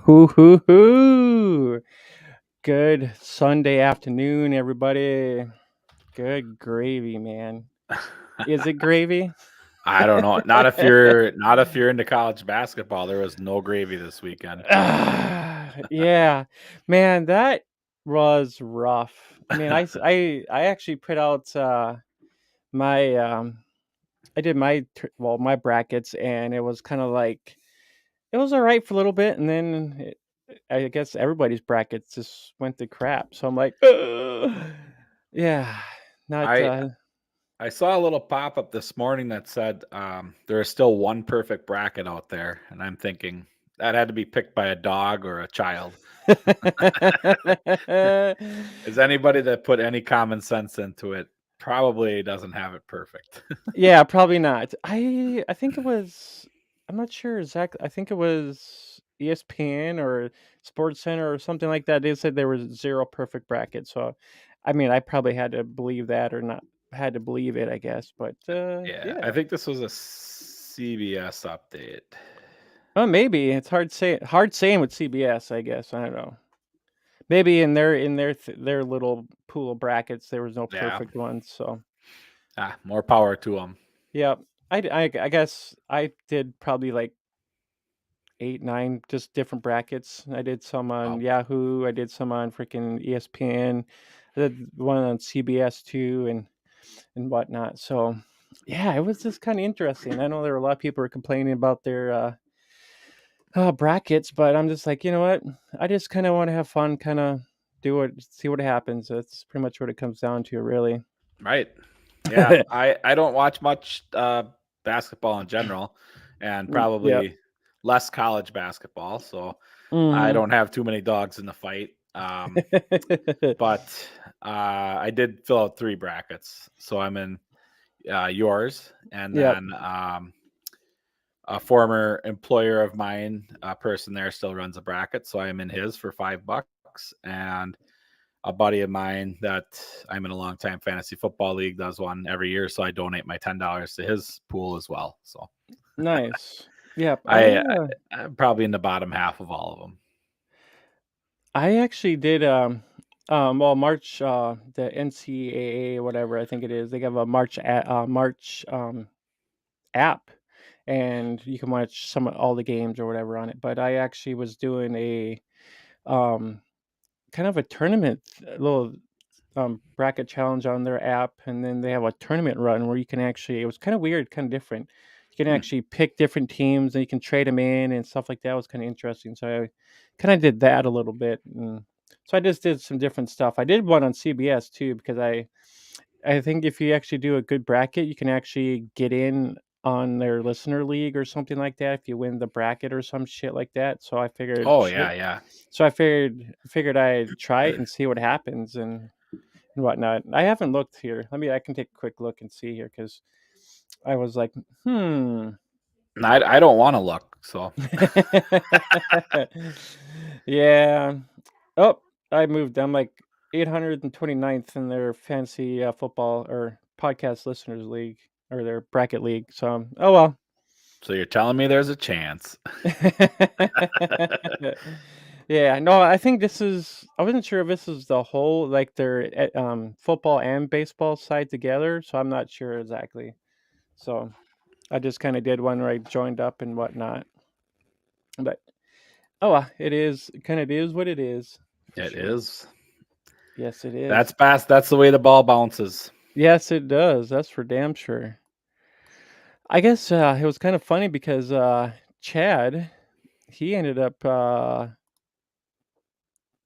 Hoo hoo hoo! Good Sunday afternoon, everybody. Good gravy, man. Is it gravy? I don't know. Not if you're into college basketball. There was no gravy this weekend. Yeah, man, that was rough. I mean, I actually put out my I did my brackets, and it was kind of like it was all right for a little bit, and then I guess everybody's brackets just went to crap. So I'm like, "Ugh." Yeah, not I I saw a little pop up this morning that said there is still one perfect bracket out there, and I'm thinking that had to be picked by a dog or a child. Is anybody that put any common sense into it probably doesn't have it perfect. Yeah, probably not. I think it was. I'm not sure exactly. I think it was ESPN or Sports Center or something like that. They said there was zero perfect brackets. So, I mean, I probably had to believe that or not had to believe it, I guess. But Yeah, yeah. I think this was a CBS update. Well, maybe it's hard saying with CBS. I guess I don't know. Maybe in their little pool of brackets, there was no Yeah, perfect ones. So more power to them. yeah, I guess I did probably like 8, 9 just different brackets. I did some on Wow. Yahoo. I did some on freaking ESPN. I did one on CBS too, and whatnot. So yeah, it was just kind of interesting. I know there were a lot of people were complaining about their brackets, but I'm just like, you know what? I just kind of want to have fun, kind of see what happens. That's pretty much what it comes down to, really. Right. Yeah, I don't watch much basketball in general, and Yep. probably less college basketball, so I Hmm. don't have too many dogs in the fight. But I did fill out 3 brackets, so I'm in yours, and Yep. then a former employer of mine, a person there still runs a bracket, so I'm in his for $5, and a buddy of mine that I'm in a long time fantasy football league does one every year, so I donate my $10 to his pool as well. So Nice. Yep. I, I'm probably in the bottom half of all of them. I actually did well, March, the NCAA, whatever I think it is. They have a March app, and you can watch all the games or whatever on it. But I actually was doing a um kind of a tournament, a little bracket challenge on their app, and then they have a tournament run where you can actually. It was kind of weird, kind of different. You can Hmm. actually pick different teams, and you can trade them in and stuff like that. It was kind of interesting. So I kind of did that a little bit, and so I just did some different stuff. I did one on CBS too because I think if you actually do a good bracket, you can actually get in on their listener league or something like that if you win the bracket or some shit like that. So I figured Oh shit. yeah, yeah. So I figured I'd try it and see what happens and whatnot. I haven't looked here. I can take a quick look and see here because I was like, hmm. And I don't want to look. So Yeah. Oh, I moved. I'm like 829th in their fantasy football or podcast listeners league or their bracket league. So, oh well. so you're telling me there's a chance? Yeah, no, I think this is. I wasn't sure if this is the whole like their football and baseball side together, so I'm not sure exactly. So I just kind of did one where I joined up and whatnot. But oh, well, it is kind of is what it is for It sure. is. Yes, it That's is. fast. That's the way the ball bounces. Yes, it does. That's for damn sure. I guess it was kind of funny because Chad he ended up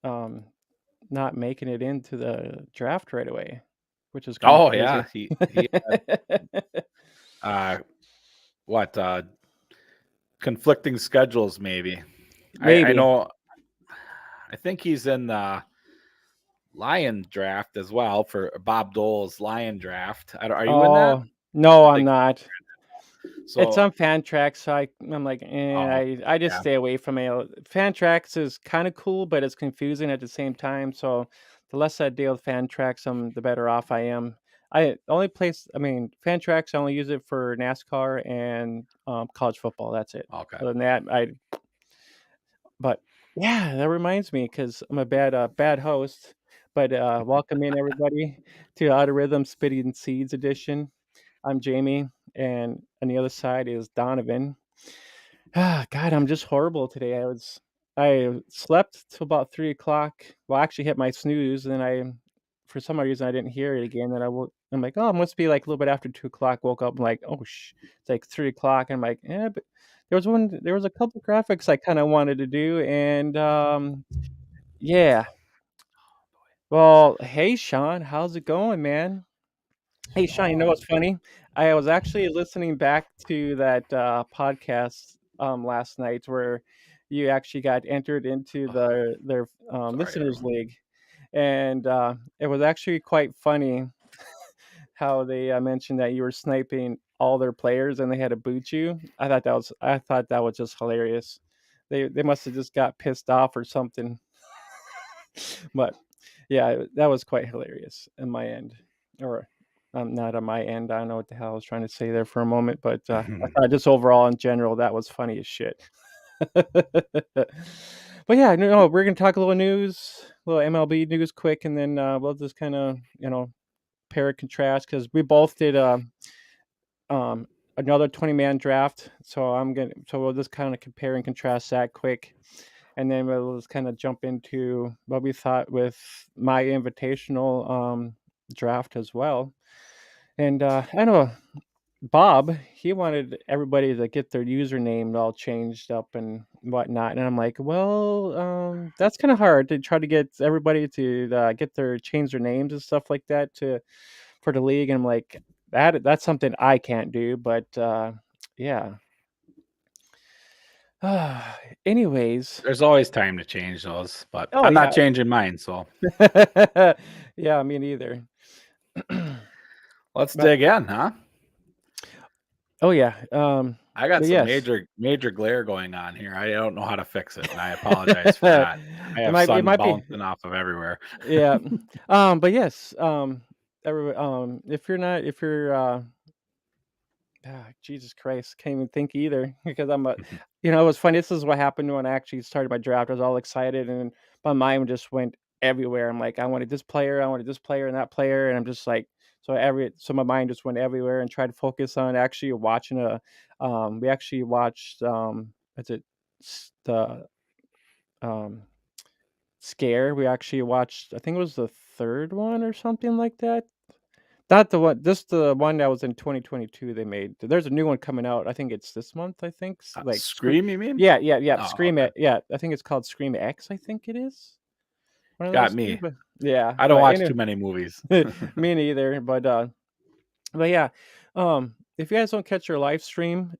um, not making it into the draft right away, which is kind of Oh yeah, crazy. he had uh, what conflicting schedules maybe. I Maybe. know. I think he's in the Lion draft as well for Bob Dole's Lion draft. Are you in that? Oh, no, I I'm think not. It's so. on Fantrax, so I'm like, Oh I just yeah. stay away from it. Fantrax is kind of cool, but it's confusing at the same time. So the less I deal with Fantrax, the better off I am. Fantrax, I only use it for NASCAR and college football. That's it. Okay. Other than that, but Yeah, that reminds me because I'm a bad host, but, welcome in everybody to Out of Rhythm Spitting Seeds edition. I'm Jamie, and on the other side is Donovan. God, I'm just horrible today. I slept till about 3 o'clock. Well, I actually hit my snooze, and then for some odd reason, I didn't hear it again, and I'm like, "Oh, it must be, like, a little bit after 2 o'clock." Woke up, I'm like, "Oh, it's, like, 3 o'clock." I'm like, "Eh," but there was a couple graphics I kinda wanted to do, and, yeah. Well, hey, Sean, how's it going, man? Hey, Sean, you know what's funny? I was actually listening back to that, podcast, last night where you actually got entered into their, Sorry, listeners everyone. league, and, it was actually quite funny how they, mentioned that you were sniping all their players and they had to boot you. I thought that was just hilarious. They must have just got pissed off or something. But yeah, that was quite hilarious in my end, or not on my end. I don't know what the hell I was trying to say there for a moment, but I thought just overall in general that was funny as shit. But yeah, no, we're gonna talk a little news, little MLB news, quick, and then we'll just kind of pair and contrast because we both did um, another 20-man draft. So we'll just kind of compare and contrast that quick, and then we'll just kind of jump into what we thought with my invitational draft as well. And I know Bob, he wanted everybody to get their username all changed up and whatnot, and I'm like, well, that's kind of hard to try to get everybody to get their change their names and stuff like that to for the league. And I'm like, that's something I can't do, but yeah. Anyways, There's always time to change those, but oh I'm not yeah. changing mine. So Yeah, me neither. let's But dig in, huh? oh yeah, I got but some yes. major glare going on here. I don't know how to fix it, and I apologize for that. I have It sun might be, bouncing off of everywhere. yeah. But yes, if you're Jesus Christ, can't even think either because it was funny. This is what happened when I actually started my draft. I was all excited and my mind just went everywhere. I'm like, I wanted this player and that player, and I'm just like, so my mind just went everywhere and tried to focus on actually watching we actually watched, is it the um Scare? We actually watched, I think it was the third one or something like that. Not the one, just the one that was in 2022 they made. There's a new one coming out, I think it's this month, I think, like, Scream, you mean? yeah, yeah, yeah, Oh, Scream okay. it, yeah, I think it's called Scream X, I think it is? One of Got those 2, me. but yeah, I don't but watch too many movies. me neither, but yeah, if you guys don't catch our live stream,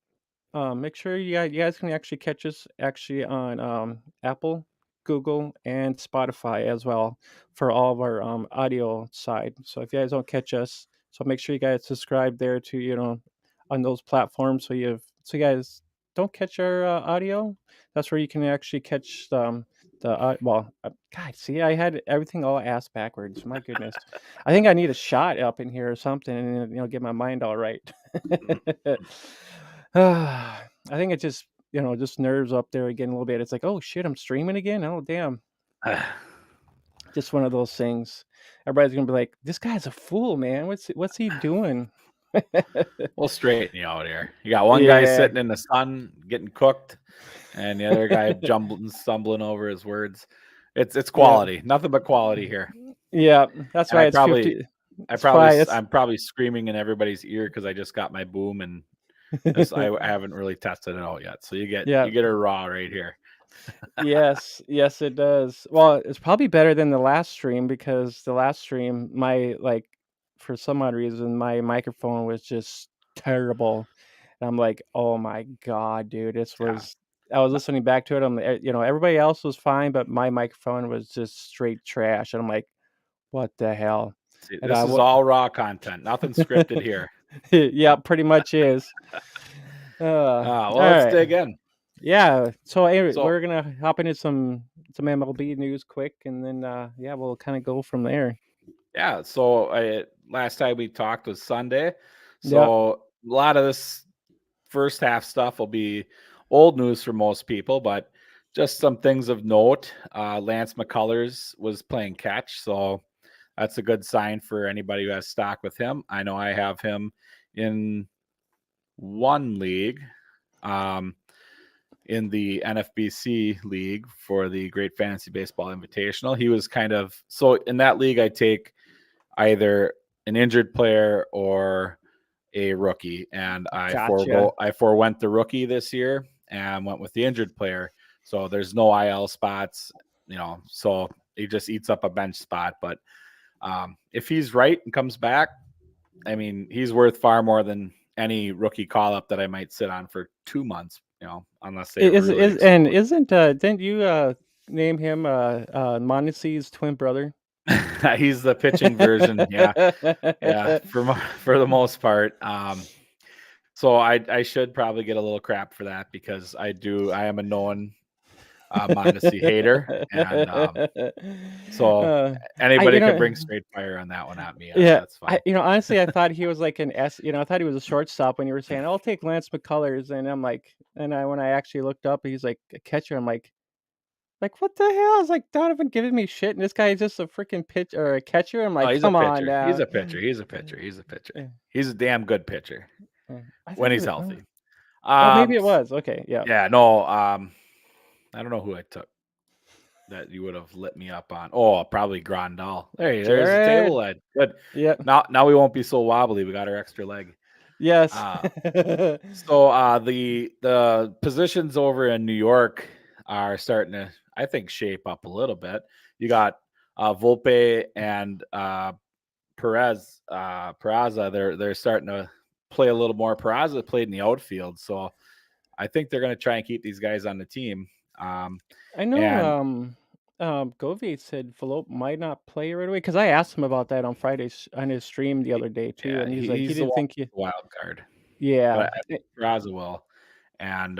make sure you guys can actually catch us actually on Apple, Google, and Spotify as well for all of our audio side. So if you guys don't catch us, so make sure you guys subscribe there to on those platforms so you guys don't catch our audio. That's where you can actually catch God, see, I had everything all ass backwards. My goodness, I think I need a shot up in here or something, and get my mind all right. I think it just, just nerves up there again a little bit. It's like, "Oh shit, I'm streaming again? Oh damn." Just one of those things. Everybody's gonna be like, "This guy's a fool, man. What's he doing?" We'll straighten you out here. You got one guy Yeah. sitting in the sun getting cooked, and the other guy jumbling, stumbling over his words. It's Yeah. quality, nothing but quality here. Yeah. That's And why it's 50. It's why it's I'm probably screaming in everybody's ear because I just got my boom, and I haven't really tested it out yet. So Yeah. you get a raw right here. Yes, yes, it does. Well, it's probably better than the last stream because the last stream, for some odd reason, my microphone was just terrible. And I'm like, oh my God, dude, Yeah. I was listening back to it. Everybody else was fine, but my microphone was just straight trash. And I'm like, what the hell? See, And this is what, all raw content. Nothing scripted here. yeah, pretty much is. All Well, let's right. dig in. Yeah. So anyway, So we're gonna hop into some MLB news quick, and then yeah, we'll kind of go from there. yeah, so last time we talked was Sunday. Yep. So a lot of this first half stuff will be old news for most people, but Just some things of note. Lance McCullers was playing catch, so that's a good sign for anybody who has stock with him. I know I have him in one league, um, in the NFBC league for the Great Fantasy Baseball Invitational. He was kind of so in that league. I take either an injured player or a rookie, and Gotcha. I forewent the rookie this year and went with the injured player. So there's no IL spots, so he just eats up a bench spot. But if he's right and comes back, I mean, he's worth far more than any rookie call up that I might sit on for 2 months, unless they really And explode. isn't didn't you name him Mondesi's twin brother? He's the pitching version. Yeah. Yeah. For the most part. So I should probably get a little crap for that because I am a known Mondesi hater. And so uh, I anybody can bring straight fire on that one at me. yeah, That's fine. honestly, I thought he was like an I thought he was a shortstop when you were saying, "I'll take Lance McCullers," and I'm like, when I actually looked up, he's like a catcher. I'm like what the hell? Is like Donovan giving me shit, and this guy is just a freaking pitch or a catcher. I'm Oh, like, he's a come on pitcher. He's now. a pitcher. He's a pitcher. He's a pitcher. Yeah, He's a damn good pitcher yeah. I when thought he he's was. healthy. Oh, maybe Um, it was okay. Yeah, yeah, no, I don't know who I took that you would have lit me up on. Oh, probably Grandal. There's the table Jared. leg. Good. Yeah. Now we won't be so wobbly. We got our extra leg. Yes. Uh, so the positions over in New York are starting to, I think, shape up a little bit. You got Volpe and Peraza. They're starting to play a little more. Peraza played in the outfield, so I think they're going to try and keep these guys on the team. I know. And Govey said Philip might not play right away because I asked him about that on Friday on his stream the other day too, yeah, and he's like he he's the didn't one think he. with the wild card, but Yeah. I think Peraza will. And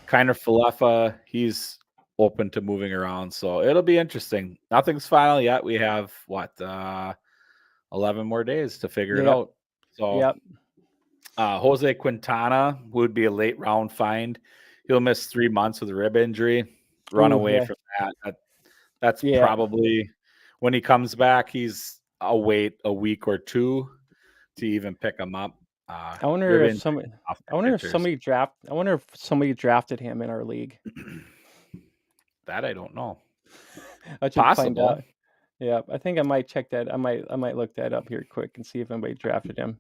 kind of Falefa, he's open to moving around, so it'll be interesting. Nothing's final yet. We have 11 more days to figure it Yep. out. So Yep. Jose Quintana would be a late round find. He'll miss 3 months with a rib injury. Run Ooh. away Yeah. from that. That's Yeah. probably when he comes back. I'll wait a week or two to even pick him up. I wonder Rib if injury, somebody. off for pitchers. I wonder if somebody drafted him in our league. That I don't know. I should find Possible. out. Yeah, I think I might check that. I might look that up here quick and see if anybody drafted him.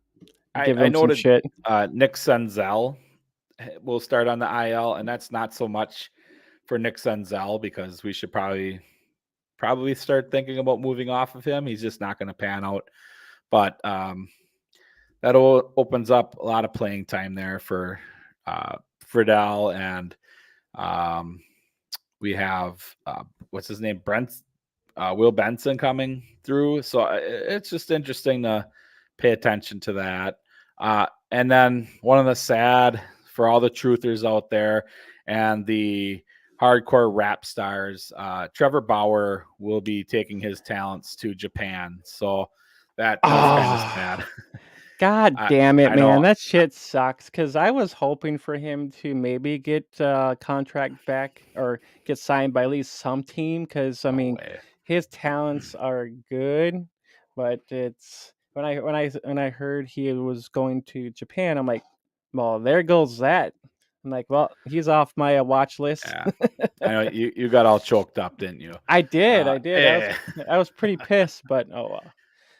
Give I him some noted shit. Nick Senzel will start on the IL, and that's not so much for Nick Senzel because we should probably start thinking about moving off of him. He's just not going to pan out. But that opens up a lot of playing time there for Friedel, and we have what's his name, Will Benson coming through. So it's just interesting to pay attention to that. And then one of the sad for all the truthers out there and the hardcore rap stars, Trevor Bauer will be taking his talents to Japan. So that's kind of sad. Ah, god damn it, I man! know. That shit sucks. Cause I was hoping for him to maybe get contract back or get signed by at least some team. Cause I No mean, way. his talents are good, but it's when I heard he was going to Japan, I'm like, well, there goes that. I'm like, well, he's off my watch list. Yeah. I know you got all choked up, didn't you? I did. Eh. I was pretty pissed, but oh well.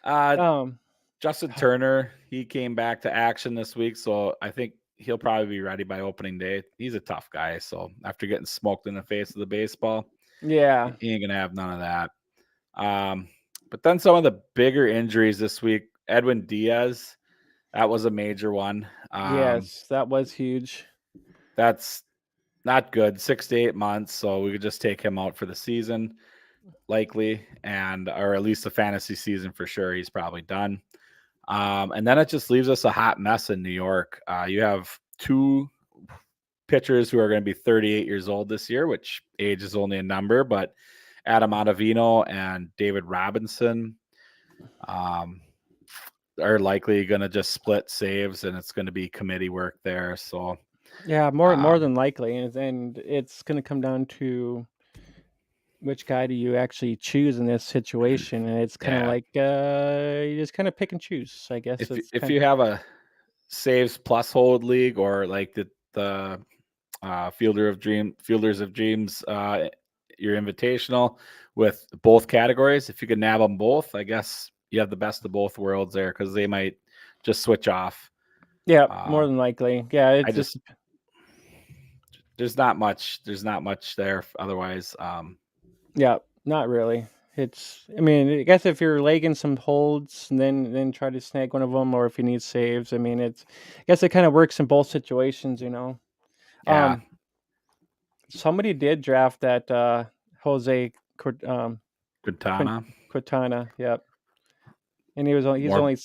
uh, Um, Justin Turner, he came back to action this week, so I think he'll probably be ready by opening day. He's a tough guy, so after getting smoked in the face of the baseball, yeah, he ain't gonna have none of that. But then some of the bigger injuries this week, Edwin Diaz, that was a major one. yes, that was huge. That's not good. 6 to 8 months, so we could just take him out for the season, likely, and or at least the fantasy season for sure. He's probably done. And then it just leaves us a hot mess in New York. You have two pitchers who are going to be 38 years old this year, which age is only a number, but Adam Ottavino and David Robinson are likely going to just split saves, and it's going to be committee work there. So Yeah, more Um, than likely, and it's gonna come down to which guy do you actually choose in this situation, and it's kinda yeah, like, you just kinda pick and choose, I guess if it's if kind you have a saves plus hold league or like the fielders of dreams, your invitational with both categories. If you could nab them both, I guess you have the best of both worlds there because they might just switch off. Yeah, more Um, than likely. Yeah, I it's just just there's not much there otherwise. yeah, not really. It's I mean, I guess if you're legging some holds and then try to snag one of them, or if you need saves, I mean, I guess it kinda works in both situations, you know? Yeah, Um, somebody did draft that, Jose Quint Quint Quintana Quintana, yep, and he's more. only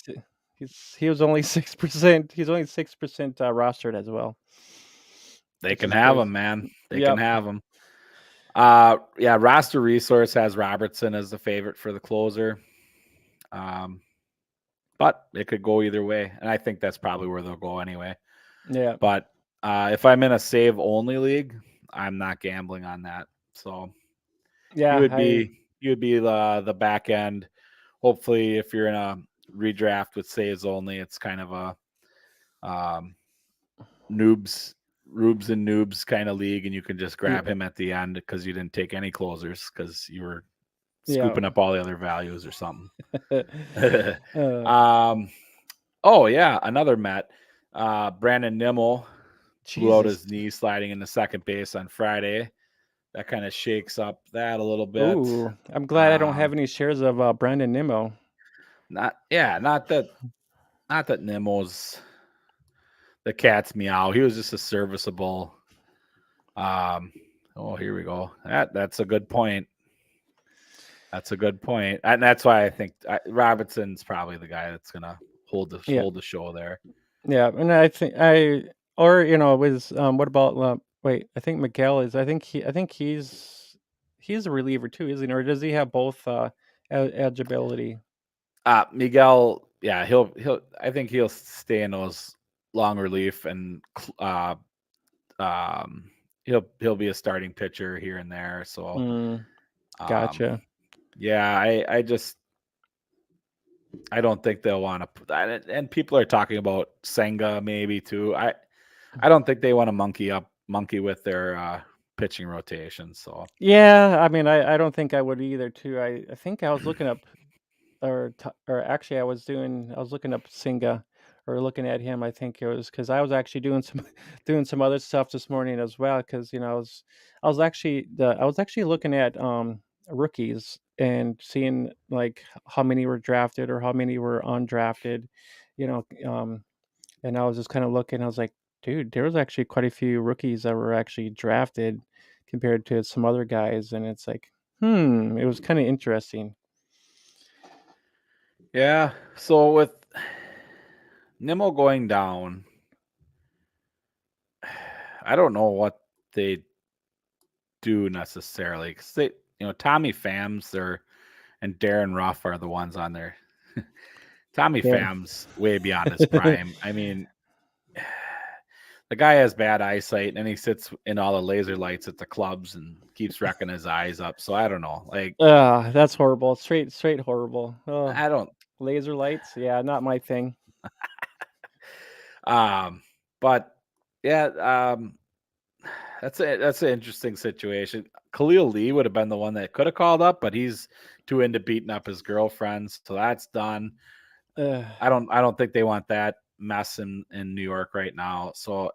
he was only 6%, he's only 6%, rostered as well, They which can is have crazy. them, man. They can Yep, have them. Yeah, roster resource has Robertson as the favorite for the closer. Um, but it could go either way, and I think that's probably where they'll go anyway. yeah, But if I'm in a save only league, I'm not gambling on that. So you yeah, would be you would be the back end. Hopefully, if you're in a redraft with saves only, it's kind of a um, noobs, rubes and noobs kind of league, and you can just yeah, grab him at the end because you didn't take any closers because you were yeah. scooping up all the other values or something. Uh, um, oh yeah, another Met. Brandon Nimmo blew out Jesus. his knee sliding into second base on Friday. That kind of shakes up that a little bit. Ooh, I'm glad I don't have Um, any shares of, Brandon Nimmo. not that Nimmo's the cat's meow. He was just a serviceable. Um, oh, here we go. That's a good point. That's a good point, and that's why I think Robinson's probably the guy that's gonna Yeah, hold the show there. yeah, and I think or, with, what about, wait, I think Miguel is I think he's a reliever too, isn't he? Or does he have both, eligibility? Miguel, yeah, he'll. I think he'll stay in those long relief and um, he'll be a starting pitcher here and there. So Mm, um, gotcha. yeah, I don't think they'll want to put that. And people are talking about Senga maybe too. I don't think they want to monkey with their pitching rotation. So Yeah, I mean, I don't think I would either too. I think I was looking up or actually I was looking up Singa or looking at him. I think it was because I was actually doing some doing some other stuff this morning as well. Because I was actually looking at rookies and seeing like how many were drafted or how many were undrafted, you know. And I was just kind of looking. I was like, dude, there was actually quite a few rookies that were actually drafted compared to some other guys, and it's like, it was kind of interesting. yeah, so with Nimmo going down, I don't know what they do necessarily because Tommy Phams and Darren Ruff are the ones on there. Tommy Yeah. Pham's way beyond his prime. I mean, the guy has bad eyesight and he sits in all the laser lights at the clubs and keeps wrecking his eyes up. So I don't know. Like That's horrible. Straight horrible. Oh, I don't laser lights? Yeah, not my thing. um but yeah, that's an interesting situation. Khalil Lee would have been the one that could have called up, but he's too into beating up his girlfriends, so that's done. Ugh, I don't think they want that mess in New York right now. So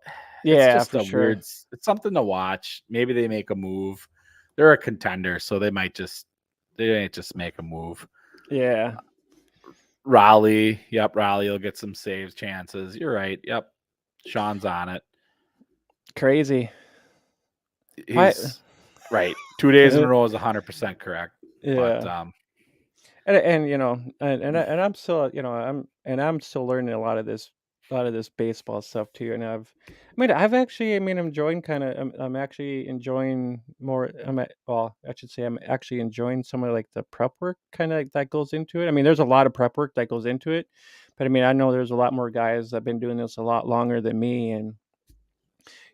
it's yeah, just for a sure. it's something to watch. Maybe they make a move. They're a contender, so they might just make a move. Yeah, Raleigh, yep, Raleigh will get some saves chances. You're right. Yep. Sean's on it. crazy. I He's right. 2 days in a row is 100% correct. But yeah. And and I'm still I'm still learning a lot of this baseball stuff too. And I mean I'm enjoying I'm actually enjoying more. Well, I should say I'm actually enjoying some of like the prep work kind of that goes into it. I mean, there's a lot of prep work that goes into it, but I mean I know there's a lot more guys that've been doing this a lot longer than me, and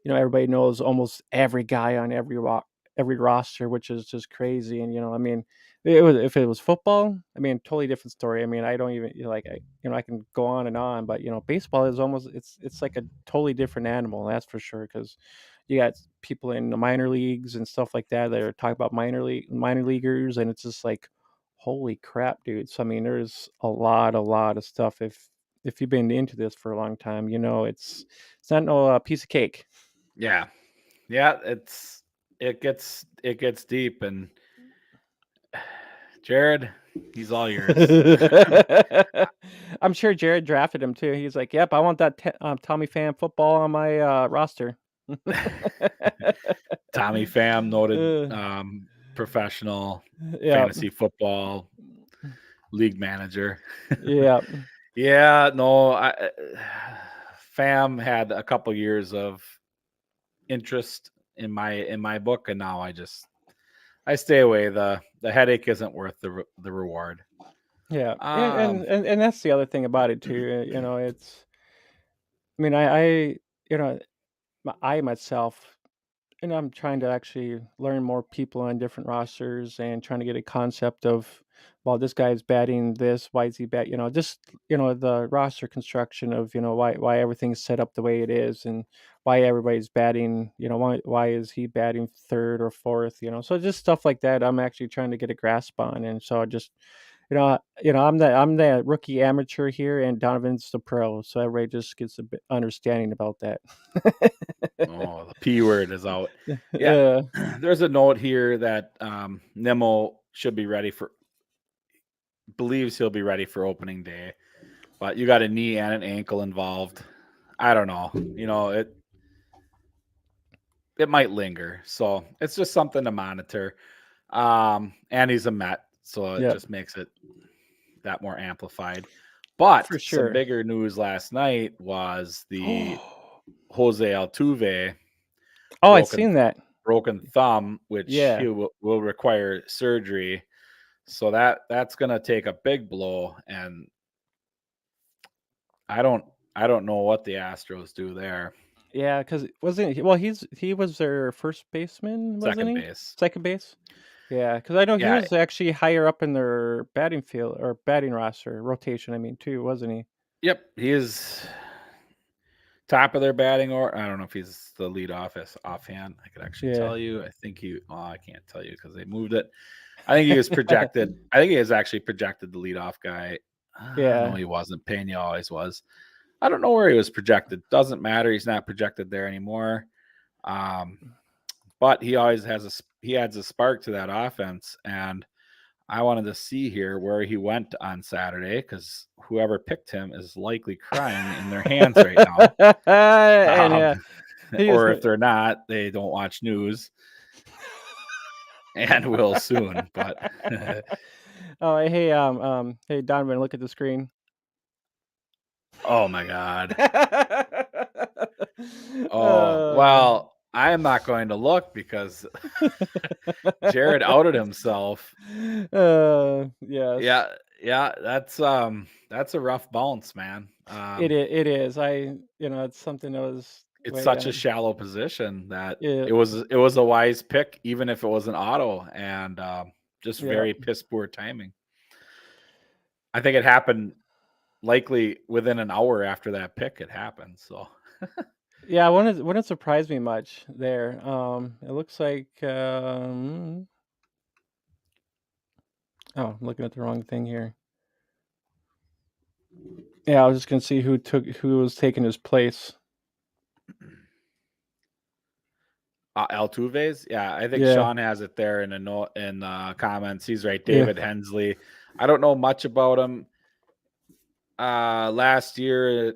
everybody knows almost every guy on every roster, which is just crazy. And I mean, if it was football, I mean, totally different story. I mean, I don't even like I can go on and on, but baseball is almost it's like a totally different animal, that's for sure. Because you got people in the minor leagues and stuff like that that are talking about minor leaguers, and it's just like, holy crap, dude. So I mean, there's a lot of stuff. If you've been into this for a long time, it's not no piece of cake. Yeah. Yeah, it gets deep, and Jared, he's all yours. I'm sure Jared drafted him too. He's like, "Yep, I want that Tommy Pham football on my roster." Tommy Pham, noted Uh, professional yeah, fantasy football league manager. yeah, Yeah, no, Pham had a couple years of interest in my book, and now I stay away. The headache isn't worth the reward. yeah, and Um, and and and that's the other thing about it too. It's. I mean, you know, I myself. I'm trying to actually learn more people on different rosters and trying to get a concept of, well, this guy's batting this, why is he just the roster construction of why everything's set up the way it is, and why everybody's batting, why is he batting third or fourth, so just stuff like that I'm actually trying to get a grasp on. And so I just I'm the rookie amateur here, and Donovan's the pro, so everybody just gets a bit understanding about that. oh, the P word is out. Yeah, uh, there's a note here that Nemo should be ready for believes he'll be ready for opening day, but you got a knee and an ankle involved. I don't know. It might linger, so it's just something to monitor. And he's a Met, so it yeah, just makes it that more amplified. for But some sure. bigger news last night was the Jose Altuve Oh, I broken seen that. broken thumb, which Yeah. he will require surgery. So that's gonna take a big blow, and I don't I don't know what the Astros do there. Yeah, because wasn't he, well, he was their first baseman, wasn't Second he? base. Second base? Yeah, because I know he Yeah. was actually higher up in their batting field or batting roster, rotation, I mean, too, wasn't he? Yep. He is top of their batting, or I don't know if he's the lead office offhand. I could actually Yeah. tell you. I think I can't tell you because they moved it. I think he was projected. I think he is actually projected the leadoff guy. No, Yeah. he wasn't. Pena always was. I don't know where he was projected. Doesn't matter. He's not projected there anymore. Um, but he adds a spark to that offense, and I wanted to see here where he went on Saturday because whoever picked him is likely crying in their hands right now. And Um, yeah, he was or if they're not, they don't watch news and will soon. But Oh, hey, Donovan, look at the screen. oh my God. Oh, Uh, well, I am not going to look because Jared outed himself. yes, Yeah, yeah, that's a rough bounce, man. it is. It's something that was It's way such a shallow position that yeah, it was a wise pick, even if it was an auto, and just yeah, very piss poor timing. I think it happened likely within an hour after that pick it happened. So yeah. Wouldn't surprise me much there. It looks like oh, I'm looking at the wrong thing here. Yeah, I was just gonna see who was taking his place. Altuve's, yeah, I think Yeah, Sean has it there in a note in comments. He's right, yeah. David Hensley. I don't know much about him. Last year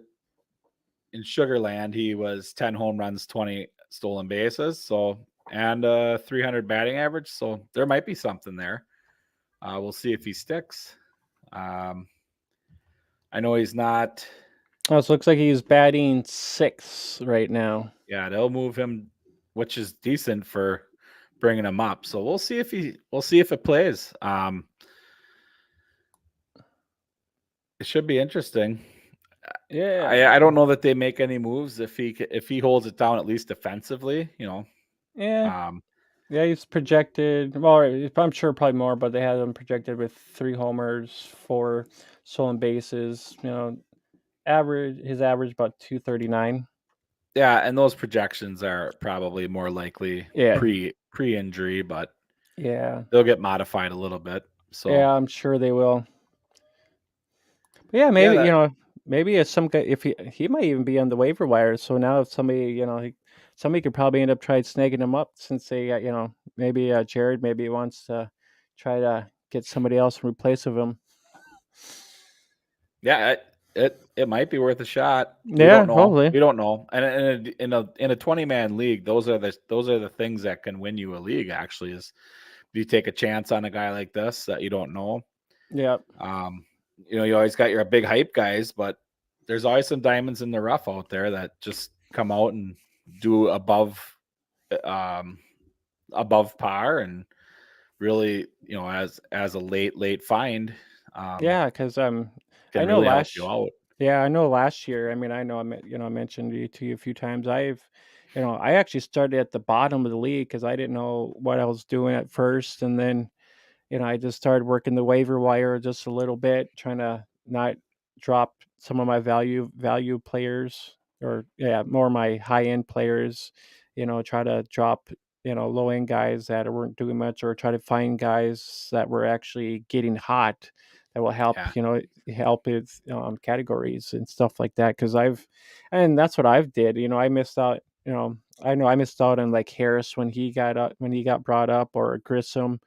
in Sugarland, he was 10 home runs, 20 stolen bases, so and 300 batting average. So there might be something there. We'll see if he sticks. Um, I know he's not. Oh, so it looks like he's batting sixth right now. Yeah, they'll move him, which is decent for bringing him up. So we'll see if it plays. It should be interesting. Yeah, I don't know that they make any moves if he holds it down at least defensively. yeah, Um, yeah. He's projected. Well, I'm sure probably more, but they had him projected with 3 homers, 4 stolen bases. His average about 239. yeah, and those projections are probably more likely Yeah, pre injury, but yeah, they'll get modified a little bit. So yeah. I'm sure they will. But yeah, yeah, maybe that maybe if some guy, if he might even be on the waiver wire. So now if somebody somebody could probably end up trying snagging him up since they got maybe Jared maybe wants to try to get somebody else in replace of him. yeah, it might be worth a shot. We Yeah, don't know. hopefully. We don't know. And in a 20-man league, those are the things that can win you a league. Actually, is you take a chance on a guy like this that you don't know. Yeah, Um, you always got your big hype guys, but there's always some diamonds in the rough out there that just come out and do um, above par, and really, as a late find, um, yeah, because I can know really help you last out. yeah I know last year. I mean I know I mentioned it to you a few times. I actually started at the bottom of the league because I didn't know what I was doing at first, and then I just started working the waiver wire just a little bit, trying to not drop some of my value players or yeah, more my high end players, try to drop, low end guys that weren't doing much or try to find guys that were actually getting hot that will help, Yeah. help with categories and stuff like that. And that's what I've did. I missed out, I know I missed out on like Harris when he got brought up or Grissom.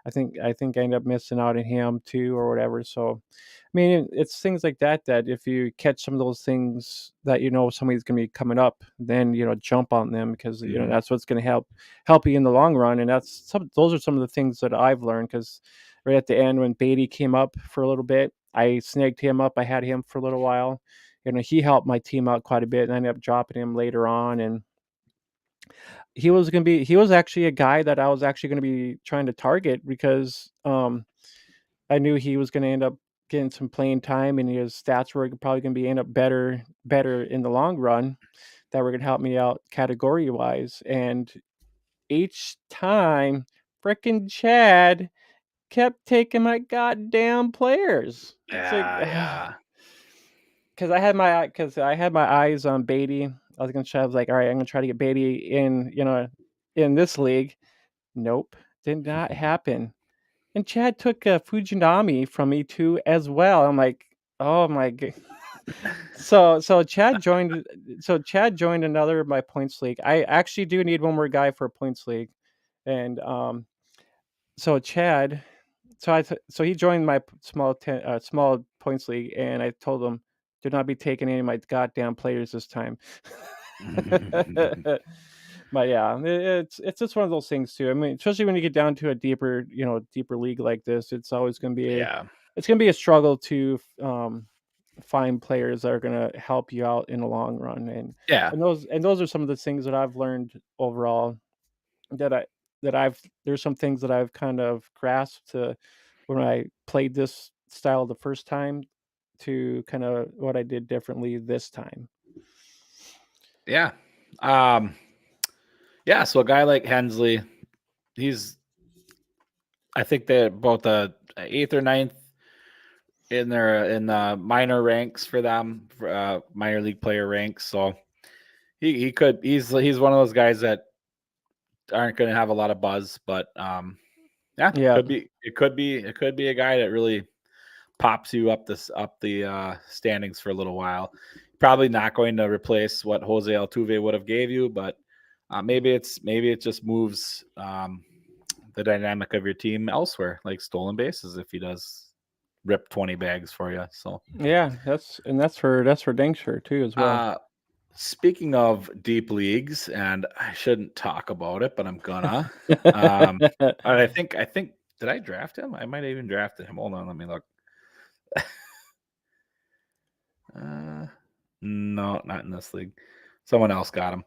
I think I ended up missing out on him too or whatever. So, I mean, it's things like that that if you catch some of those things that somebody's going to be coming up, then jump on them because Hmm. that's what's going to help you in the long run. And those are some of the things that I've learned because right at the end when Beatty came up for a little bit, I snagged him up. I had him for a little while. He helped my team out quite a bit, and I ended up dropping him later on, and he was actually a guy that I was actually gonna be trying to target because, I knew he was gonna end up getting some playing time and his stats were probably gonna be end up better in the long run that were gonna help me out category-wise, and each time, fricking Chad kept taking my goddamn players. It's like, Yeah, yeah. 'cause I had my eyes on Beatty. I was like, "Alright, I'm gonna try to get Beatty in this league." Nope, did not happen. And Chad took, Fujinami from me too as well. I'm like, "Oh my g." So Chad joined another of my points league. I actually do need one more guy for a points league, and, so Chad so he joined my small points league, and I told him, "Do not be taking any of my goddamn players this time." But yeah, it's just one of those things too. I mean, especially when you get down to a deeper league like this, Yeah. it's gonna be a struggle to find players that are gonna help you out in the long run, Yeah. and those are some of the things that I've learned overall that I there's some things that I've kind of grasped to when I played this style the first time to kind of what I did differently this time. Yeah. Um, yeah, so a guy like Hensley, he's I think they're about the eighth or ninth in the minor ranks for them, for, minor league player ranks. So he's one of those guys that aren't going to have a lot of buzz, but yeah, Yeah, it could be a guy that really pops you up the standings for a little while. Probably not going to replace what Jose Altuve would have gave you, but maybe it just moves the dynamic of your team elsewhere, like stolen bases if he does rip 20 bags for you. So yeah, that's for dang sure too as well. uh speaking of deep leagues, and I shouldn't talk about it, but I'm gonna. Um I think did I draft him? I might have even drafted him. Hold on, let me look. Uh, no, not in this league. Someone else got him.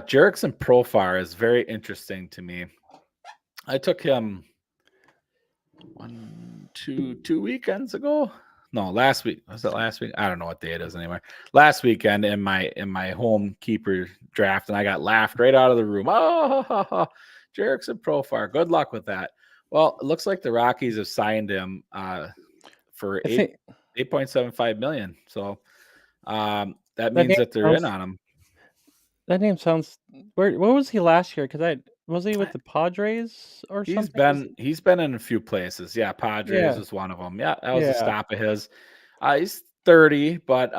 Jerks and Profar is very interesting to me. I took him two weekends ago. No, last week. Was it last week? I don't know what day it is anymore. Last weekend in my home keeper draft, and I got laughed right out of the room. Oh, ha, ha, ha. Jerickson Profar. Good luck with that. Well, it looks like the Rockies have signed him for I think 8.75 million. So that that means name that they're in sounds on him. that name sounds where was he last year? 'Cause I was he with the Padres or something? Was he He's been in a few places. Yeah, Padres Yeah, was one of them. Yeah, that was a yeah. stop of his. He's 30, but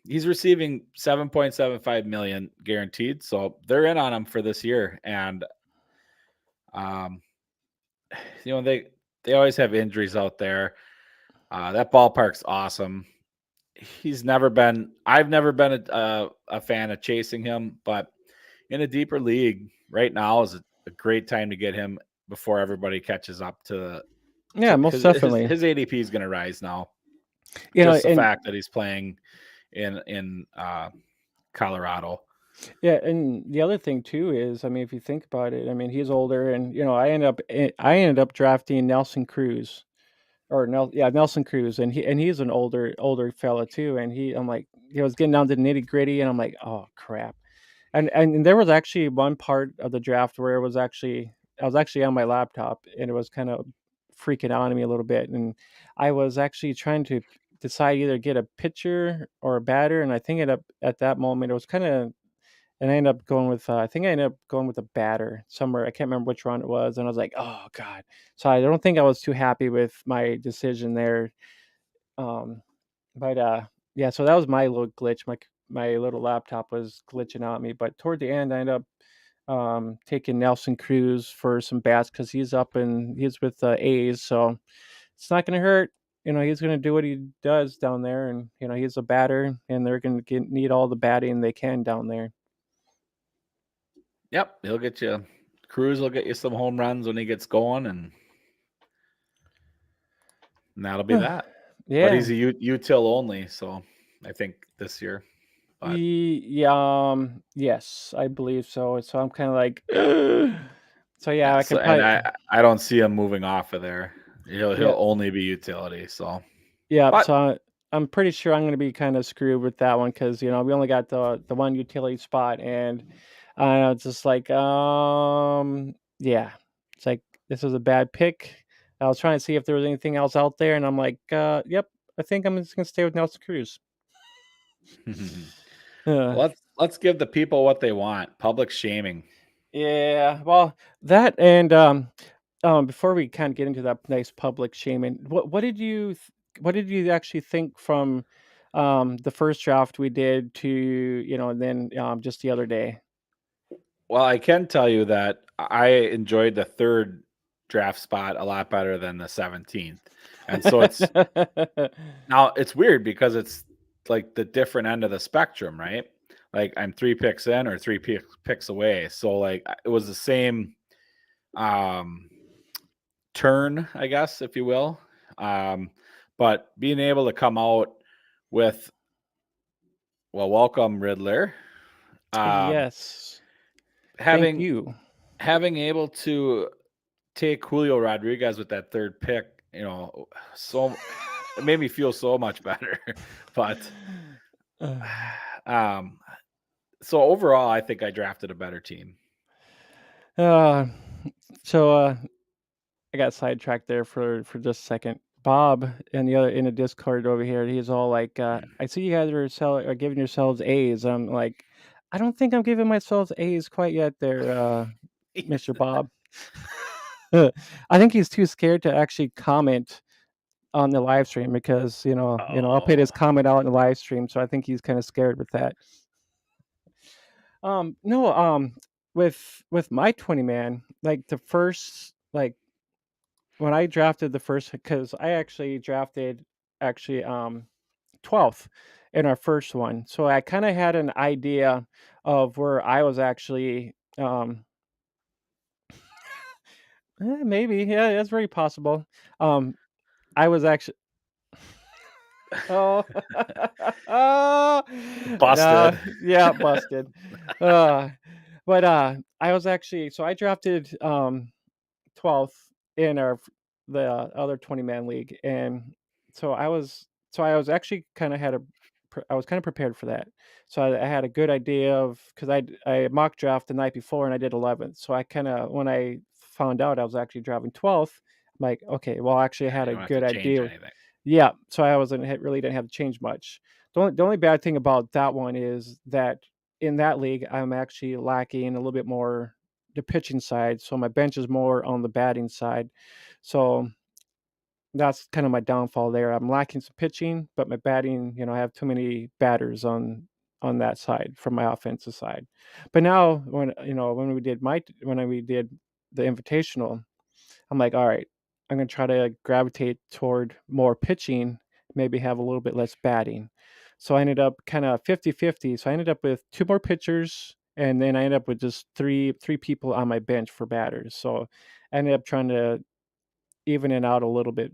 he's receiving 7.75 million guaranteed. So they're in on him for this year. And um, they always have injuries out there. That ballpark's awesome. I've never been a fan of chasing him, but in a deeper league right now is a great time to get him before everybody catches up Yeah, to most because definitely. his ADP is going to rise now. You know, Just the and fact that he's playing in Colorado. yeah, and the other thing too is, I mean, if you think about it, I mean, he's older, and I ended up drafting Nelson Cruz or Nelson Cruz, and he's an older fella too, and I'm like, he was getting down to the nitty gritty, and I'm like, oh crap. And there was actually one part of the draft where I was actually on my laptop, and it was kind of freaking out on me a little bit, and I was actually trying to decide either get a pitcher or a batter, and I think it up at that moment it was kind of, and I ended up going with I think I ended up going with a batter somewhere. I can't remember which round it was, and I was like, oh god. So I don't think I was too happy with my decision there. Um, but yeah, so that was my little glitch. My little laptop was glitching on me, but toward the end, I ended up taking Nelson Cruz for some bats because he's with the A's, so it's not going to hurt. You know, he's going to do what he does down there, and you know he's a batter, and they're going to need all the batting they can down there. Yep, he'll get you. Cruz will get you some home runs when he gets going, and that'll be that. But Yeah, he's a util only, so I think this year. But yeah, yes, I believe so. So I'm kind of like, so yeah, yeah, I so could and probably, I don't see him moving off of there. He'll yeah. only be utility. So, Yeah, but so I'm pretty sure I'm gonna be kinda screwed with that one because you know, we only got the one utility spot, and it's just like, yeah. It's like, this was a bad pick. I was trying to see if there was anything else out there, and I'm like, "Yep, I think I'm just gonna stay with Nelson Cruz." Uh, let's give the people what they want. Public shaming. yeah, well, that and, before we kinda get into that nice public shaming, what did you actually think from, the first draft we did to, you know, and then, just the other day? Well, I can tell you that I enjoyed the third draft spot a lot better than the 17th. And so it's weird because it's like the different end of the spectrum, right? Like I'm 3 picks in or picks away. So like it was the same um turn, I guess, if you will. Um, but being able to come out with, well, welcome Riddler. Um, Yes. Thank having you. able to take Julio Rodriguez with that third pick, so it made me feel so much better. But um, so overall, I think I drafted a better team. Uh, so, I got sidetracked there for just a second. Bob in the Discord over here, he's all like, "I see you guys are giving yourselves A's." I'm like, "I don't think I'm giving myself A's quite yet there, Mr. Bob." I think he's too scared to actually comment on the live stream because, I'll put his Oh, comment out in the live stream, so I think he's kinda scared with that. No, with my 20 man, like, the first, like when I drafted the first, because I actually drafted actually 12th in our first one. So I kind of had an idea of where I was actually maybe, yeah, that's very possible. Um I was actually oh no, busted. yeah, busted. Uh but I was actually, so I drafted 12th in the other 20 man league, and so I was actually kinda had a I was kinda prepared for that. So I had a good idea of, 'cause I mock draft the night before and I did 11th. So I kinda, when I found out I was actually driving 12th, I'm like, "Okay, well, actually I Yeah, had you a don't have to good change idea." anything. Yeah, so I wasn't really didn't have to change much. The only bad thing about that one is that in that league, I'm actually lacking a little bit more the pitching side, so my bench is more on the batting side. So that's kind of my downfall there. I'm lacking some pitching, but my batting, I have too many batters on that side from my offensive side. But now when we did the invitational, I'm like, all right, I'm gonna try to gravitate toward more pitching, maybe have a little bit less batting. So I ended up kind of 50-50. So I ended up with two more pitchers, and then I ended up with just three people on my bench for batters. So I ended up trying to even it out a little bit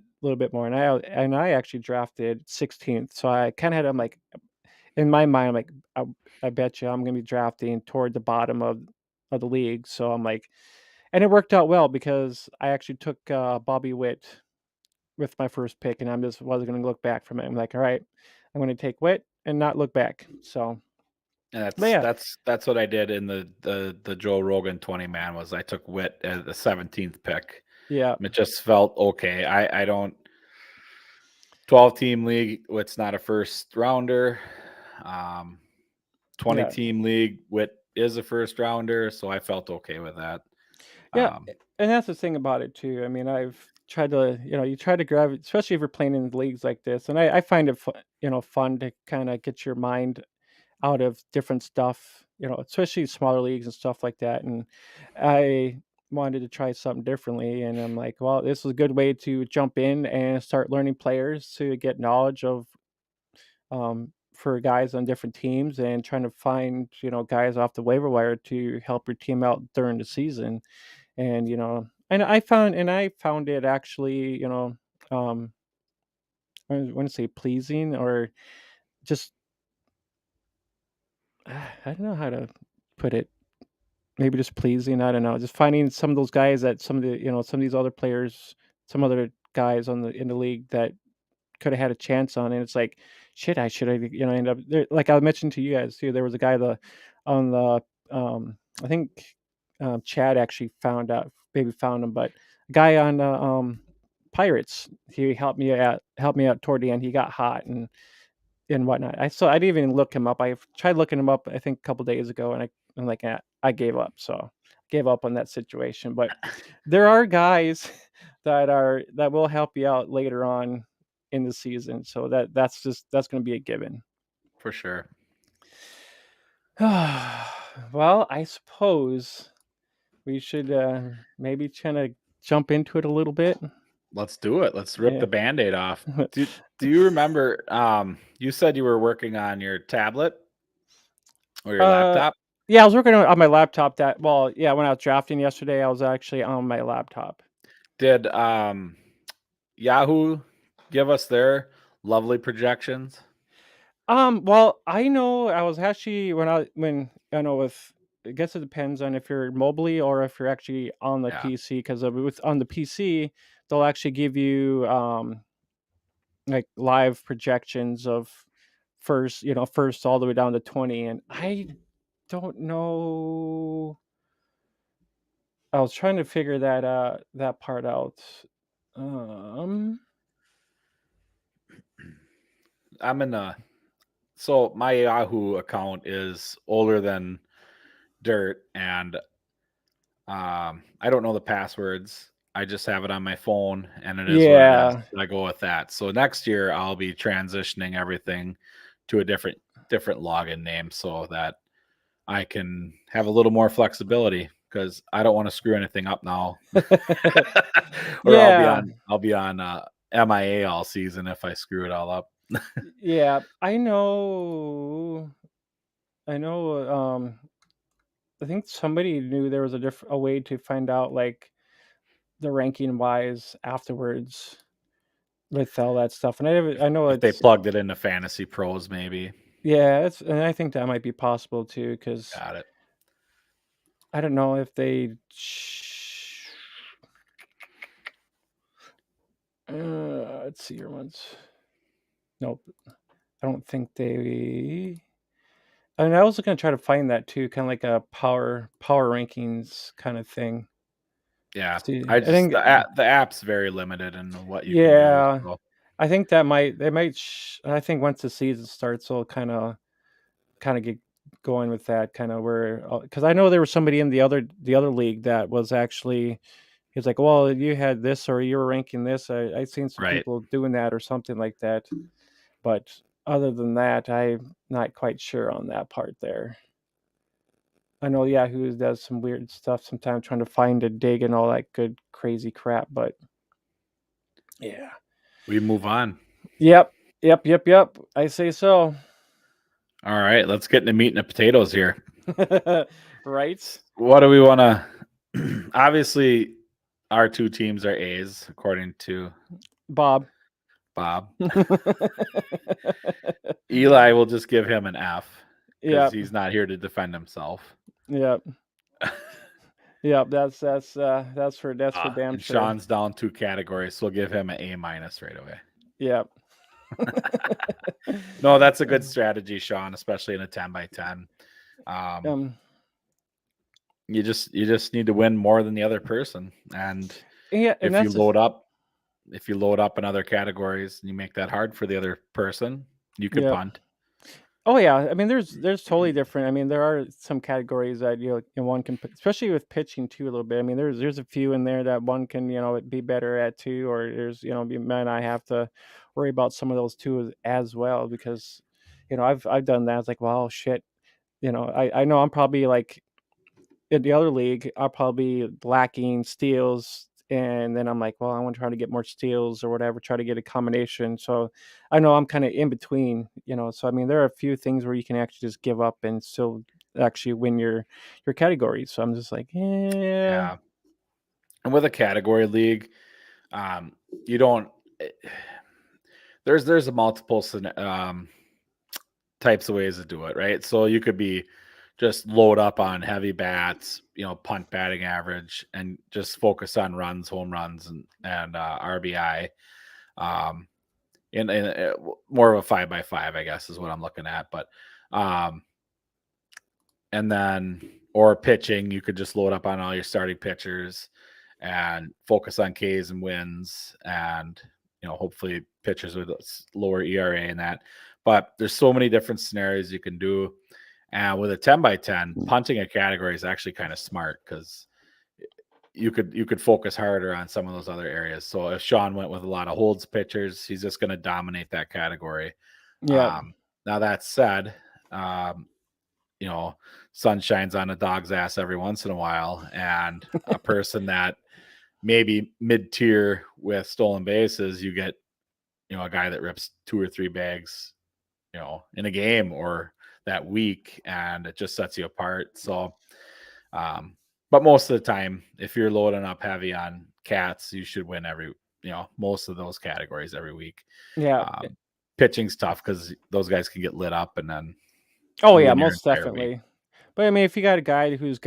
more. And I actually drafted 16th. So I kind of had, I'm like, in my mind, I'm like, I bet you I'm gonna be drafting toward the bottom of the league. So I'm like, and it worked out well because I actually took Bobby Witt with my first pick, and I just wasn't gonna look back from it. I'm like, all right, I'm gonna take Witt and not look back. So, And but that's yeah, that's that's what I did in the Joe Rogan 20 man was I took Witt as the 17th pick. yeah, It just felt okay. I don't 12 team league, Witt's not a first rounder. Um 20 yeah. team league, Witt is a first rounder, so I felt okay with that. Yeah, Um and that's the thing about it too. I mean, I've tried to, you try to grab, especially if you're playing in leagues like this, and I find it, fun to kind of get your mind out of different stuff, especially smaller leagues and stuff like that. And I wanted to try something differently, and I'm like, well, this is a good way to jump in and start learning players to get knowledge of, for guys on different teams, and trying to find, guys off the waiver wire to help your team out during the season. And, I found it actually, um, I wouldn't say pleasing, or just, I don't know how to put it. Maybe just pleasing, I don't know. Just finding some of those guys that some of these other players, some other guys in the league that coulda had a chance on, and it's like, "Shit, I shoulda," end up there, like I mentioned to you guys too, there was a guy on the, I think, Chad actually maybe found him, but a guy on the, Pirates, he helped me out toward the end. He got hot and whatnot. I didn't even look him up. I tried looking him up, I think, a couple days ago, and I'm like, I gave up. So gave up on that situation. But there are guys that will help you out later on in the season. So that's going to be a given. for sure. Well, I suppose we should maybe try to jump into it a little bit. Let's do it. Let's rip Yeah. the Band-Aid off. Do you remember you said you were working on your tablet or your uh, laptop? yeah, I was working on my laptop. Yeah, when I was drafting yesterday, I was actually on my laptop. Did Yahoo give us their lovely projections? Well, I know I was actually when I know with I guess it depends on if you're mobily or if you're actually on the Yeah. PC. Because with on the PC, they'll actually give you like live projections of first all the way down to 20, and I don't know. I was trying to figure that part out. Um, I'm in the so my Yahoo account is older than dirt and I don't know the passwords. I just have it on my phone and it is what it is. yeah. I go with that. So next year I'll be transitioning everything to a different login name so that I can have a little more flexibility because I don't want to screw anything up now. Or Yeah. I'll be on MIA all season if I screw it all up. Yeah, I know, I think somebody knew there was a way to find out, like, the ranking wise afterwards with all that stuff, and I know If they it's plugged it into Fantasy Pros, maybe. yeah, and I think that might be possible too, because Got it. I don't know if they let's see here once. Nope. I don't think they. I mean, I was gonna try to find that too, kind of like a power rankings kind of thing. Yeah, See, I I just think, the app's very limited in what you can do. yeah, So I think that might they might. I think once the season starts, they'll kind of get going with that, kind of where because I know there was somebody in the other league that was actually. He's like, well, you had this or you were ranking this. I seen some right, people doing that or something like that. But other than that, I'm not quite sure on that part there. I know Yahoo does some weird stuff sometimes trying to find a dig and all that good crazy crap, but yeah. we move on. Yep. Yep, yep, yep. I say so. All right, let's get into meat and the potatoes here. Right? What do we want to? Obviously, our two teams are A's, according to Bob. Bob. Eli will just give him an F because Yep. he's not here to defend himself. Yep. Yep. That's for damn And sure. Sean's down two categories, so we'll give him an A minus right away. Yep. No, that's a good strategy, Sean, especially in a 10 by 10. Um, um you just need to win more than the other person, and yeah, and if you that's just load up if you load up in other categories and you make that hard for the other person, you could yep. punt. Oh yeah, I mean, there's totally different. I mean, there are some categories that one can, especially with pitching too a little bit. I mean, there's a few in there that one can be better at too, or there's you might not have to worry about some of those too as well because I've done that. It's like, well, shit, I know I'm probably like in the other league, I'll probably be lacking steals, and then I'm like, well, I want to try to get more steals or whatever, try to get a combination. So I know I'm kind of in between, So I mean, there are a few things where you can actually just give up and still actually win your categories. So I'm just like, yeah, Yeah, and with a category league, um, you don't. eh, there's a multiple types of ways to do it, right? So you could be just load up on heavy bats, punt batting average, and just focus on runs, home runs, and RBI. Um, in more of a 5 by 5, I guess, is what I'm looking at. But um, and then or pitching, you could just load up on all your starting pitchers and focus on Ks and wins, and hopefully pitchers with a lower ERA and that. But there's so many different scenarios you can do. And with a 10 by 10, punting a category is actually kind of smart because you could focus harder on some of those other areas. So if Sean went with a lot of holds pitchers, he's just going to dominate that category. yeah, Um, Now that said, um, you know, sun shines on a dog's ass every once in a while, and a person that maybe mid tier with stolen bases, you get a guy that rips 2 or 3 bags, in a game or that week, and it just sets you apart. So um, but most of the time, if you're loading up heavy on cats, you should win most of those categories every week. yeah. Um, Pitching's tough because those guys can get lit up and then Oh yeah, ruin your most entire week. definitely. But I mean, if you got a guy who's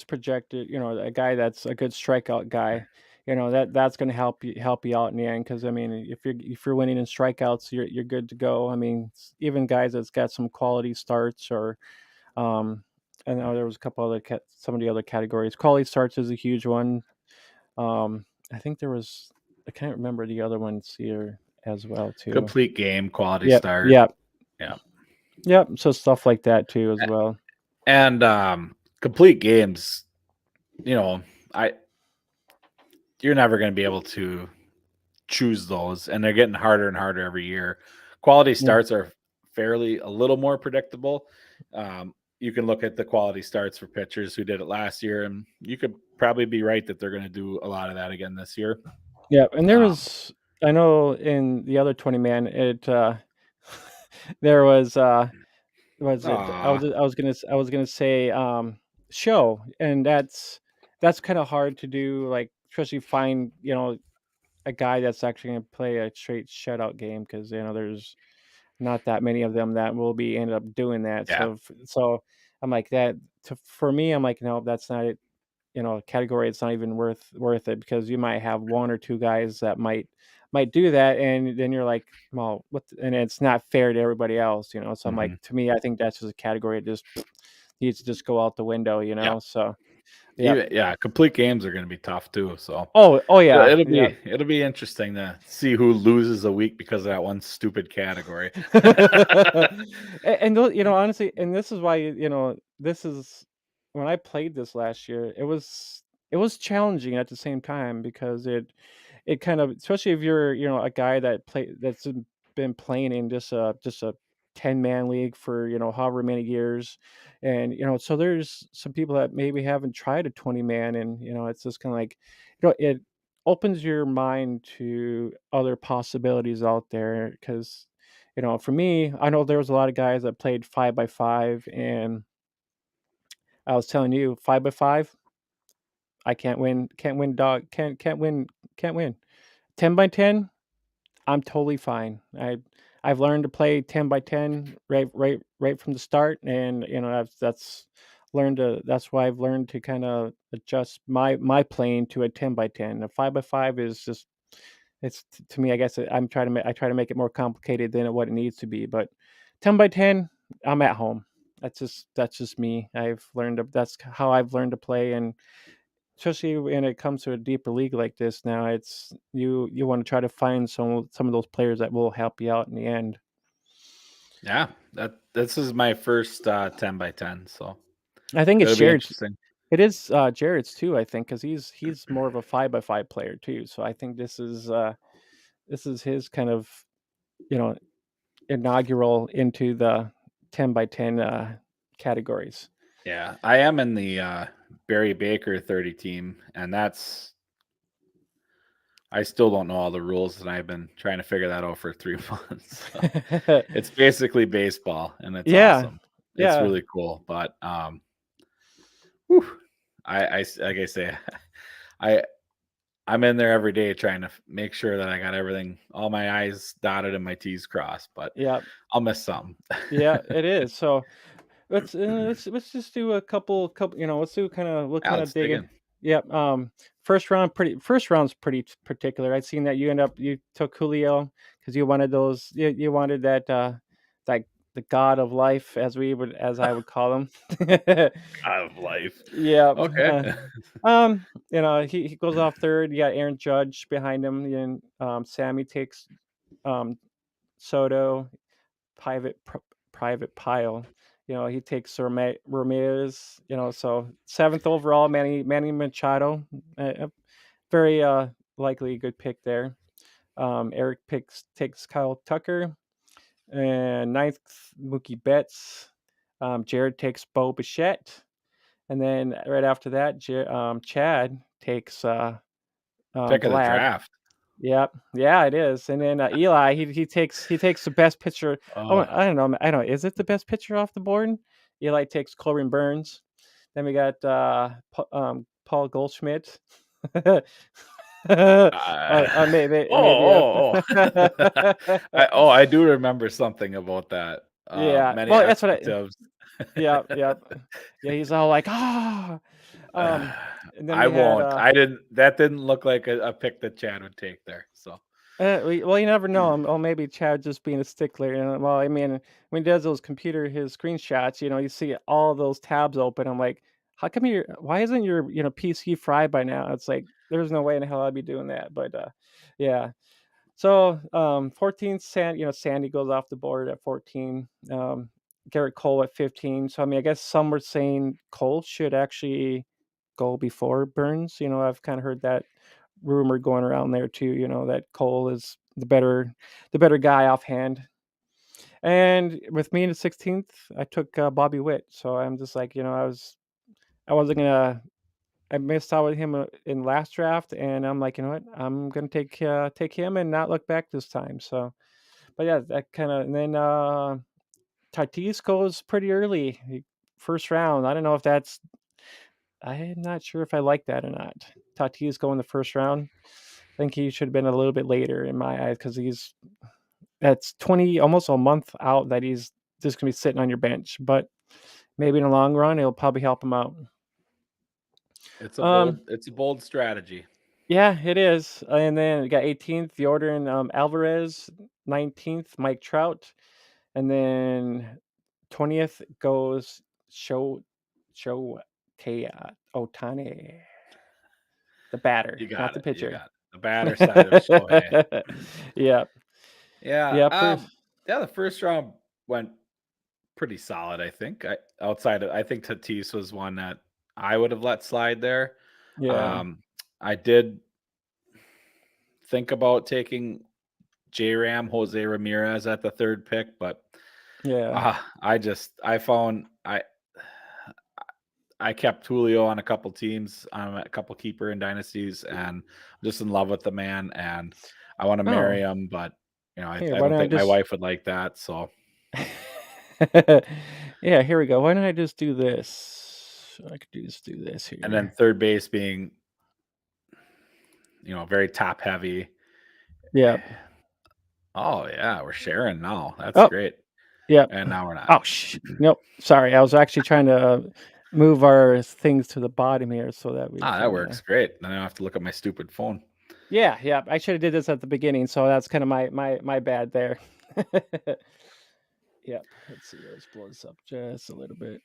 projected, a guy that's a good strikeout guy, that's going to help you out in the end. Because I mean, if you're winning in strikeouts, you're good to go. I mean, even guys that's got some quality starts or um, I know there was a couple other some of the other categories. Quality starts is a huge one. I think there was I can't remember the other ones here as well too. Complete game, quality Yep, start. yep, Yeah. yep. So stuff like that too as well. And complete games, you know, I you're never going to be able to choose those, and they're getting harder and harder every year. Quality Yeah, starts are fairly a little more predictable. You can look at the quality starts for pitchers who did it last year, and you could probably be right that they're going to do a lot of that again this year. yeah. And there Um, was I know in the other 20 man there was it aw, I was gonna say show, and that's kind of hard to do, like especially find a guy that's actually gonna play a straight shutout game because there's not that many of them that will be ended up doing that. yeah, So I'm like that for me. I'm like, no, that's not it. Category. It's not even worth it because you might have one or two guys that might might do that, and then you're like, well, what? And it's not fair to everybody else, you know. So I'm like, Mhm. to me, I think that's just a category that just needs to just go out the window, you Yeah. know. So yep. Even yeah, complete games are gonna be tough too, so Oh yeah, it'll yeah. be it'll be interesting to see who loses a week because of that one stupid category. And you know, honestly, and this is why, you know, this is when I played this last year, it was challenging at the same time because it kind of, especially if you're, you know, a guy that's been playing in just a 10-man league for, you know, however many years. And, you know, so there's some people that maybe haven't tried a 20-man, and, you know, it's just kind of like, you know, it opens your mind to other possibilities out there because, you know, for me, I know there was a lot of guys that played 5 by 5, and I was telling you, 5 by 5, I can't win, dog, can't win. 10 by 10, I'm totally fine. I've learned to play 10 by 10 right from the start, and you know that's learned to that's why I've learned to kind of adjust my playing to a 10 by 10. A 5 by 5 is just, to me, I guess I try to make it more complicated than what it needs to be, but 10 by 10, I'm at home. That's just me. That's how I've learned to play, and especially when it comes to a deeper league like this now, it's you want to try to find some of those players that will help you out in the end. Yeah, this is my first 10 by 10, so I think it's it'll be Jared's. interesting. It is Jared's too. I think because he's more of a 5 by 5 player too. So I think this is his kind of, you know, inaugural into the 10 by 10 categories. Yeah, I am in the Barry Baker 30 team, and that's I still don't know all the rules, and I've been trying to figure that out for 3 months. So it's basically baseball, and it's Yeah, awesome. It's yeah, really cool, but whew, like I say, I I'm in there every day trying to make sure that I got everything, all my I's dotted and my T's crossed, but yeah, I'll miss some. yeah. It is. So let's just do a couple. You know, we'll Yeah, kind of let's dig dig in. in. Yep. First round's pretty particular. I'd seen that you took Julio because you wanted you wanted that the god of life, as I would call him. Out of life. Yeah. Okay. You know, he goes off third. You got Aaron Judge behind him, and Sammy takes um Soto, private pr private pile. You know, he takes Ramirez, you know, so 7th overall, Manny Machado, a very, likely good pick there. Eric takes Kyle Tucker, and 9th, Mookie Betts. Jared takes Bo Bichette, and then right after that, Chad takes, Pick of the Vlad. draft. Yep. Yeah, it is. And then, Eli, he takes the best pitcher. Oh, Oh, I don't know. Is it the best pitcher off the board? Eli takes Corbin Burns. Then we got, Paul Goldschmidt. Maybe, yep. I do remember something about that. Yeah. Many Well, that's what I expletives. yeah, yep. Yeah, he's all like, "Ah." Um, and then I we had, won't. I didn't that didn't look like a pick that Chad would take there, so well, you never know. Or maybe Chad just being a stickler. You know? Well, I mean, when he does his screenshots, you know, you see all those tabs open. I'm like, how come why isn't your, you know, PC fried by now? It's like, there's no way in hell I'd be doing that. But, yeah. So, 14, Sandy goes off the board at 14. Garrett Cole at 15. So, I mean, I guess some were saying Cole should actually go before Burns. You know, I've kind of heard that rumor going around there too. You know, that Cole is the better guy offhand. And with me in the 16th, I took, Bobby Witt. So I'm just like, you know, I wasn't gonna. I missed out with him, in last draft, and I'm like, you know what? I'm gonna take him and not look back this time. So, but yeah, that kind of. And then, Tatis goes pretty early, first round. I don't know if that's. I'm not sure if I like that or not. Tatis go in the first round. I think he should have been a little bit later in my eyes because that's 20, almost a month out that he's just gonna be sitting on your bench. But maybe in the long run, it'll probably help him out. Um, it's a bold strategy. Yeah, it is, and then we got 18th, Jordan, Alvarez, 19th, Mike Trout, and then 20th goes Shohei Ohtani, the batter, You not got the it. You pitcher. got it. The batter side of Shohei. Yep, Yeah. yep, first Yeah. The first round went pretty solid. I think. I think Tatis was one that I would have let slide there. yeah, Um, I did think about taking J Ram Jose Ramirez at the third pick, but yeah. I found I kept Julio on a couple teams, on a couple keeper and dynasties, and I'm just in love with the man, and I want to Oh, marry him, but here, I why don't don't I think my just wife would like that. So, Yeah, here we go. Why don't I just do this? I could just do this and then here. third base being very top heavy. Yep. Oh yeah, we're sharing now. That's Oh, great. yep. And now we're not. Oh, nope. Sorry, I was actually trying to move our things to the bottom here so that we Ah, that can. works great. Then I don't have to look at my stupid phone. Yeah, yeah. I should have did this at the beginning, so that's kind of my bad there. Yep. Let's see. Let's blow this up just a little bit.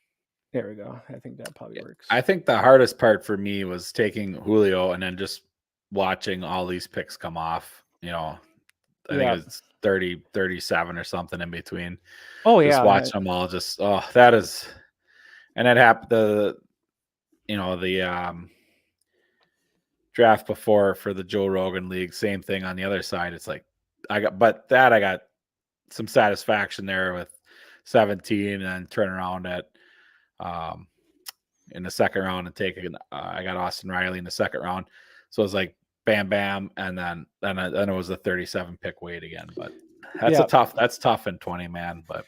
There we go. I think that probably Yeah. works. I think the hardest part for me was taking Julio and then just watching all these picks come off. I think it Yep. was 30, 37 or something in between. Oh Just yeah. watching them all just that is and that happened the draft before for the Joe Rogan League, same thing on the other side. It's like I got some satisfaction there with 17 and then turn around at um in the second round and taking I got Austin Riley in the second round. So it was like bam bam and then it was the 37 pick weight again. But Yeah. that's tough in 20 man, but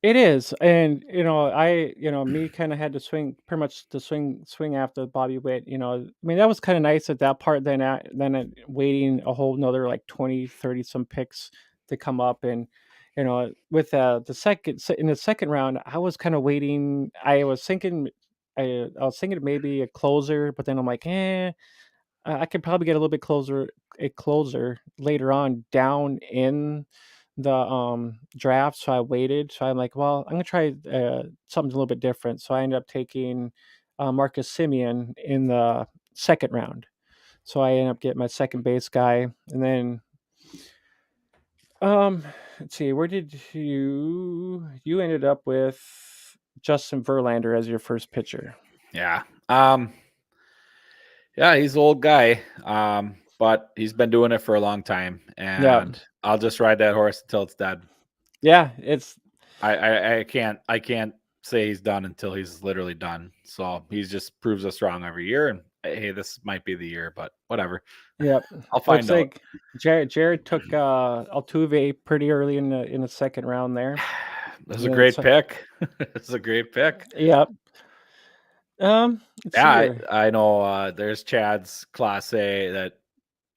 It is, and me kind of had to swing pretty much to swing after Bobby Witt. I mean that was kind of nice at that part. Waiting a whole another like 20, 30 some picks to come up, and with in the second round, I was kind of waiting. I was thinking maybe a closer, but then I'm like, I could probably get a little bit a closer later on down in the draft. So I waited. So I'm like, well, I'm gonna try something a little bit different. So I ended up taking Marcus Simeon in the second round. So I ended up getting my second base guy, and then um, let's see, where did you ended up with Justin Verlander as your first pitcher? yeah. Yeah, he's an old guy. But he's been doing it for a long time Yeah, and I'll just ride that horse until it's dead. yeah, it's I can't say he's done until he's literally done. So he just proves us wrong every year and hey, this might be the year, but whatever. Yep. I'll Looks find out. like Jared took Altuve pretty early in the second round there. This is a And great so, pick. This is a great pick. yep. Let's Yeah, see here. I know there's Chad's Class A that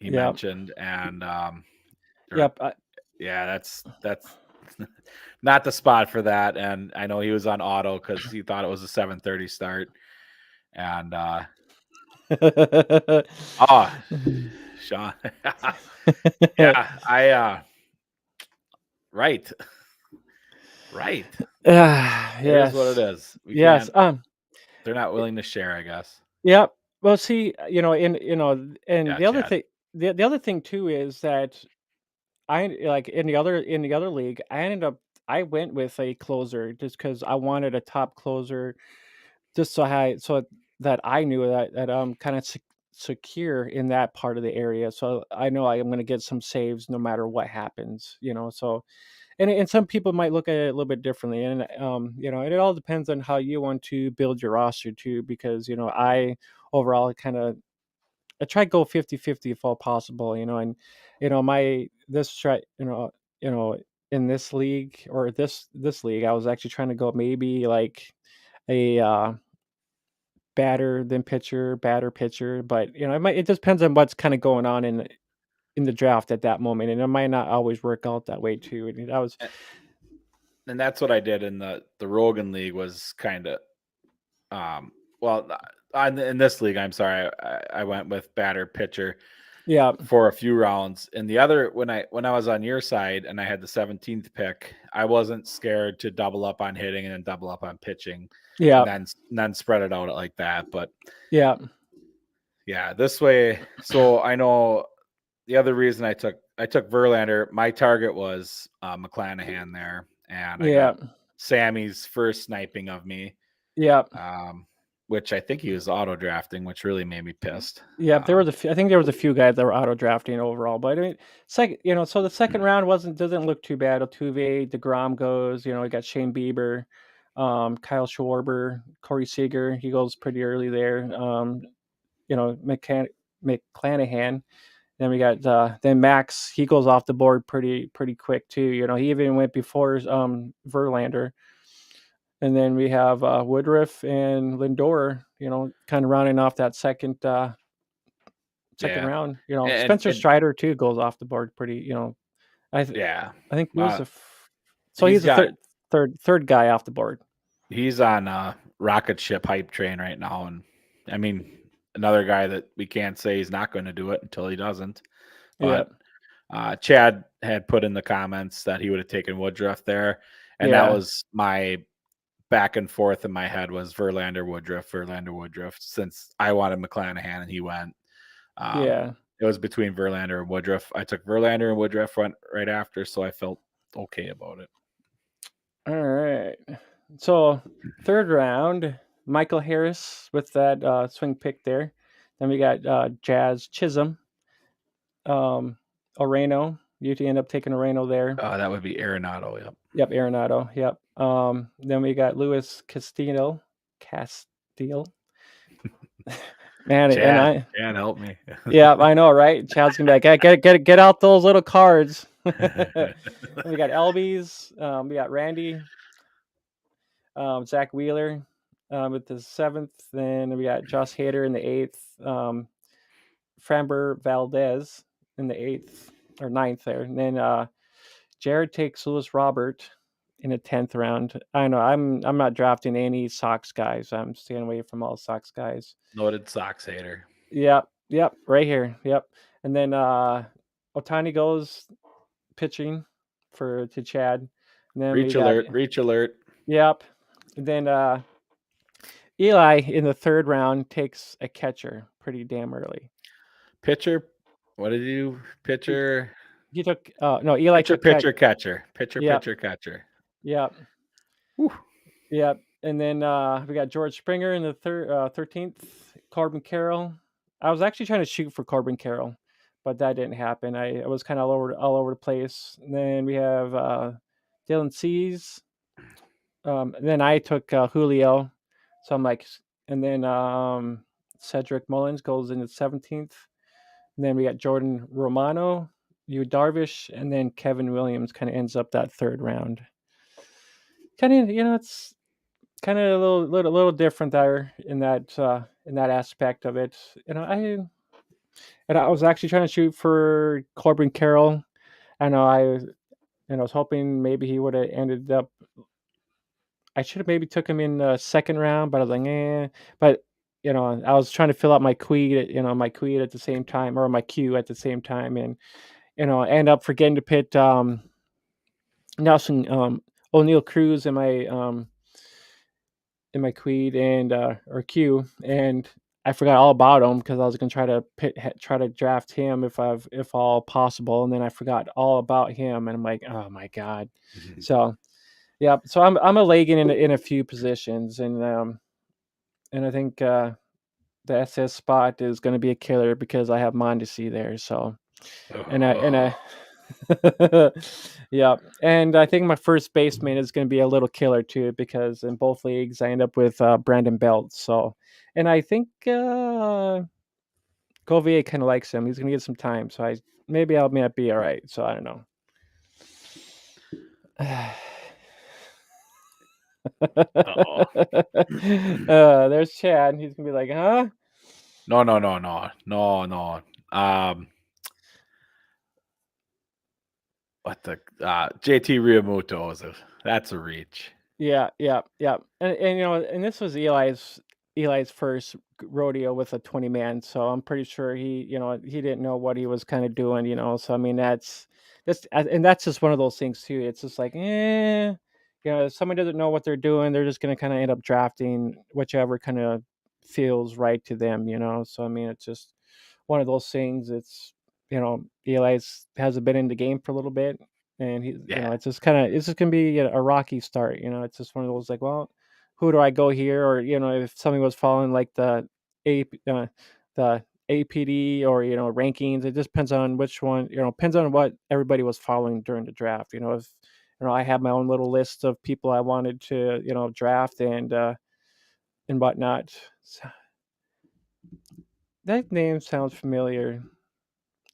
he Yep. mentioned and or Yep. yeah, that's not the spot for that. And I know he was on auto because he thought it was a 7:30 start. And oh, Sean, yeah, right, right. It is what it Yes. is. We Yes. can't. They're not Y- willing to share, I guess. yep. Well, see, and Yeah, Chad. the other thing too is that I like in the other league, I went with a closer just because I wanted a top closer. Just so that I knew that I'm kinda secure in that part of the area, so I know I am gonna get some saves no matter what happens, so and some people might look at it a little bit differently, and, and it all depends on how you want to build your roster too, because, I overall I try to go 50-50 if all possible, and, my this try you know, in this league or this league, I was actually trying to go maybe like a, batter pitcher, but, it just depends on what's kinda going on in the draft at that moment, and it might not always work out that way too, and that was A- And that's what I did in the Rogan League was kind of um well in this league, I'm sorry, I went with batter pitcher Yeah, for a few rounds. And the other, when I was on your side and I had the 17th pick, I wasn't scared to double up on hitting and then double up on pitching, yeah, and then spread it out like that. But yeah, yeah, this way. So I know the other reason I took Verlander. My target was McClanahan there, and I yeah, got Sammy's first sniping of me, yeah, um, which I think he was auto drafting, which really made me pissed. yeah. There was a few, I think there was a few guys that were auto drafting overall, but I mean, second, so the second round doesn't look too bad. Altuve, Degrom goes. We got Shane Bieber, Kyle Schwarber, Corey Seager. He goes pretty early there. McClanahan. Then we got then Max. He goes off the board pretty quick too. He even went before Verlander. And then we have Woodruff and Lindor. Kind of rounding off that second Yeah, round. Spencer and Strider too goes off the board pretty. I th- yeah, I think he was uh, the so he's he's the got third guy off the board. he's on a rocket ship hype train right now, and I mean another guy that we can't say he's not going to do it until he doesn't. Yeah, But Chad had put in the comments that he would have taken Woodruff there, and that yeah, was my back and forth in my head was Verlander Woodruff. Since I wanted McClanahan and he went, yeah. it was between Verlander and Woodruff. I took Verlander and Woodruff went right after, so I felt okay about it. All right. So third round, Michael Harris with that swing pick there. Then we got Jazz Chisholm, um, Oreno. You end up taking Oreno there. That would be Arenado. Yep. Yep, Arenado. Yep. Then we got Luis Castillo. Castile. Man, and Chad, I. Chad, help me. Yeah, I know, right? Chad's gonna be like, get out those little cards. Then we got Elbies. We got Randy. Zach Wheeler with the seventh. Then we got Josh Hader in the eighth. Framber Valdez in the eighth or ninth there. And then Jared takes Lewis Robert in the 10th round. I know I'm not drafting any Sox guys. I'm staying away from all Sox guys. Noted Sox hater. Yep, right here. Yep. And then Otani goes pitching to Chad. And then we Reach got alert! Reach alert! yep. And then Eli in the third round takes a catcher pretty damn early. Pitcher. What did you He, pitcher? he took no Eli Pitcher, took pitcher, catcher. Pitcher, yep, pitcher, catcher. yep, Whew. yep. And then we got George Springer in the 13th. Corbin Carroll. I was actually trying to shoot for Corbin Carroll, but that didn't happen. I was kind of all over the place. And then we have Dylan Cease. And then I took Julio. So I'm like, and then Cedric Mullins goes in the 17th. And then we got Jordan Romano, Yu Darvish, and then Kevin Williams kind of ends up that third round. Kind of, it's kind of a little different there in that aspect of it. I was actually trying to shoot for Corbin Carroll. I know I was hoping maybe he would have ended up. I should have maybe took him in the second round, but I was like, eh. But I was trying to fill out my queue at the same time, or my queue at the same time, and I end up forgetting to put Nelson O'Neill Cruz in my queue and or queue, and I forgot all about him because I was gonna try to draft him if all possible, and then I forgot all about him, and I'm like, oh my god. So yeah, so I'm a lagging in a few positions, and I think the SS spot is going to be a killer because I have Mondesi there. So and I Oh. yeah, and I think my first baseman is going to be a little killer too because in both leagues I end up with Brandon Belt. So, and I think Govier kind of likes him. He's going to get some time, so maybe I might be all right. So I don't know. Uh-oh. There's Chad. He's gonna be like, huh? No, no, no, no, no, no. What the JT Realmuto that's a reach. Yeah. And and this was Eli's. Eli's first rodeo with a 20 man, so I'm pretty sure he didn't know what he was kind of doing, so I mean and that's just one of those things too. It's just like, if someone doesn't know what they're doing, they're just gonna kind of end up drafting whichever kind of feels right to them. So I mean, it's just one of those things. Eli's hasn't been in the game for a little bit, and Yeah. it's just gonna be a rocky start. It's just one of those like, well, who do I go here? Or if somebody was following like A the APD or rankings, it just depends on which one. Depends on what everybody was following during the draft. If I had my own little list of people I wanted to draft and whatnot. That name sounds familiar.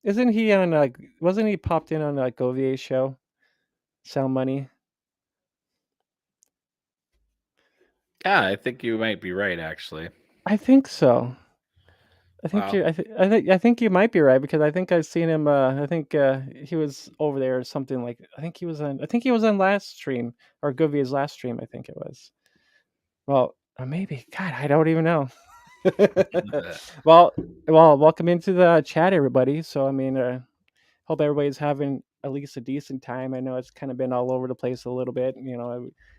Isn't he on wasn't he popped in on a Govier show? Sound Money? Yeah, I think you might be right, actually. I think so. Wow. I think you might be right because I think I've seen him. I think he was over there or something like. I think he was on last stream or Govier's last stream. I think it was. Well, maybe. God, I don't even know. well, welcome into the chat, everybody. So I mean, hope everybody's having at least a decent time. I know it's kind of been all over the place a little bit. I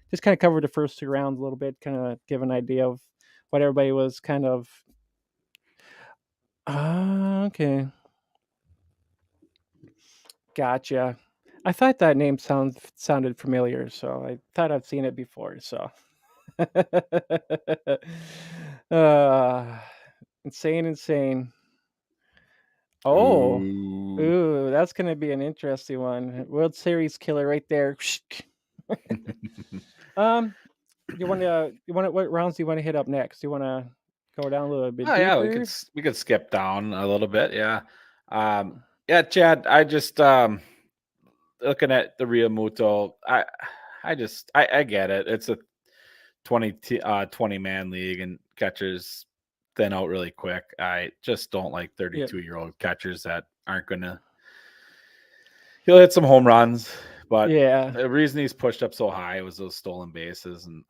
just kind of covered the first two rounds a little bit, kind of give an idea of what everybody was kind of. Ah, okay. Gotcha. I thought that name sounded familiar, so I thought I'd seen it before. So, uh, insane. Oh, Ooh. ooh, that's gonna be an interesting one. World Series killer right there. um, what rounds do you want to hit up next? You want to go down a little bit Oh yeah, deeper? we could skip down a little bit. Yeah. Yeah, Chad. I just looking at the Rio Muto. I get it. It's a 20 man league and catchers thin out really quick. I just don't like Yeah, 32-year-old catchers that aren't gonna. He'll hit some home runs, but yeah. the reason he's pushed up so high was those stolen bases, and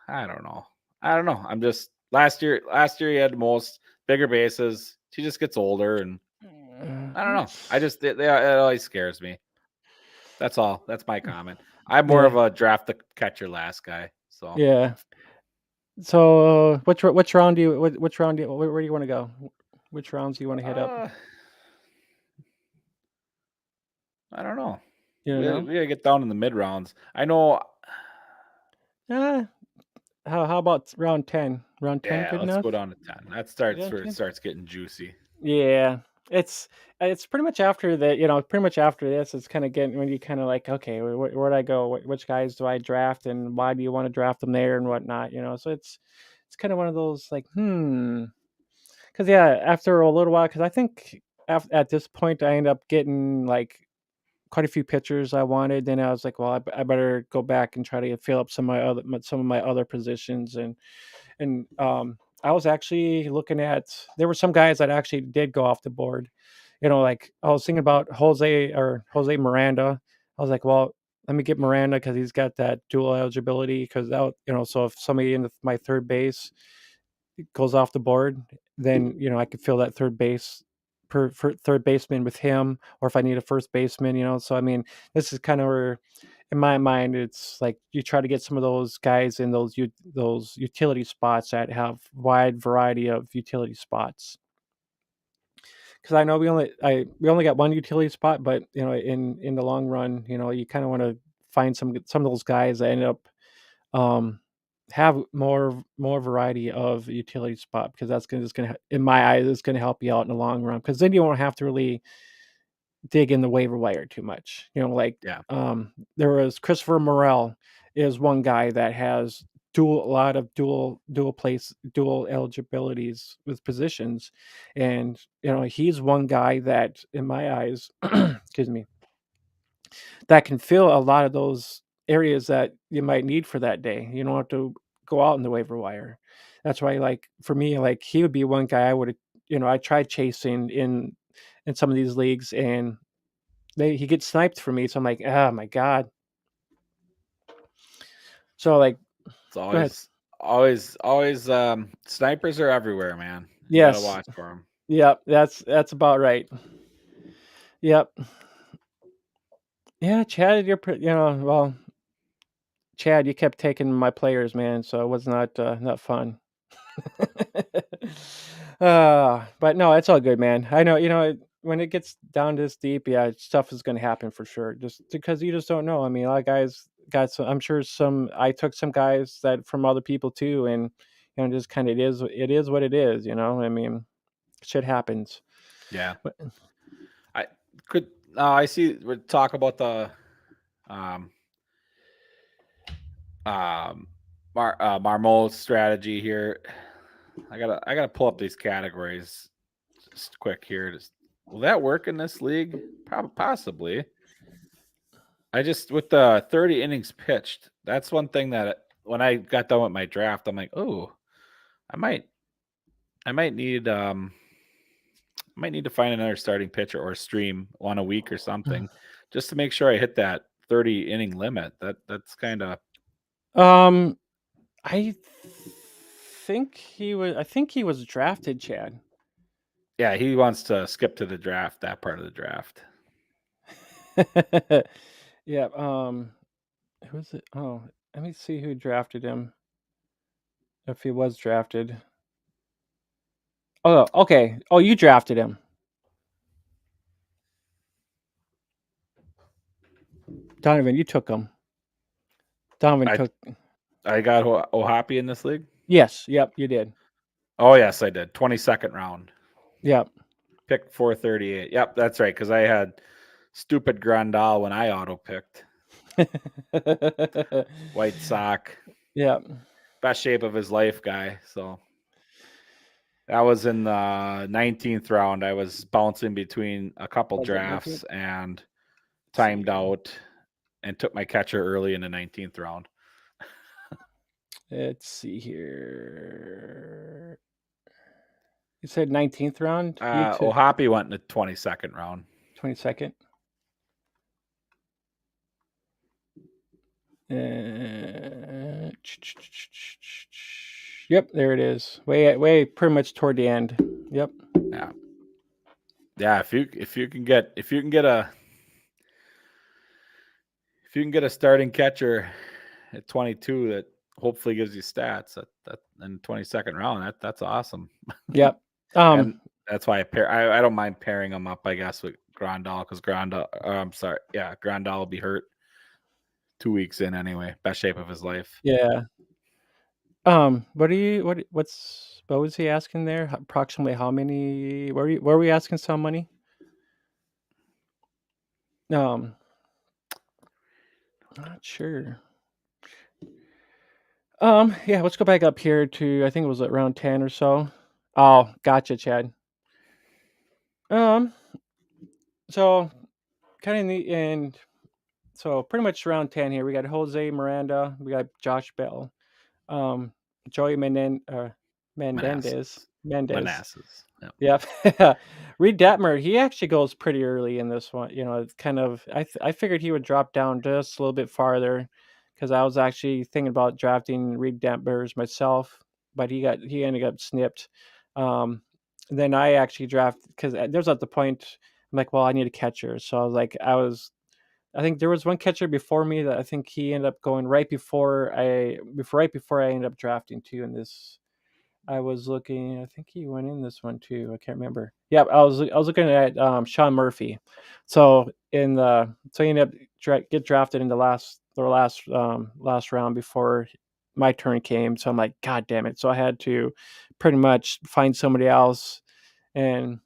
I don't know. I don't know. I'm just Last year he had the most bigger bases. He just gets older, and I don't know. I just it always scares me. That's all. That's my comment. I'm more Yeah, of a draft the catcher last guy. So yeah. So, which round do you which round do you, where do you want to go? Which rounds do you want to hit up? uh, I don't know. You don't know? We gotta get down in the mid rounds. I know. Uh, how about round 10? Round 10 Yeah, good let's go enough? down to 10. That starts Round where it 10? starts getting juicy. Yeah. It's pretty much after that, pretty much after this, it's kind of getting when you kind of like, okay, where'd I go? Which guys do I draft and why do you want to draft them there and whatnot? So it's kind of one of those like, because yeah, after a little while, because I think at this point I end up getting like quite a few pitchers I wanted. Then I was like, well, I better go back and try to fill up some of my other positions. And I was actually looking at there were some guys that actually did go off the board. Like I was thinking about Jose Miranda. I was like, well, let me get Miranda because he's got that dual eligibility. Because that so if somebody in my third base goes off the board, then I could fill that third base for third baseman with him, or if I need a first baseman. So I mean, this is kind of where, in my mind, it's like you try to get some of those guys in those utility spots that have wide variety of utility spots. Because I know we only got one utility spot, but in the long run, you kind of want to find some of those guys that end up um, have more variety of utility spot because that's gonna in my eyes it's gonna help you out in the long run because then you won't have to really dig in the waiver wire too much. Like Yeah. there was Christopher Morel is one guy that has a lot of dual eligibilities with positions, and he's one guy that in my eyes, excuse me, that can fill a lot of those areas that you might need for that day. You don't have to go out in the waiver wire. That's why, like for me, like he would be one guy I would, I tried chasing in some of these leagues, and he gets sniped for me. So I'm like, oh my god. So like, It's go ahead. always, snipers are everywhere, man. You gotta Yes. watch for them. Yep, that's about right. Yep. Yeah, Chad, well, Chad, you kept taking my players, man, so it was not fun. But no, it's all good, man. I know, when it gets down this deep, yeah, stuff is gonna happen for sure. Just because you just don't know. I mean, a lot of guys got some. I'm sure some. I took some guys that from other people too, and just kind of it is what it is. I mean, shit happens. Yeah. But I could I see we talk about the, um, um, Marmot's strategy here. I gotta pull up these categories just quick here. Just will that work in this league? Possibly. I just with the 30 innings pitched. That's one thing that when I got done with my draft, I'm like, oh, I might I might need I might need to find another starting pitcher or stream one a week or something, just to make sure I hit that 30 inning limit. That's kind of um, I I think he was drafted, Chad. yeah. He wants to skip to the draft, that part of the draft. Yeah. Who was it? Oh, let me see who drafted him. If he was drafted. Oh, okay. Oh, you drafted him. Donovan, you took him. Donovan I took. I got Ohapi in this league. Yes. Yep. You did. Oh yes, I did. 22nd round, Yep. pick 438. Yep, that's right. Because I had stupid Grandal when I auto picked White Sox, Yep. best shape of his life guy. So that was in the 19th round. I was bouncing between a couple Was it 19th? drafts and See timed here. out and took my catcher early in the 19th round. Let's see here. You said 19th round. You took Ohapi went in the 22nd round. 22nd. Uh, yep, there it is. Way, pretty much toward the end. Yep. Yeah, yeah. If you can get a starting catcher at 22 that hopefully gives you stats that in the 22nd round, that's awesome. Yep. And Um. that's why I don't mind pairing them up, I guess, with Grandal because Grandal. I'm sorry, yeah, Grandal will be hurt 2 weeks in anyway. Best shape of his life. Yeah. What was he asking there? Approximately how many? Were we asking some money? Um. Not sure. Yeah, let's go back up here to I think it was around 10 or so. Oh, gotcha, Chad. Um, so kind of neat, and so pretty much around 10 here. We got Jose Miranda, we got Josh Bell, um, Joey Manassas. Mendez. Manassas. Yep. Yep. Reed Detmer, he actually goes pretty early in this one. It's kind of I figured he would drop down just a little bit farther because I was actually thinking about drafting Reed Detmers myself, but he ended up snipped. Um, then I actually drafted because there's at the point I'm like, well, I need a catcher, so I think there was one catcher before me that I think he ended up going right before I ended up drafting too in this. I was looking. I think he went in this one too. I can't remember. Yeah, I was looking at Sean Murphy. So he ended up get drafted in the last round before my turn came. So I'm like, God damn it! So I had to pretty much find somebody else. And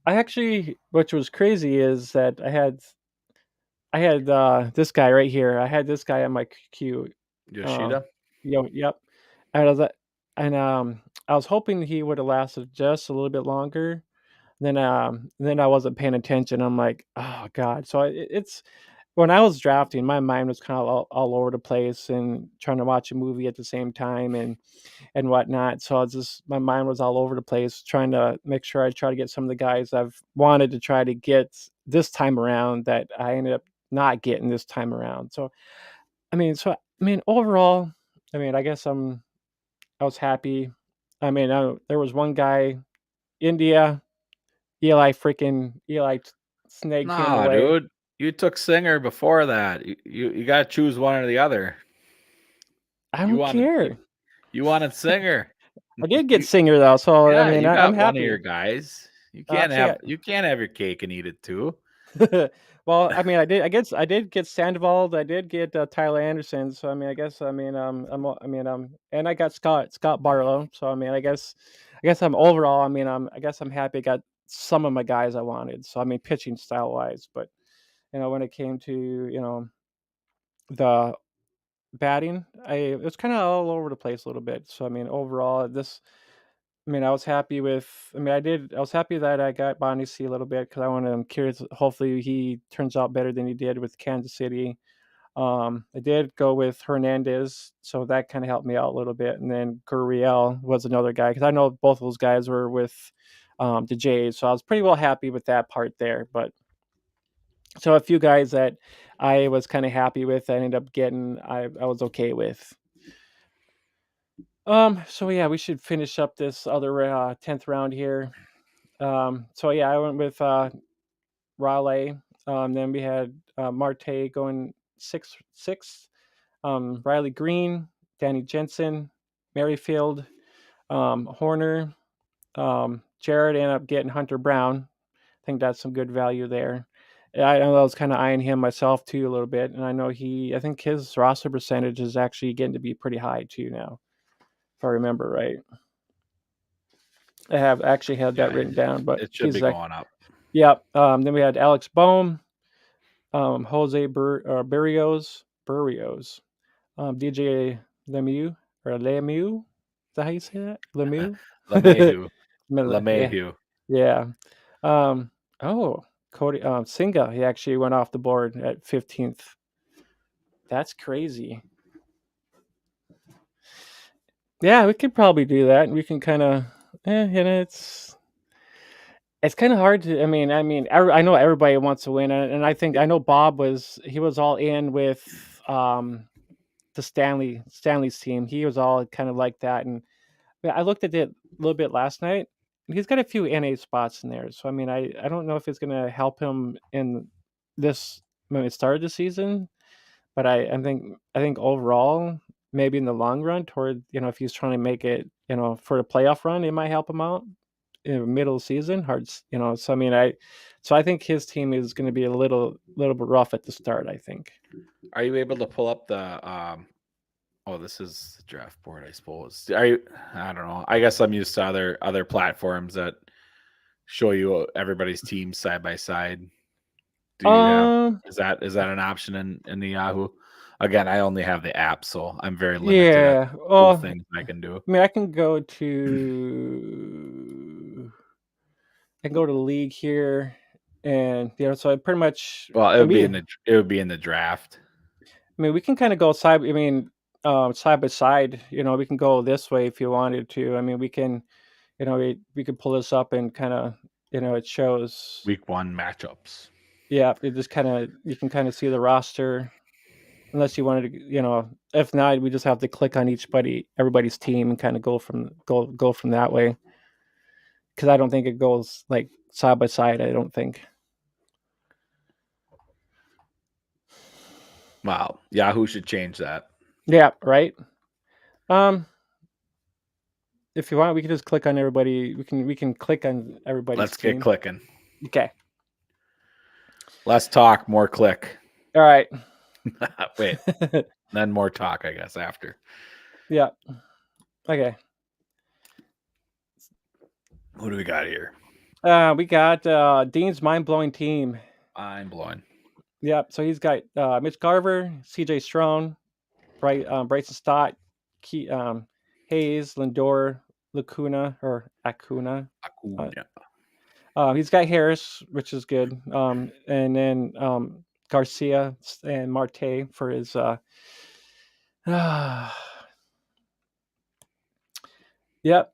I actually, which was crazy, is that I had this guy right here. I had this guy on my queue. Uh, Yoshida. yep. And I was hoping he would have lasted just a little bit longer. Then I wasn't paying attention. I'm like, oh god. So it's when I was drafting, my mind was kind of all over the place and trying to watch a movie at the same time and whatnot. So I was just my mind was all over the place, trying to make sure I try to get some of the guys I've wanted to try to get this time around that I ended up not getting this time around. So I mean, overall. I mean, I guess I was happy. I mean, there was one guy, India, Eli snagged him Nah, away. dude. You took Singer before that. You gotta choose one or the other. I You don't wanted care. you wanted Singer. I did get You Singer though, so I yeah, mean, you I'm got one of happy. your guys. Actually, You can't have your cake and eat it too. well, I mean, I did get Sandoval. I did get Tyler Anderson. So I mean, I guess I mean, I mean, and I got Scott Barlow. So I mean, I guess I'm overall. I mean, I guess I'm happy. I got some of my guys I wanted. So I mean, pitching style wise, but when it came to the batting, it was kind of all over the place a little bit. So I mean, overall, this. I mean, I was happy with. I mean, I was happy that I got Bonnie C a little bit because I'm curious. Hopefully, he turns out better than he did with Kansas City. I did go with Hernandez, so that kind of helped me out a little bit. And then Gurriel was another guy because I know both of those guys were with the Jays, so I was pretty well happy with that part there. But so a few guys that I was kind of happy with, I ended up getting. I was okay with. So yeah, we should finish up this other 10th round here. So yeah, I went with Raleigh. Then we had Marte going six. Riley Green, Danny Jensen, Merrifield, Horner. Jared ended up getting Hunter Brown. I think that's some good value there. I know I was kind of eyeing him myself too a little bit, and I know I think his roster percentage is actually getting to be pretty high too now, if I remember right. I have actually had that Yeah, written down, but it should be going up. yeah. Then we had Alex Bohm, Jose Burrios, DJ Lemieux or Lemieux. Is that how you say that? Lemieux. LeMahieu. Yeah, LeMahieu. yeah. Um, oh, Cody Singa. He actually went off the board at 15th. That's crazy. Yeah, we could probably do that. We can kind of, it's kind of hard to. I know everybody wants to win, and I know Bob he was all in with the Stanley's team. He was all kind of like that, and yeah, I looked at it a little bit last night. And he's got a few NA spots in there, so I mean, I don't know if it's going to help him in this when it started the season, but I think overall, maybe in the long run, toward if he's trying to make it, for the playoff run, it might help him out in the middle of the season. So I mean, so I think his team is going to be a little bit rough at the start. I think. Are you able to pull up the oh, this is the draft board, I suppose. Are you I don't know. I guess I'm used to other platforms that show you everybody's team side by side. Do you have Um. is that an option in the Yahoo? Again, I only have the app, so I'm very limited at Yeah. cool Well, things I can do. I mean, I can go to the league here, and so I pretty much, Well, and we, it would be in the draft. I mean, we can kind of go side. I mean, side by side. We can go this way if you wanted to. I mean, we can, we could pull this up and kind of, it shows. Week 1 matchups. Yeah, it just you can kind of see the roster. Unless you wanted to, if not, we just have to click on everybody's team and kind of go from that way. Because I don't think it goes like side by side. I don't think. Wow, Yahoo should change that. Yeah. Right. Um. If you want, we can just click on everybody. We can click on everybody's Let's get team. clicking. Okay. Less talk, more click. All right. Wait, then more talk, I guess, after. Yeah. Okay. Who do we got here? We got Dean's mind blowing team. I'm blowing. Yep. So he's got Mitch Garver, C.J. Strong, Bryson Stott, Hayes, Lindor, Lacuna or Acuna. Acuna. He's got Harris, which is good. And then Garcia and Marte for his. Yep,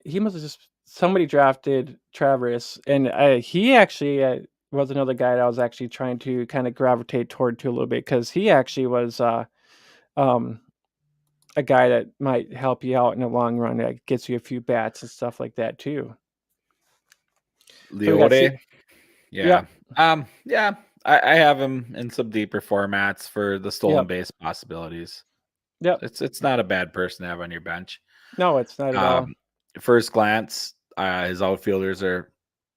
he must have just somebody drafted Travis, and he actually was another guy that I was actually trying to kind of gravitate toward to a little bit because he actually was um, a guy that might help you out in the long run that gets you a few bats and stuff like that too. So we got Leote, C. yeah. Yep. Yeah, I have him in some deeper formats for the stolen Yep. base possibilities. Yep. It's not a bad person to have on your bench. No, it's not at all. Um, First glance, his outfielders are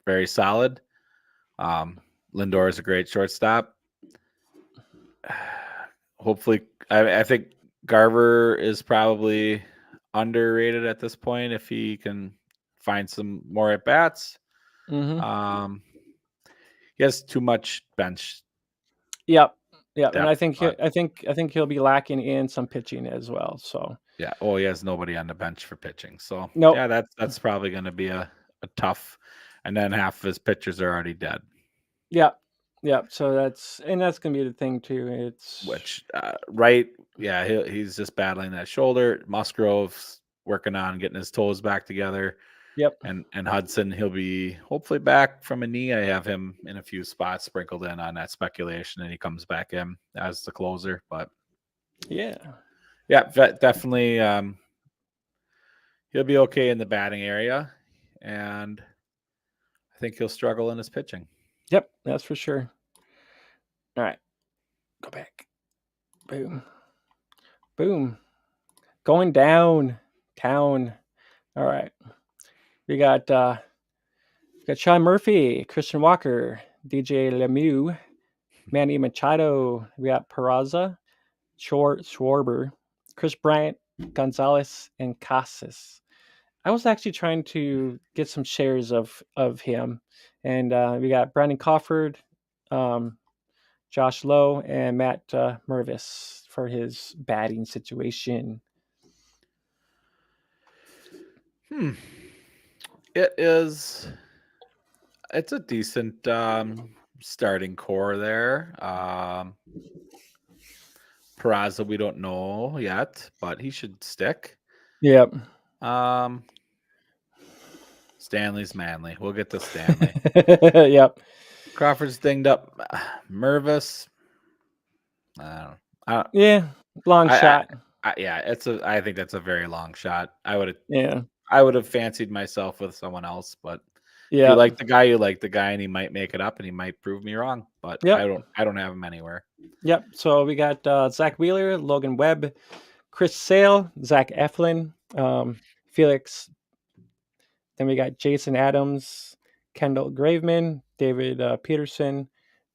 very solid. Um, Lindor is a great shortstop. Hopefully, I think Garver is probably underrated at this point if he can find some more at bats. Mhm. Um, he has too much bench Yep. Yep. And I depth, think but I think he'll be lacking in some pitching as well. So yeah. Oh, he has nobody on the bench for pitching. So nope. yeah, that's probably going to be a tough. And then half of his pitchers are already dead. Yep. Yep. So that's gonna be the thing too. It's Which right, yeah, he's just battling that shoulder. Musgrove's working on getting his toes back together, yep. and Hudson, he'll be hopefully back from a knee. I have him in a few spots sprinkled in on that speculation, and he comes back in as the closer. But Yeah. yeah, definitely, he'll be okay in the batting area, and I think he'll struggle in his pitching. Yep. That's for sure. All right. Go back. Boom. Boom. Going down. Town. All right. We got Sean Murphy, Christian Walker, DJ Lemieux, Manny Machado. We got Peraza, Schwarber, Chris Bryant, Gonzalez, and Casas. I was actually trying to get some shares of him, and we got Brandon Crawford, um, Josh Lowe, and Matt Mervis for his batting situation. Hmm. It is. It's a decent starting core there. Peraza, we don't know yet, but he should stick. Yep. Um, Stanley's manly. We'll get to Stanley. Yep. Crawford's dinged up. Mervis. I don't know. Yeah. Long I, shot. yeah, it's a. I think that's a very long shot. Yeah. I would have fancied myself with someone else, but if you Yep. like the guy, you like the guy, and he might make it up, and he might prove me wrong. But Yep. I don't have him anywhere. Yep. So we got Zach Wheeler, Logan Webb, Chris Sale, Zach Eflin, Felix. Then we got Jason Adams, Kendall Graveman, David Peterson,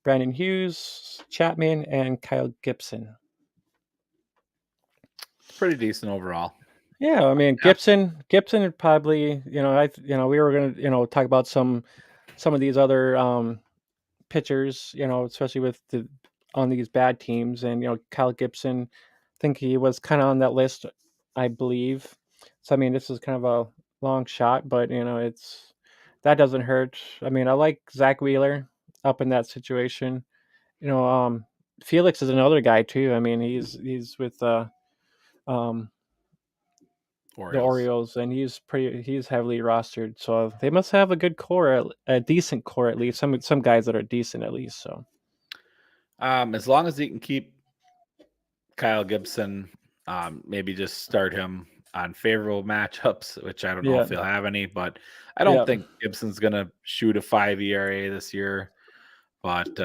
Brandon Hughes, Chapman, and Kyle Gibson. It's pretty decent overall. Yeah, I mean Yeah. Gibson would probably, we were gonna, talk about some of these other pitchers, especially with the on these bad teams, and Kyle Gibson, I think he was kind of on that list, I believe. So I mean, this is kind of a long shot, but it's that doesn't hurt. I mean, I like Zach Wheeler up in that situation. You know, um, Felix is another guy too. I mean, he's with um the Orioles. Orioles, and he's heavily rostered. So they must have a good core, a decent core at least. Some guys that are decent at least. So As long as he can keep Kyle Gibson, maybe just start him on favorable matchups, which I don't know yeah, if he'll have any, but I don't yeah, think Gibson's gonna shoot a 5 ERA this year. But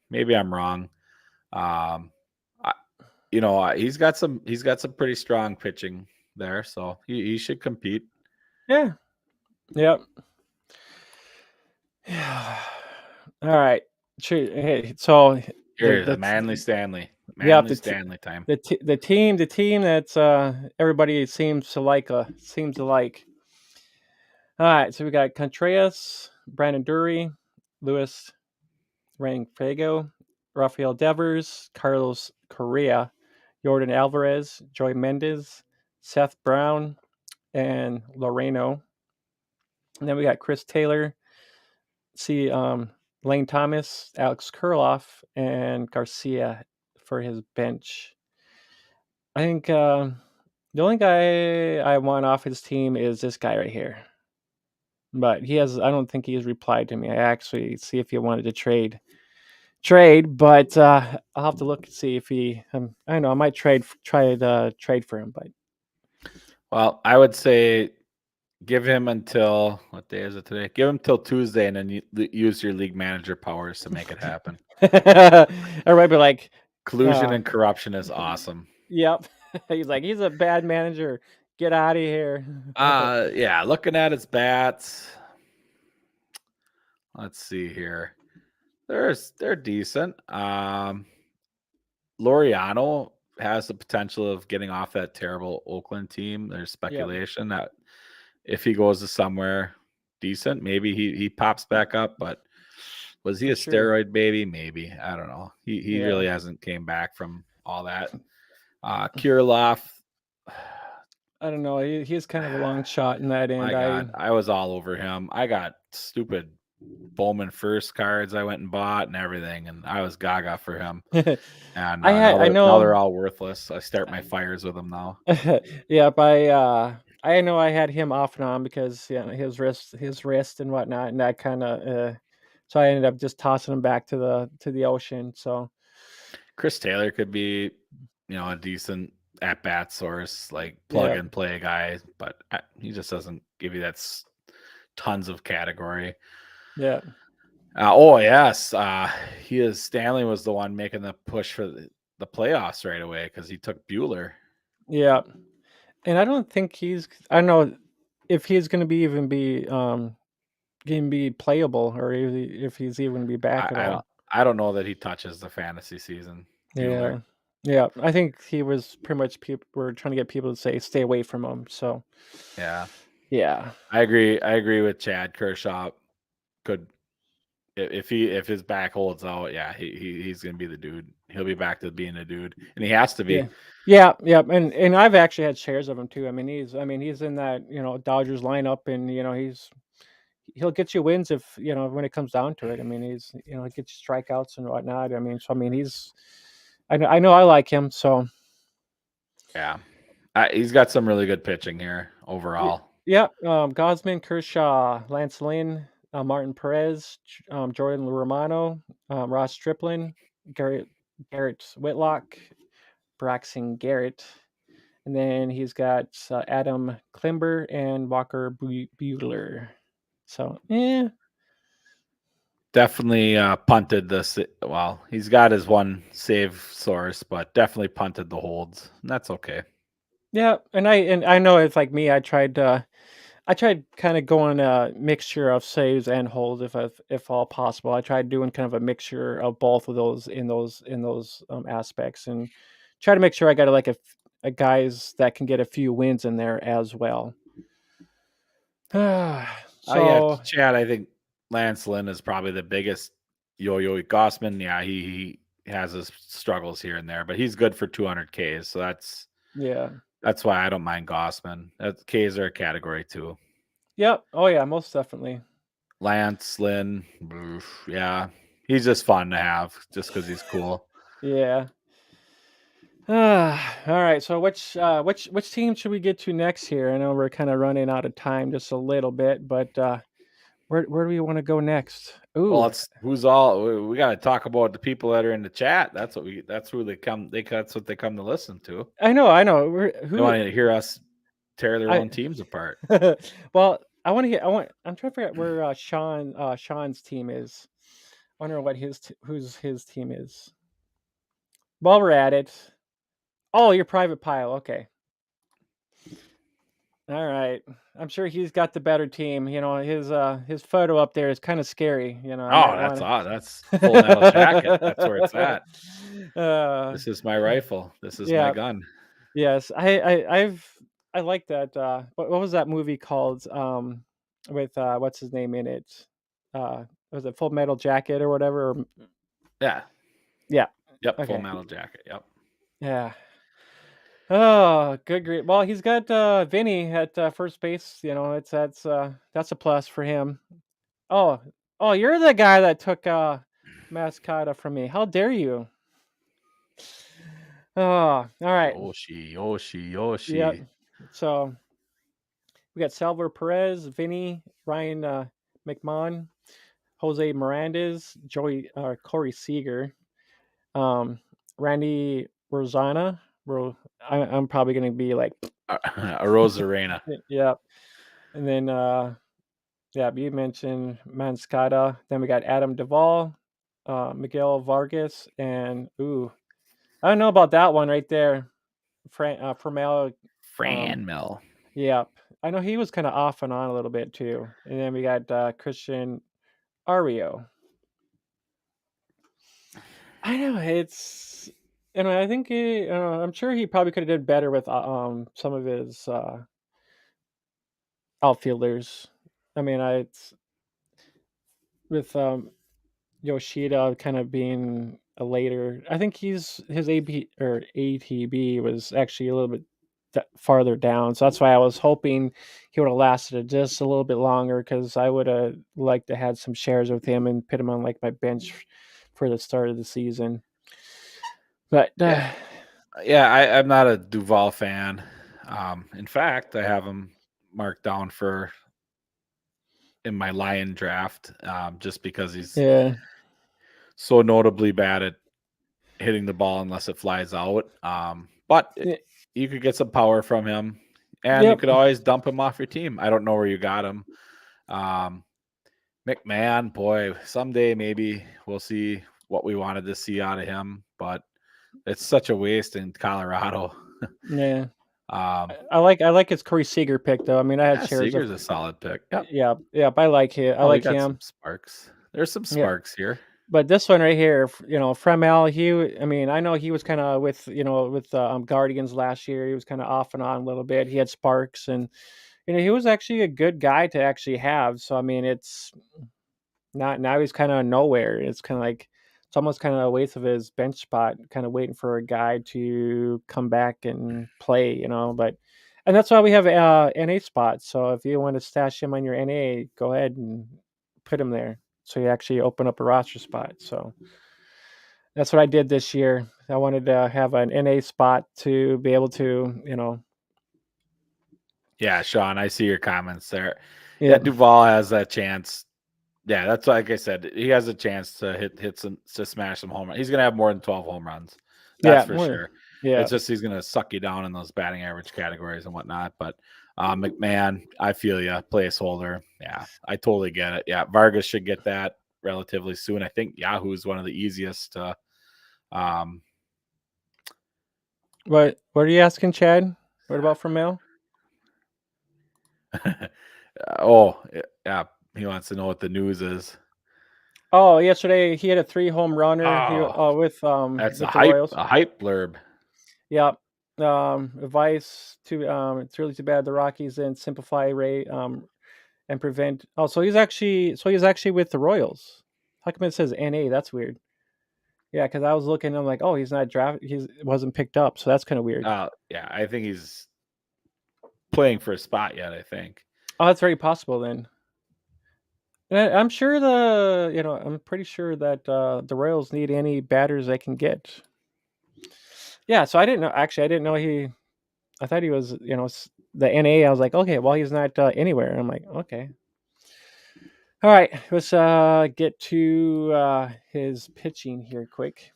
maybe I'm wrong. Um, I, he's got some pretty strong pitching there, so he should compete. yeah, yeah. Yeah. All right. Hey, so Here, the Manly Stanley, yeah, Manly Stanley time. the team that's everybody seems to like. All right, so we got Contreras, Brandon Dury, Luis Rangfago, Rafael Devers, Carlos Correa, Jordan Alvarez, Joy Mendez, Seth Brown, and Loreno. And then we got Chris Taylor, see Lane Thomas, Alex Kurloff, and Garcia for his bench. I think the only guy I want off his team is this guy right here. But I don't think he has replied to me. I actually see if he wanted to trade trade, but, I'll have to look and see if he, I don't know, I might try to trade for him, but Well, I would say give him until what day is it today? Give him till Tuesday, and then use your league manager powers to make it happen. everybody be like, Collusion uh, and corruption is awesome. yep. He's like, "He's a bad manager. Get out of here." Yeah, looking at his bats, let's see here. They're decent. Laureano has the potential of getting off that terrible Oakland team. There's Yep, speculation that if he goes to somewhere decent, maybe he pops back up, but was he for a sure. steroid baby? Maybe. I don't know. He Yeah. really hasn't came back from all that. Kirilov, I don't know, he's kind of a long shot in that end. my God, I was all over him. I got stupid Bowman first cards I went and bought and everything, and I was gaga for him. And I now they're know. all worthless. I start my fires with them now. Yep, I know I had him off and on because, yeah, his wrist and whatnot, and that kinda, so I ended up just tossing him back to the ocean, so Chris Taylor could be, a decent at bat source, like plug yep, and play guy, but he just doesn't give you that tons of category. yeah, Oh yes, he is. Stanley was the one making the push for the playoffs right away because he took Bueller. yeah, and I don't think I don't know if he's gonna be playable or if he's even gonna be back I, at I don't. all. I don't know that he touches the fantasy season. Bueller. Yeah. Yeah, I think he was pretty much people were trying to get people to say, "Stay away from him," so Yeah, yeah. I agree. I agree with Chad Kershaw. Could if his back holds out, yeah, he's gonna be the dude. He'll be back to being a dude, and he has to Yeah. be. Yeah, yeah, and I've actually had shares of him too. I mean, he's in that, Dodgers lineup and, he'll get you wins if, when it comes down to it. I mean, he gets strikeouts and whatnot. I mean, I know I like him, so Yeah, he's got some really good pitching here y overall. yeah, Gosman, Kershaw, Lance Lynn, Martin Perez, Jordan Romano, Ross Stripling, Garrett Whitlock, Braxton Garrett. And then he's got Adam Klimber and Walker Buehler. So, yeah, Definitely punted this. Well, he's got his one save source, but definitely punted the holds. And that's okay. yeah. And I know it's like me. I tried kind of going a mixture of saves and holds if all possible. I tried doing kind of a mixture of both of those in those aspects and try to make sure I got like a guys that can get a few wins in there as well. Yeah, So Chad. I think Lance Lynn is probably the biggest yo-yo. Gossman, yeah, he has his struggles here and there, but he's good for 200 Ks. So yeah. that's why I don't mind Gossman. Ks are a category too. Yep. Oh yeah, most definitely. Lance Lynn, oof, yeah, he's just fun to have just because he's cool. Yeah. All right. So which team should we get to next here? I know we're kind of running out of time just a little bit, but where do we want to go next? Well, Ooh, it's who's all we got to talk about the people that are in the chat. That's who they come. That's what they come to listen to. I know. They want to hear us tear their I own teams apart. well, I want to hear. I'm trying to figure out where Sean's team is. I wonder what whose his team is. While we're at it, oh, your private pile. Okay. All right. I'm sure he's got the better team. His photo up there is kind of scary. I Oh, might that's want odd. That's Full Metal Jacket. That's where it's to. at. uh, This is my rifle. This is my yeah. gun. Yes. I like that. What was that movie called? With what's his name in it? Was it Full Metal Jacket or whatever? Yeah. Yeah. Yep. Full Okay. Metal Jacket. Yep. Yeah. Oh, good grief. Well, he's got Vinny at first base. That's a plus for him. Oh, oh, you're the guy that took Mascota from me. How dare you? Oh, all right. Yoshi. Yoshi. Yoshi. Yep. So we got Salvador Perez, Vinny, Ryan McMahon. Jose Miranda's, Corey Seager, um, Randy Rosana. I'm probably gonna be like, A Rosarena. yeah. And then yeah, you mentioned Manscada. Then we got Adam Duvall, Miguel Vargas, and ooh, I don't know about that one right there. Formal, um, Franmil. yeah, I know he was kind of off and on a little bit too. And then we got Christian Ario. I know it's, I think I'm sure he probably could have did better with some of his outfielders. I mean, it's with Yoshida kind of being a later. I think his AB or ATB was actually a little bit farther down, so that's why I was hoping he would have lasted just a little bit longer because I would have liked to had some shares with him and put him on like my bench for the start of the season. But Yeah, yeah. I'm not a Duval fan. In fact, I have him marked down for in my Lion draft, just because he's yeah, so notably bad at hitting the ball unless it flies out. You could get some power from him, and you yep, could always dump him off your team. I don't know where you got him. Um, McMahon, boy, someday maybe we'll see what we wanted to see out of him, but it's such a waste in Colorado. yeah. um, I like his Corey Seager pick though. I mean, I had yeah, shares of. Seager's a solid pick. Yep. Yeah, yeah. I like him. I Oh, you like got some him. sparks. There's some Yeah. sparks here. But this one right here, Fremel, I mean, I know he was kind of with, with Guardians last year. He was kind of off and on a little bit. He had sparks, and he was actually a good guy to actually have. So I mean, it's not now he's kind of nowhere. It's kind of like it's almost kind of a waste of his bench spot, kind of waiting for a guy to come back and play, But and that's why we have NA spots. So if you want to stash him on your NA, go ahead and put him there. So you actually open up a roster spot. So that's what I did this year. I wanted to have an NA spot to be able to, Yeah, Sean, I see your comments there. Yeah, yeah, Duval has that chance. Yeah, that's like I said. He has a chance to hit some to smash some home runs. He's gonna have more than 12 home runs. That's yeah, for more, sure. yeah. It's just he's gonna suck you down in those batting average categories and whatnot. But McMahon, I feel you. Placeholder. Yeah, I totally get it. Yeah, Vargas should get that relatively soon. I think Yahoo is one of the easiest to. Um, What are you asking, Chad? What about from Mail? oh yeah, he wants to know what the news is. Oh, yesterday he had a 3 home runner. He Oh, that's with the Royals. a hype blurb. Yeah. Advice to it's really too bad the Rockies didn't simplify rate and prevent. Oh, so he's actually with the Royals. How come it says NA? That's weird. Yeah, because I was looking, I'm like, oh, he's not drafted. He wasn't picked up, so that's kind of weird. Yeah, I think he's playing for a spot yet. I think. Oh, that's very possible then. I'm sure I'm pretty sure that the Royals need any batters they can get. Yeah, so I didn't know. Actually, I didn't know he. I thought he was, the NA. I was like, okay, well, he's not anywhere. I'm like, okay. All right, let's get to his pitching here quick.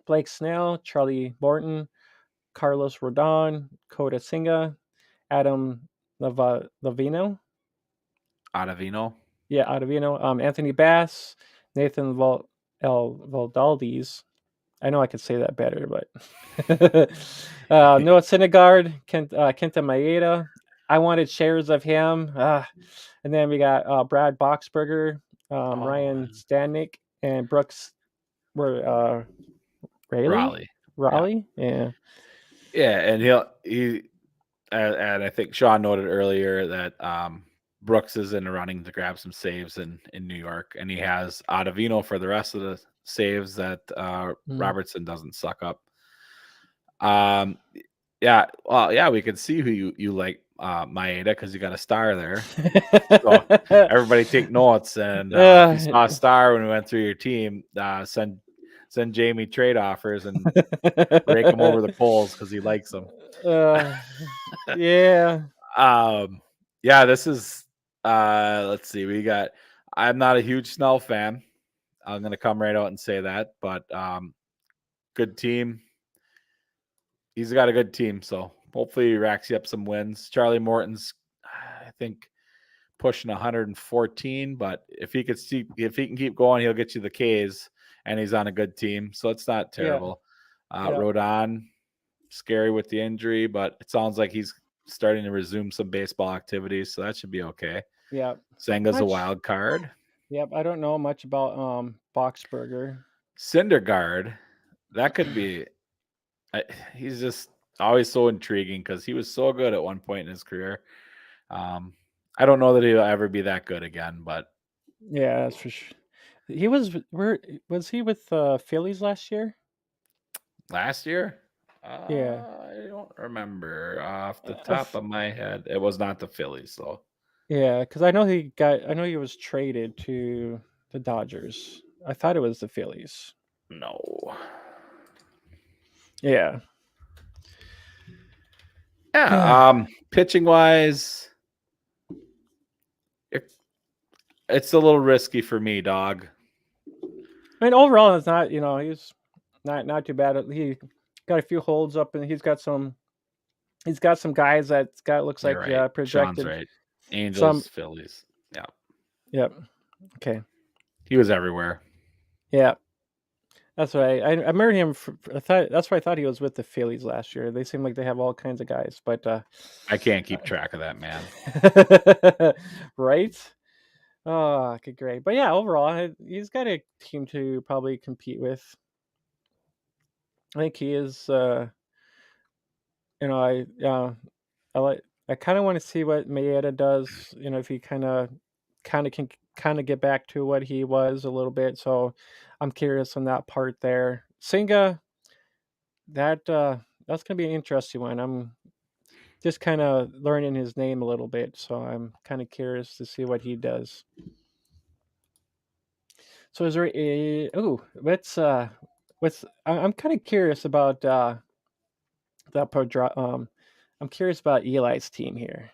Blake Snell, Charlie Morton, Carlos Rodon, Kota Singa, Adam Lavino. Ottavino. Yeah, Ottavino. Anthony Bass, Nathan Valdaldes. I know I could say that better, but Noah Syndergaard, Kenta Maeda. I wanted shares of him. And then we got Brad Boxberger, Oh, Ryan Stanek, and Brooks were Rayleigh? Raleigh. Yeah, Raleigh? Yeah. yeah, and he and I think Sean noted earlier that Brooks is in the running to grab some saves in New York, and he has Ottavino for the rest of the saves that Mm. Robertson doesn't suck up. Um, yeah, well, yeah, we can see who you like, Maeda, because you got a star there. So everybody take notes, and if you uh, saw a star when we went through your team, send Jamie trade offers and rake him over the coals because he likes them. uh, yeah. um, yeah, this is let's see, we got I'm not a huge Snell fan. I'm going to come right out and say that, but good team. He's got a good team, so hopefully he racks you up some wins. Charlie Morton's, I think, pushing 114, but if he can keep going, he'll get you the K's, and he's on a good team, so it's not Yeah, terrible. yeah, Rodon, scary with the injury, but it sounds like he's starting to resume some baseball activities, so that should be okay. yeah. Senga's a Much. wild card. Yep, I don't know much about Boxberger. Syndergaard, that could be. I, he's just always so intriguing because he was so good at one point in his career. Um, I don't know that he'll ever be that good again, but Yeah, that's for sure. He was where was he with Phillies last year? last year, Yeah. I don't remember off the I top of my head. It was not the Phillies, though. Yeah, because I know he was traded to the Dodgers. I thought it was the Phillies. No. Yeah. Yeah. I Pitching wise, it, it's a little risky for me, dog. mean, overall, it's not. He's not too bad. He got a few holds up, and he's got some. He's got some guys that's got looks You're like right. Sean's projected. right. Some. Angels, Phillies. Yeah. Yep. Okay. He was everywhere. Yeah. That's right. I remember him. I thought that's why I thought he was with the Phillies last year. They seem like they have all kinds of guys, but I can't keep track of that, man. right? Oh, okay, great. But yeah, overall, he's got a team to probably compete with. I think he is. You know, I like. I kind of want to see what Maeda does. If he kind of can kind of get back to what he was a little bit. So I'm curious on that part there. Singa, that's gonna be an interesting one. I'm just kind of learning his name a little bit, so I'm kind of curious to see what he does. So is there a I'm kind of curious about I'm curious about Eli's team here.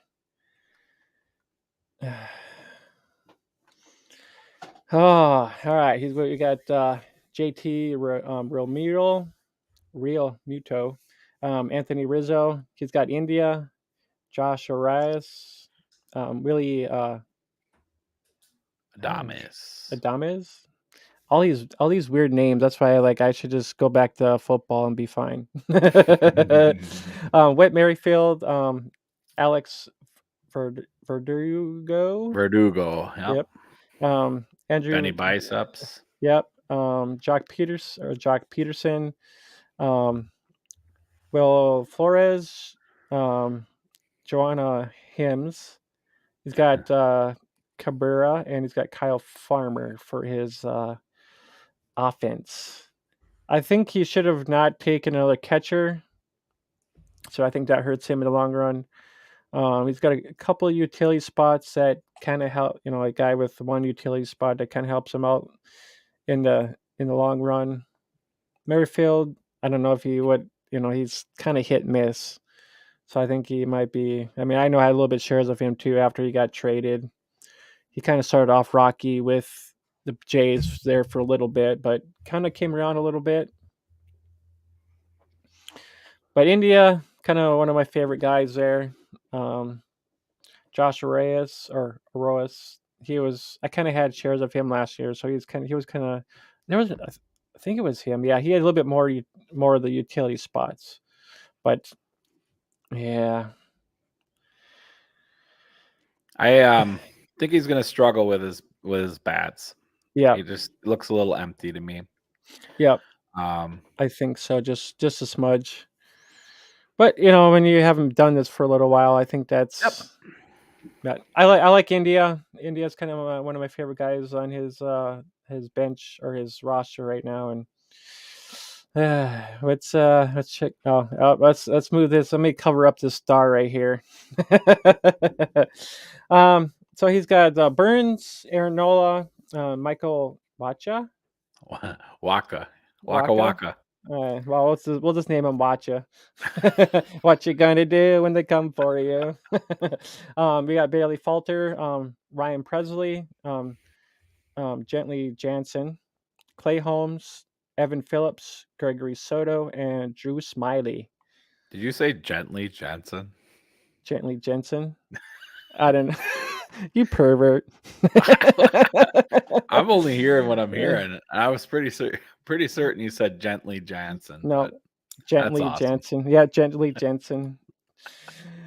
Oh, all right. We got JT Real Muto, Anthony Rizzo. He's got India, Josh Arias, Willie Adames. Adames. All these weird names. That's why I should just go back to football and be fine. Whit Merrifield, Alex Verdugo. Verdugo. Yep. Yep. Andrew. Benny Biceps. Yep. Jock Peterson. Um, Will Flores. Um, Joanna Hims. He's got Cabrera and he's got Kyle Farmer for his offense. I think he should have not taken another catcher, so I think that hurts him in the long run. He's got a couple of utility spots that kind of help. A guy with one utility spot that kind of helps him out in the long run. Merrifield, I don't know if he would. He's kind of hit and miss, so I think he might be. I mean, I know I had a little bit shares of him too after he got traded. He kind of started off rocky with the Jays there for a little bit, but kind of came around a little bit. But India, kind of one of my favorite guys there. Um, Josh Arias. I kind of had shares of him last year, so he was kind of there was I think it was him. Yeah, he had a little bit more of the utility spots, but yeah, I think he's gonna struggle with his bats. yeah, He just looks a little empty to me. yeah. Um, I think so. Just a smudge. But when you haven't done this for a little while, I think yep. that I like India. India's kind of one of my favorite guys on his bench or his roster right now. And let's check. Let's move this. Let me cover up this star right here. So he's got Burns, Aaron Nola, Michael Waka. Waka Waka. Waka. Well, we'll just name him Watcha. What you gonna do when they come for you? We got Bailey Falter, Ryan Presley, Gently Jansen, Clay Holmes, Evan Phillips, Gregory Soto, and Drew Smiley. Did you say gently Jensen? Gently Jensen. I don't know. You pervert. I'm only hearing what I'm hearing. I was pretty certain you said gently Jansen, but No, that's Gently awesome. Jensen. Yeah, Gently Jensen.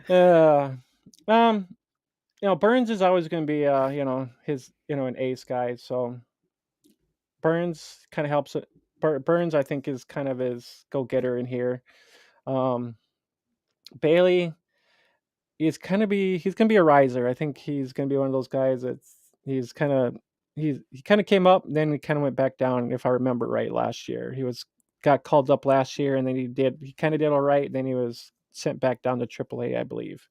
Uh, um, Burns is always going to be, his, an ace guy. So Burns kind of helps it. Burns, I think, is kind of his go getter in here. Um, Bailey, he's gonna be a riser. I think he's gonna be one of those guys that's he's kind of he kind of came up, then he kind of went back down. If I remember right, last year got called up last year, and then he kind of did all right. Then he was sent back down to AAA, I believe.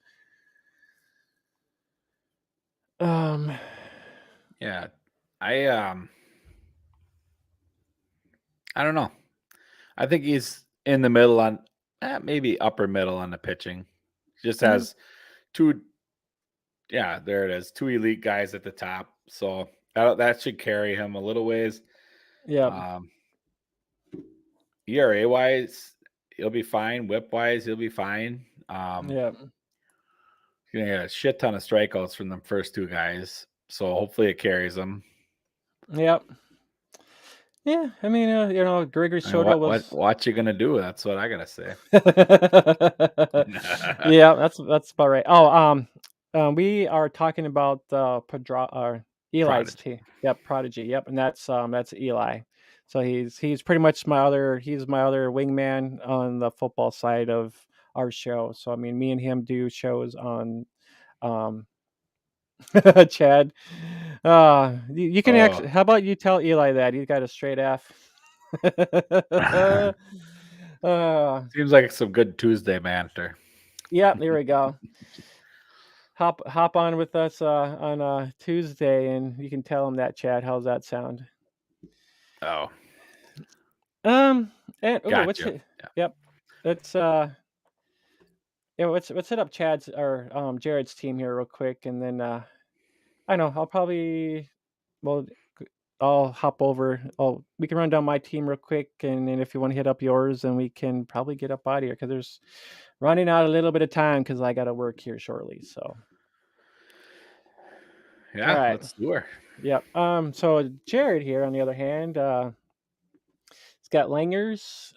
Um, Yeah. I I don't know. I think he's in the middle on maybe upper middle on the pitching. Just yeah, has two yeah, there it is. Two elite guys at the top. So that should carry him a little ways. yeah, Um ERA wise, he'll be fine. Whip wise, he'll be fine. yeah, He's gonna get a shit ton of strikeouts from the first two guys. So hopefully it carries him. yeah, yeah. I mean, Gregory I mean, Soto was. what you gonna do? That's what I gotta say. Yeah, that's about right. Oh, we are talking about Eli's Prodigy. team. Yep, Prodigy. Yep, and that's Eli. So he's pretty much he's my other wingman on the football side of our show. So I mean, me and him do shows on um Chad. You can Oh, actually. How about you tell Eli that he's got a straight F. uh, seems like some good Tuesday banter. yeah, there we go. Hop on with us on Tuesday, and you can tell him that, Chad. How's that sound? Oh, Um, and what's gotcha. it? Yeah. Yep, let's let's hit up Chad's or Jared's team here real quick, and then I know I'll probably well I'll hop over. Oh, we can run down my team real quick, and then if you want to hit up yours, then we can probably get up out of here because there's running out a little bit of time because I got to work here shortly. So, all Yeah, right. let's do her. Yep. So Jared here, on the other hand, he's got Langers,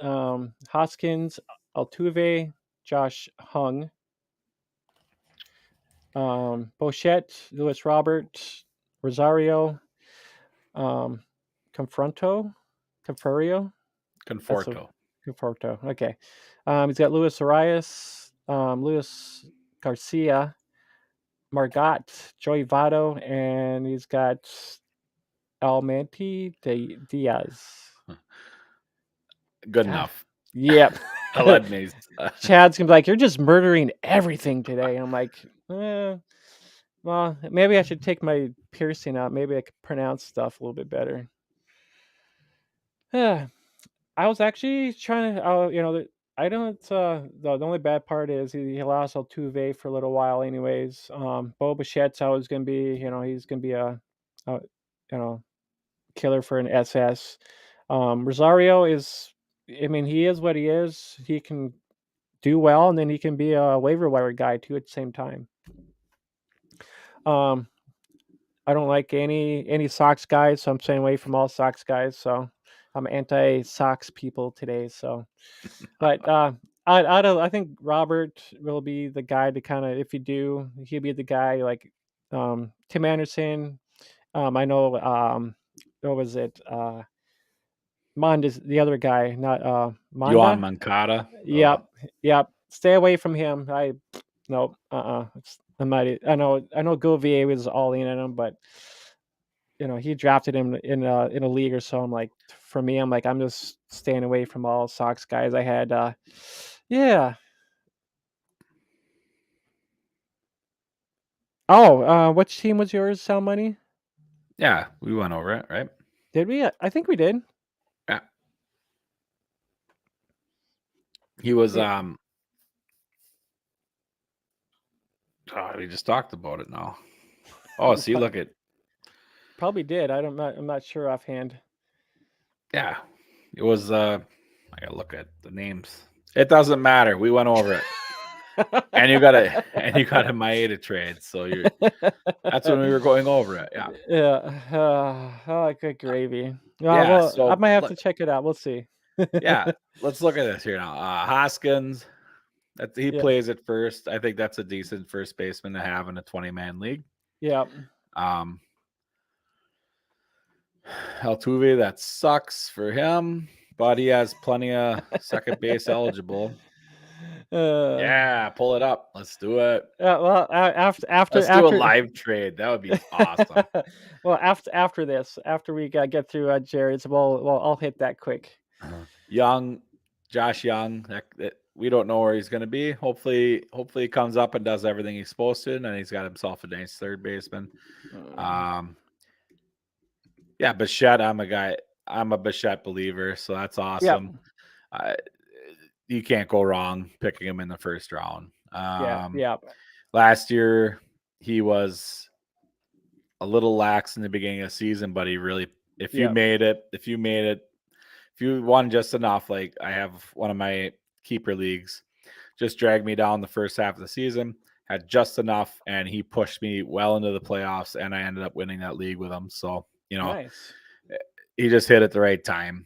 Hoskins, Altuve, Josh Hung, Bochette, Lewis Robert, Rosario, um, Confronto, Confurio. That's a Conforto. Conforto. Okay. He's got Luis Arias, Luis Garcia, Margot, Joey Votto, and he's got Almanti Diaz. Good God. enough. Yep. Alednes. Chad's gonna be like, "You're just murdering everything today." And I'm like, well, maybe I should take my piercing out. Maybe I could pronounce stuff a little bit better. Yeah. I was actually trying to, I don't. The only bad part is he lost Altuve for a little while, anyways. Bo Bichette's always going to be, he's going to be a, you know, killer for an SS. Rosario is, I mean, he is what he is. He can do well, and then he can be a waiver wire guy too at the same time. Um, I don't like any Sox guys, so I'm staying away from all Sox guys. So I'm anti Sox people today. So, but I think Robert will be the guy to kind of, if you do, he'll be the guy like Tim Anderson. I know what was it? Monda's the other guy, not Yohan Monda. Mancada. Oh, Yep, yep. Stay away from him. No, I'm not. I know Gouvier was all in on him, but he drafted him in a league or so. I'm like, for me, I'm like, I'm just staying away from all Sox guys. I had, yeah. Oh, which team was yours, Sal Money? yeah, we went over it, right? Did we? I think we did. Yeah. He was Yeah. oh, we just talked about it now. Oh, see, look at Probably did. I'm not sure offhand. Yeah, it was. I gotta look at the names. It doesn't matter. We went over it, and you got a and you got a Maeda trade. So you that's when we were going over it. Yeah, Yeah. Oh, good gravy. yeah. Well, I So might have look, to check it out. We'll see. yeah, let's look at this here now. Hoskins, that he Yeah. plays at first. I think that's a decent first baseman to have in a 20-man league. Yeah. Um, Altuve, that sucks for him, but he has plenty of second base eligible. Uh, Yeah, pull it up. Let's do it. well, Let's do a live trade. That would be awesome. well, after this, after we get through Jared's, well, I'll hit that quick. Young, Josh Young. That we don't know where he's going to be. Hopefully he comes up and does everything he's supposed to, and he's got himself a nice third baseman. Mm, Um, yeah, Bichette. I'm a Bichette believer, so that's Yep. awesome. I, you can't go wrong picking him in the first round. Yeah. Yeah. Last year he was a little lax in the beginning of the season, but he really, Yeah. if you won just enough, like I have one of my keeper leagues, just dragged me down the first half of the season, had just enough, and he pushed me well into the playoffs, and I ended up winning that league with him. So, Nice. he just hit at the right time.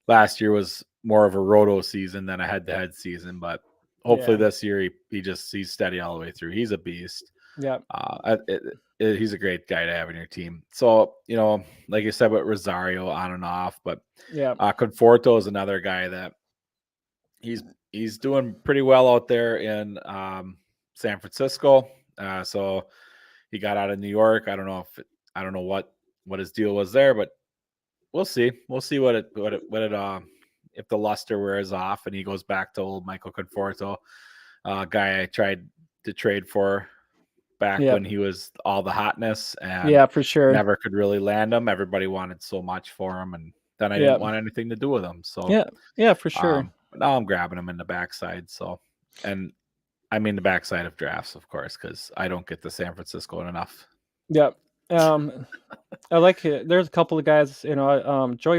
Last year was more of a roto season than a head-to-head season, but hopefully Yeah. this year he's steady all the way through. He's a beast. Yeah. He's a great guy to have in your team. So, like you said with Rosario on and off, but Yeah. Conforto is another guy that he's doing pretty well out there in San Francisco. So he got out of New York. I don't know what his deal was there, but we'll see. We'll see if the luster wears off and he goes back to old Michael Conforto, guy I tried to trade for back Yeah. when he was all the hotness and Yeah. For sure. never could really land him. Everybody wanted so much for him, and then I Yeah. didn't want anything to do with him. So, Yeah. Yeah. For sure. but now I'm grabbing him in the backside. So, and I mean the backside of drafts, of course, because I don't get to San Francisco enough. Yeah. I like it. There's a couple of guys, Joey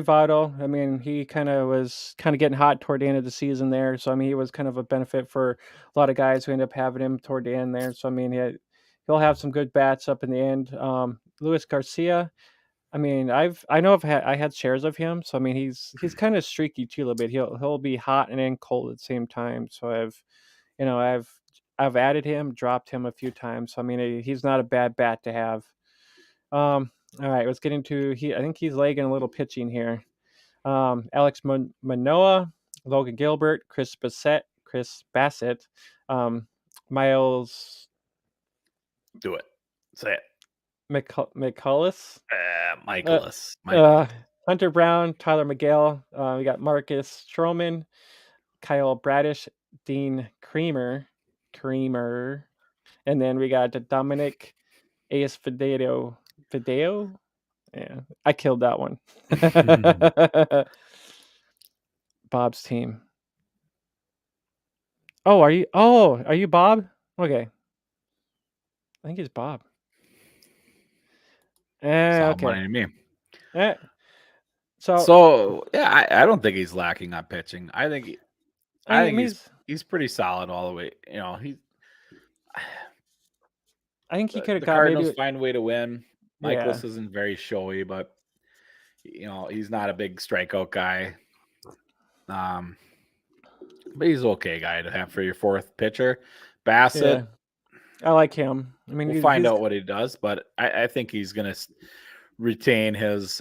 Votto. I mean, he was kind of getting hot toward the end of the season there. So I mean, he was kind of a benefit for a lot of guys who end up having him toward the end there. So I mean, he'll have some good bats up in the end. Luis Garcia. I mean, I had shares of him. So I mean, he's kind of streaky too a little bit. He'll be hot and then cold at the same time. So you know, I've I've added him, dropped him a few times. So I mean, he's not a bad bat to have. All right, let's get into I think he's lagging a little pitching here. Alex Manoa, Logan Gilbert, Chris Bassett, um, Miles Do it. Say it. McCullis, uh, Michaelis. Hunter Brown, Tyler Miguel. We got Marcus Stroman, Kyle Bradish, Dean Creamer, and then we got Dominic Fideo. Yeah, I killed that one. Bob's team. Oh, are you? Oh, are you Bob? Okay, I think he's Bob. Saw Okay. money to me. Eh, so So yeah, I don't think he's lacking on pitching. I I mean, think he's pretty solid all the way. I think he could have The got Cardinals maybe. find a way to win. Yeah, Michaelis isn't very showy, but he's not a big strikeout guy. Um, but he's okay guy to have for your fourth pitcher. yeah, Bassett, I like him. I mean, we'll find he's out what he does, but I think he's gonna retain his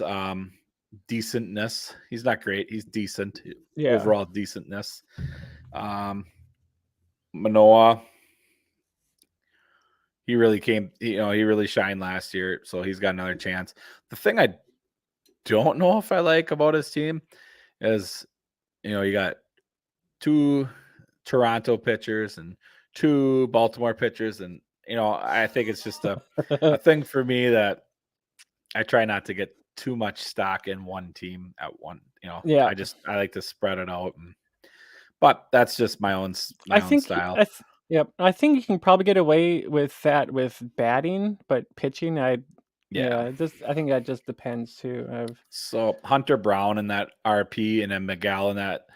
decentness. He's not great. He's decent. yeah, Overall decentness. Um, Manoa, he really he really shined last year, so he's got another chance. The thing I don't know if I like about his team is, you got two Toronto pitchers and two Baltimore pitchers, and I think it's just a thing for me that I try not to get too much stock in one team at one. yeah. I like to spread it out, but that's just I my own think style. yep. I think you can probably get away with that with batting, but pitching, I Yeah. Yeah, I think that just depends too of So Hunter Brown in that RP and then Miguel in that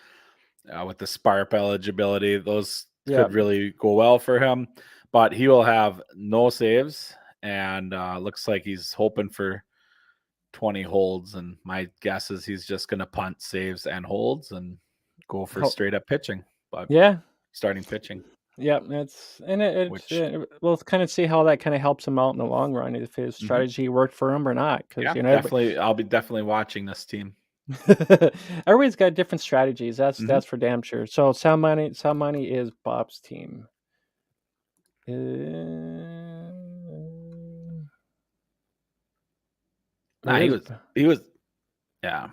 with the Sparp eligibility, those yeah. could really go well for him. But he will have no saves, and looks like he's hoping for 20 holds. And my guess is he's just going to punt saves and holds and go for Ho straight up pitching, but yeah. starting pitching, Yeah, it's and which we'll kind of see how that kind of helps him out in the long run if his mhm, strategy worked for him or not. Because yeah, you know, definitely. I'll be definitely watching this team. everybody's got different strategies. Hmm. That's for damn sure. So Sound Money is Bob's team. Uh, Nah, where is? he was, yeah.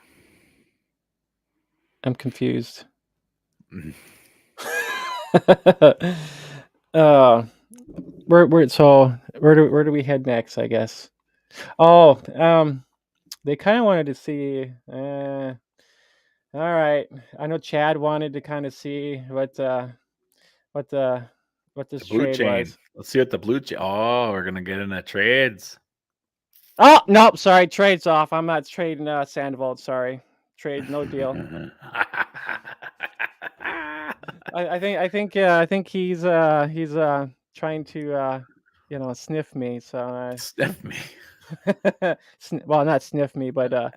I'm confused. Mhm. uh, where do we head next? I guess. Oh, they kind of wanted to see. All right. I know Chad wanted to kind of see what the what The this blue trade chain. was. Let's see what the blue chain. Oh, we're gonna get into trades. Oh nope, sorry, trade's off. I'm not trading Sandoval. Sorry, trade no deal. I think he's trying to sniff me. So Sniff me. well, not sniff me, but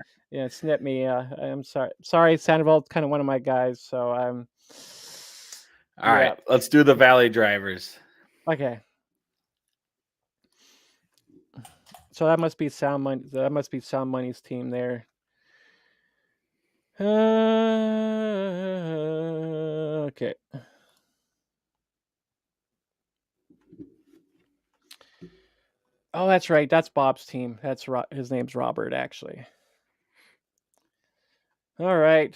snip me. I'm sorry, Sandoval's kind of one of my guys. So All yeah. right, let's do the Valley drivers. Okay. So that must be Sound Money. That must be Sound Money's team there. Okay. Oh, that's right. That's Bob's team. His name's Robert, actually. All right.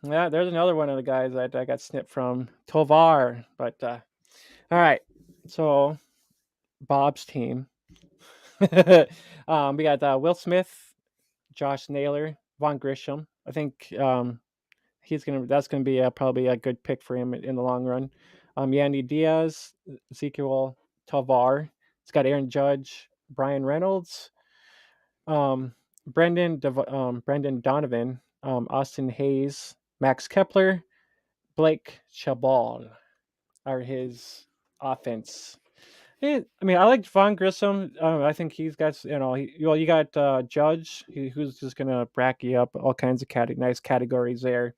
Yeah, there's another one of the guys that I got snipped from Tovar. But all right. So Bob's team. We got Will Smith, Josh Naylor, Von Grisham. I think that's gonna be probably a good pick for him in the long run. Yandy Diaz, Ezekiel Tavar. It's got Aaron Judge, Brian Reynolds, um, Brendan Donovan, Austin Hayes, Max Kepler, Blake Chabal are his offense. I mean, I like Von Grissom. I think he's got, you got Judge, who's just gonna brack you up all kinds of nice categories there.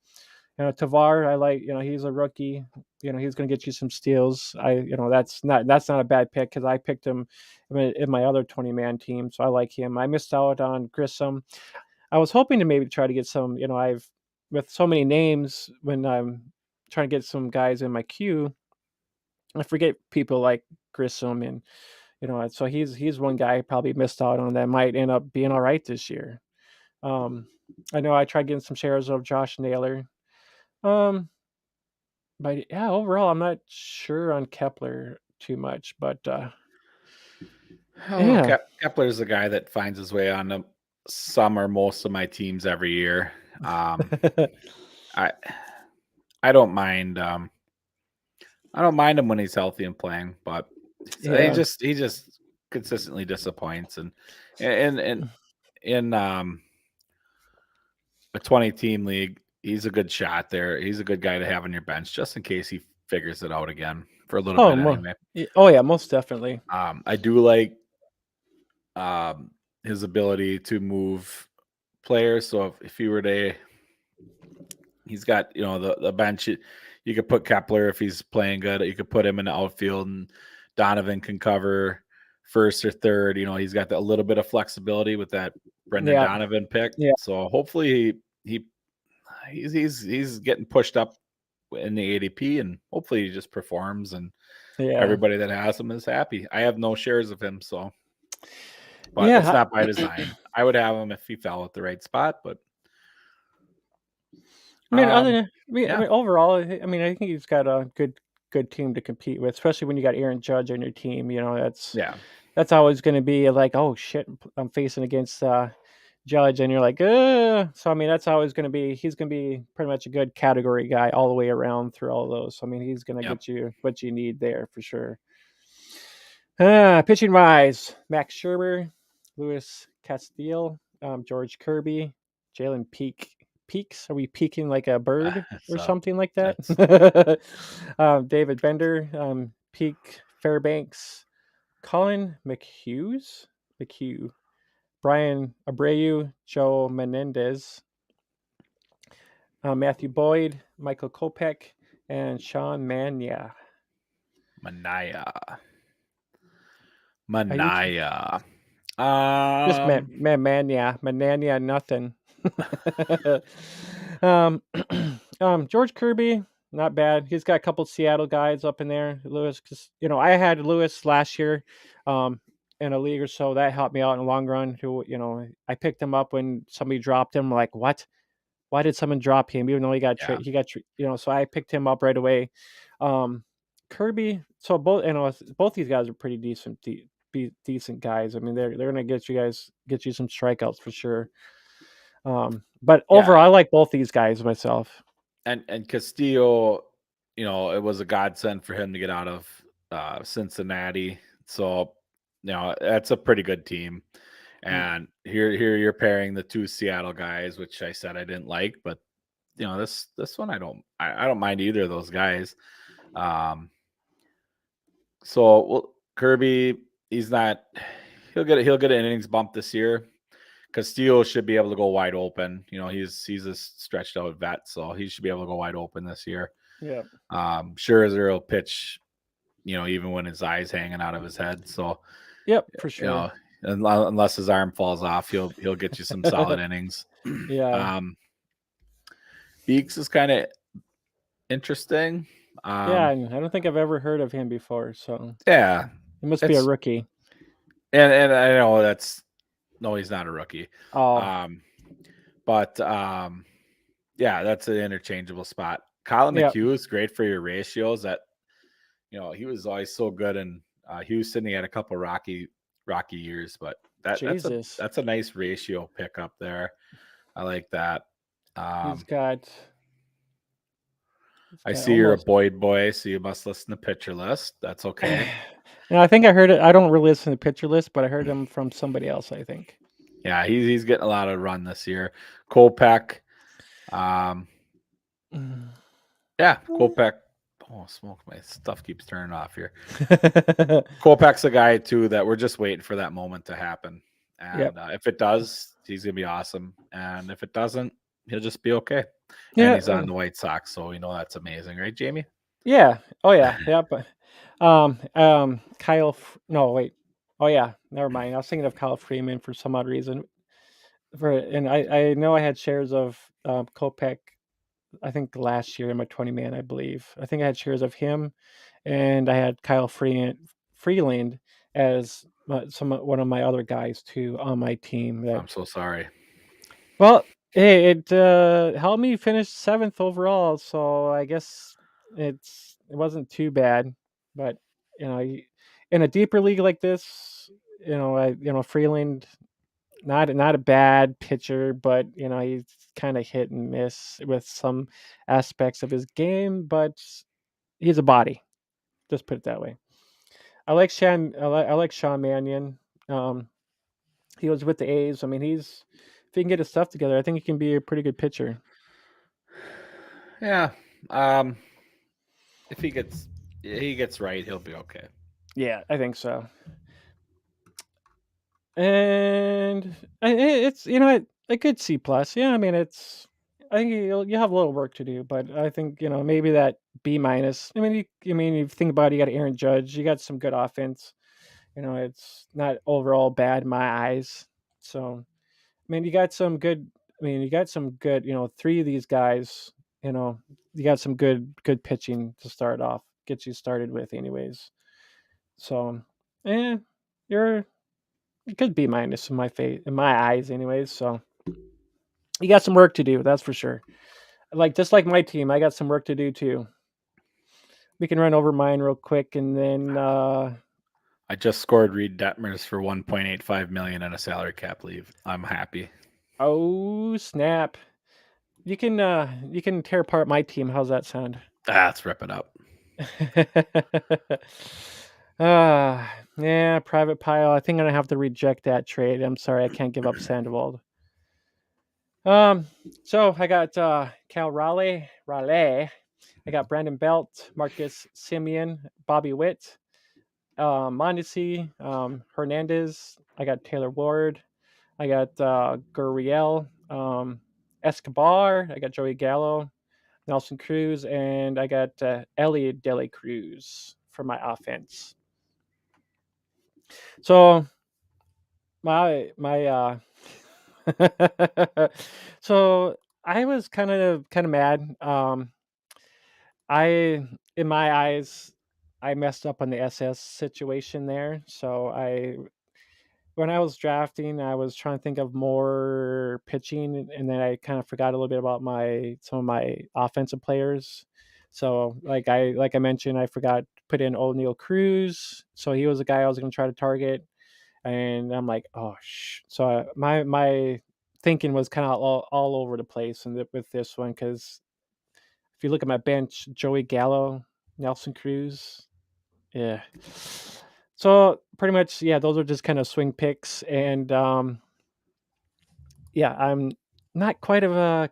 Tavar, I like. He's a rookie. He's going to get you some steals. That's not a bad pick because I picked him in my other 20-man team, so I like him. I missed out on Grissom. I was hoping to maybe try to get some. I've with so many names when I'm trying to get some guys in my queue, I forget people like Grissom and so he's one guy I probably missed out on that might end up being all right this year. Um, I know I tried getting some shares of Josh Naylor. Um, But yeah, overall, I'm not sure on Kepler too much, but Oh, yeah, Kepler's the guy that finds his way on some or most of my teams every year. Um, I I don't mind. I don't mind him when he's healthy and playing, but yeah, he just consistently disappoints. And in a 20 team league, he's a good shot there. He's a good guy to have on your bench just in case he figures it out again for a little oh, bit anyway. oh yeah, most definitely, I do like his ability to move players. So if he were to, he's got the bench. You could put Kepler if he's playing good. You could put him in the outfield, and Donovan can cover first or third. He's got a little bit of flexibility with that Brendan yeah, Donovan pick. yeah, So hopefully he's getting pushed up in the ADP, and hopefully he just performs, and yeah, everybody that has him is happy. I have no shares of him, so but it's yeah. not by design. I would have him if he fell at the right spot, but I mean, other um, than I yeah, mean, overall, I mean, I think he's got a good team to compete with, especially when you got Aaron Judge on your team. yeah, That's always going to be like, oh shit, I'm facing against Judge, and you're like, so I mean, that's always going to be he's going to be pretty much a good category guy all the way around through all those. So I mean, he's going to yep. get you what you need there for sure. Pitching wise, Max Scherzer, Louis Castile, George Kirby, Jalen Peaks. Are we peaking like a bird or So something like that? that's David Bender, Peak Fairbanks, Colin McHugh, Brian Abreu, Joe Menendez, Matthew Boyd, Michael Kopech, and Sean Mania. Mania. Are you Mania. just Um, Mania, nothing. um, George Kirby, not bad. He's got a couple Seattle guys up in there. Lewis, because I had Lewis last year, in a league or so. That helped me out in the long run. Who I picked him up when somebody dropped him. Like, what? Why did someone drop him? Even though yeah, he got so I picked him up right away. Um, Kirby. So both these guys are pretty decent. Be decent guys. I mean, they're gonna get you some strikeouts for sure. But yeah, overall, I like both these guys myself. and Castillo, it was a godsend for him to get out of Cincinnati. So, that's a pretty good team. Mm, And here you're pairing the two Seattle guys, which I said I didn't like, but this one I don't mind either of those guys. Um, so well, Kirby, he's not he'll get an innings bump this year. Castillo should be able to go wide open. He's a stretched out vet, so he should be able to go wide open this year. yeah. Scherzer will pitch, even when his eyes hanging out of his head. So, Yep, for you sure. know, unless his arm falls off, he'll get you some solid innings. Yeah. um, Beeks is kind of interesting. Yeah, Um, and I don't think I've ever heard of him before, so yeah, he must be a it's rookie. and I know that's no, he's not a rookie. Oh, Um, but yeah, that's an interchangeable spot. Colin yeah. McHugh is great for your ratios. That he was always so good in Houston. He had a couple rocky years, but Jesus. that's a nice ratio pickup there. I like that. He's Um, got he's I got see you're a almost Boyd boy, so you must listen to Pitcher List. That's okay. now I think I heard it. I don't really listen to Pitcher List, but I heard him from somebody else, I think. Yeah, he's getting a lot of run this year. Kopech, um, Mm. yeah, Kopech. Oh, smoke! My stuff keeps turning off here. Kopech's a guy too that we're just waiting for that moment to happen, Yep. and if it does, he's gonna be awesome. And if it doesn't, he'll just be okay. And Yeah. he's on the White Sox, so that's amazing, right, Jamie? Yeah. Oh yeah. Yep. Kyle. No, wait. Oh yeah. Never mind. I was thinking of Kyle Freeman for some odd reason. And I know I had shares of Kopech. I think last year in my 20 man, I believe. I think I had shares of him, and I had Kyle Freeland as one of my other guys too on my team. That I'm so sorry. well, hey, it helped me finish seventh overall, so I guess it wasn't too bad. But in a deeper league like this, Freeland not a bad pitcher, but he's kind of hit and miss with some aspects of his game, but he's a body. Just put it that way. I like Sean Mannion. Um, he was with the A's. I mean, if he can get his stuff together, I think he can be a pretty good pitcher. Yeah. Um, if he gets right, he'll be okay. Yeah, I think so. And it's a good C plus. Yeah, I mean I think you have a little work to do, but I think maybe that B minus. I mean, you think about it, you got Aaron Judge, you got some good offense. It's not overall bad in my eyes. So I mean, you got some good. I mean, you got some good. Three of these guys. You know, you got some good pitching to start off, get you started with, anyways. So, eh, you're it could be minus in my eyes, anyways. So you got some work to do, that's for sure. Just like my team, I got some work to do too. We can run over mine real quick, and then I just scored Reed Detmers for 1.85 million in a salary cap leave. I'm happy. oh snap, you can tear apart my team. How's that sound? Let's rip it up. Yeah, private pile. I think I'm gonna have to reject that trade. I'm sorry, I can't give up Sandoval. Um, so I got Cal Raleigh. I got Brandon Belt, Marcus Simeon, Bobby Witt, Mondesi, Hernandez. I got Taylor Ward. I got Gurriel, Escobar. I got Joey Gallo, Nelson Cruz, and I got Elliot Dele Cruz for my offense. So my so I was kind of mad. I in my eyes, I messed up on the SS situation there. So I when I was drafting, I was trying to think of more pitching, and then I kind of forgot a little bit about my some of my offensive players. So like I mentioned, I forgot to put in O'Neal Cruz. So he was a guy I was going to try to target, and I'm like, oh so my thinking was kind of all over the place and with this one because if you look at my bench, Joey Gallo, Nelson Cruz, yeah. So pretty much, yeah, those are just kind of swing picks, and yeah, I'm not quite a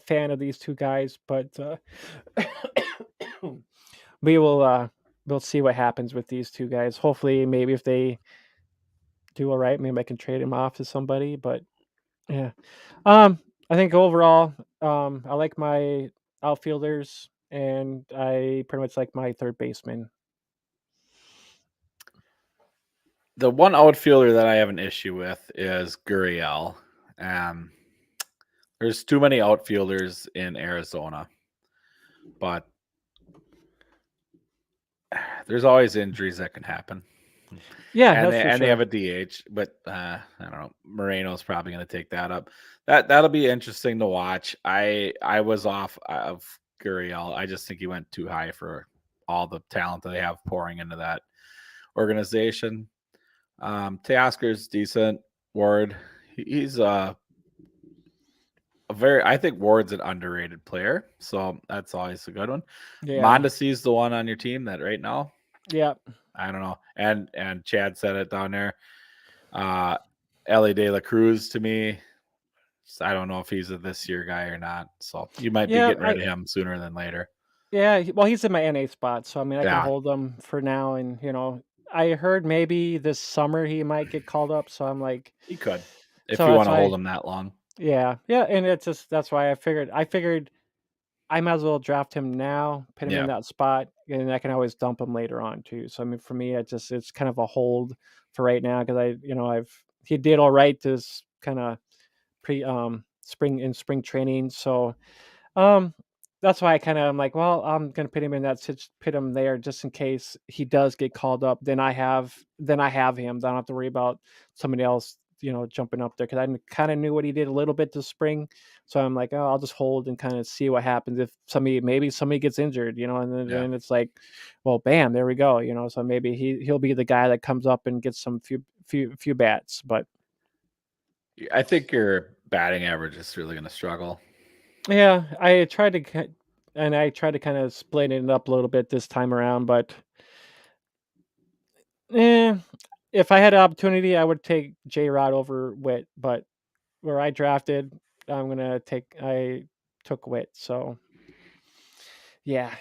fan of these two guys, but we will we'll see what happens with these two guys. Hopefully, maybe if they do all right, maybe I can trade him off to somebody. But yeah, um, I think overall, I like my outfielders, and I pretty much like my third baseman. The one outfielder that I have an issue with is Gurriel. Um, there's too many outfielders in Arizona, but there's always injuries that can happen. Yeah, And that's they for and they have sure. a DH, but I don't know. Moreno's probably going to take that up. That'll be interesting to watch. I was off of Gurriel. I just think he went too high for all the talent that they have pouring into that organization. Teoscar's decent. Ward, he's a very. I think Ward's an underrated player, so that's always a good one. Yeah, Mondesi's the one on your team that right now. yeah, I don't know. And Chad said it down there. Uh, Ellie De La Cruz to me. I don't know if he's a this year guy or not. So you might be yeah. getting rid of him sooner than later. Yeah, well, he's in my NA spot, so I mean, I can Yeah, hold him for now. And I heard maybe this summer he might get called up. So I'm like, he could if so you that's want to hold why, him that long. yeah, yeah. And it's just that's why I figured I might as well draft him now, put him in Yeah, that spot, and I can always dump him later on too. So I mean, for me, it's kind of a hold for right now because I've he did all right this kind of pre spring training. So um, that's why I kinda am like, well, I'm gonna put him in that put him there just in case he does get called up, then I have him. Then I don't have to worry about somebody else, jumping up there because I kinda knew what he did a little bit this spring. So I'm like, "Oh, I'll just hold and kinda see what happens if somebody gets injured," and yeah. then it's like, well, bam, there we go, so maybe he'll be the guy that comes up and gets some few bats, but I think your batting average is really going to struggle. yeah, I tried to kinda split it up a little bit this time around, but, eh, if I had an opportunity, I would take J-Rod over Witt, but where I drafted, I took Witt, so, yeah,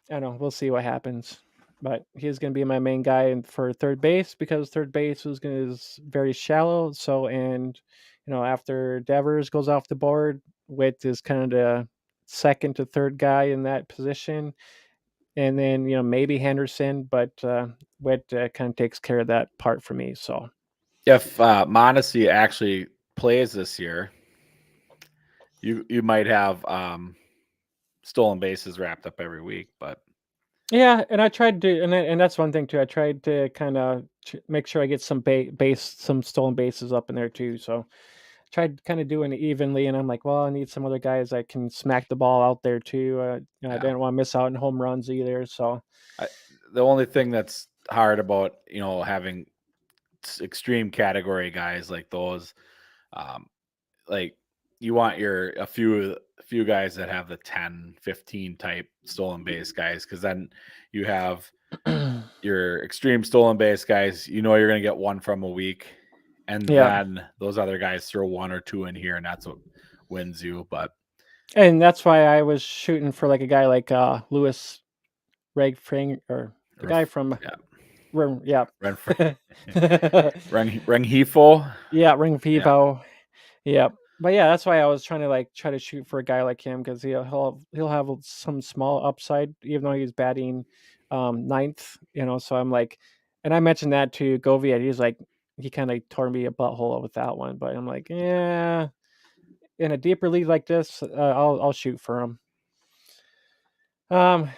I don't know, we'll see what happens, but he's gonna be my main guy and for third base because third base is very shallow, so after Devers goes off the board, Witt is kinda the second to third guy in that position. And then, maybe Henderson, but Witt kind of takes care of that part for me. So If Mondesi actually plays this year, you might have stolen bases wrapped up every week, but yeah, and I tried to, and that's one thing too. I tried to kind of make sure I get some stolen bases up in there too. So tried kind of doing it evenly, and I'm like, well, I need some other guys that can smack the ball out there too. I yeah. didn't want to miss out on home runs either. So I, the only thing that's hard about having extreme category guys like those, um, like you want your a few guys that have the 10, 15 type stolen base guys because then you have your extreme stolen base guys, you know you're going to get one from a week, and Yeah, then those other guys throw one or two in here, and that's what wins you. But and that's why I was shooting for like a guy like Lewis Regfring, or the guy from yeah, yeah. Renfrew, Rengifo. Yeah, Ring Yeah, Vivo. Yeah. But yeah, that's why I was trying to like try to shoot for a guy like him, because he'll have some small upside even though he's batting ninth, so I'm like, and I mentioned that to Govia. He's like, he kind of tore me a butthole with that one, but I'm like, yeah, in a deeper league like this, I'll shoot for him. Um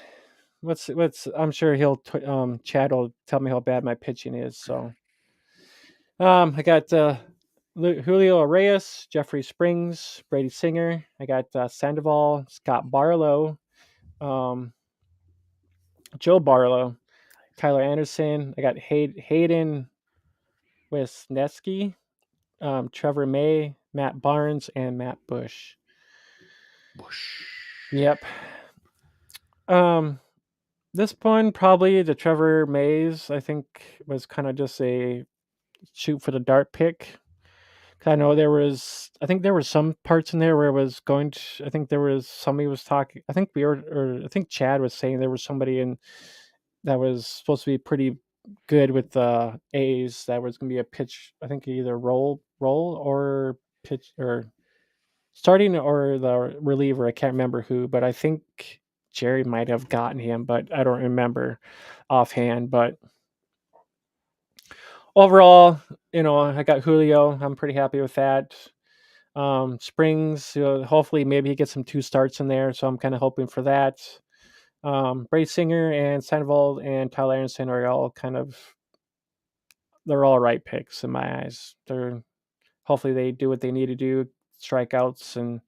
what's I'm sure Chad will tell me how bad my pitching is, so I got Julio Reyes, Jeffrey Springs, Brady Singer. I got Sandoval, Scott Barlow, um, Joe Barlow, Tyler Anderson. I got Hayden Wisniewski, Trevor May, Matt Barnes, and Matt Bush. Whoosh. Yep. Um, this one probably the Trevor Mays, I think, was kind of just a shoot for the dart pick. I know I think there were some parts in there where it was going to, I think there was somebody was talking, I think or I think Chad was saying there was somebody in that was supposed to be pretty good with the A's that was going to be a pitch, I think either roll or pitch or starting or the reliever. I can't remember who, but I think Jerry might have gotten him, but I don't remember offhand. But overall, I got Julio. I'm pretty happy with that. Springs, hopefully maybe he gets some two starts in there, so I'm kind of hoping for that. Brady Singer and Sandoval and Tyler Anderson are all they're all right picks in my eyes. They're hopefully they do what they need to do, strikeouts, and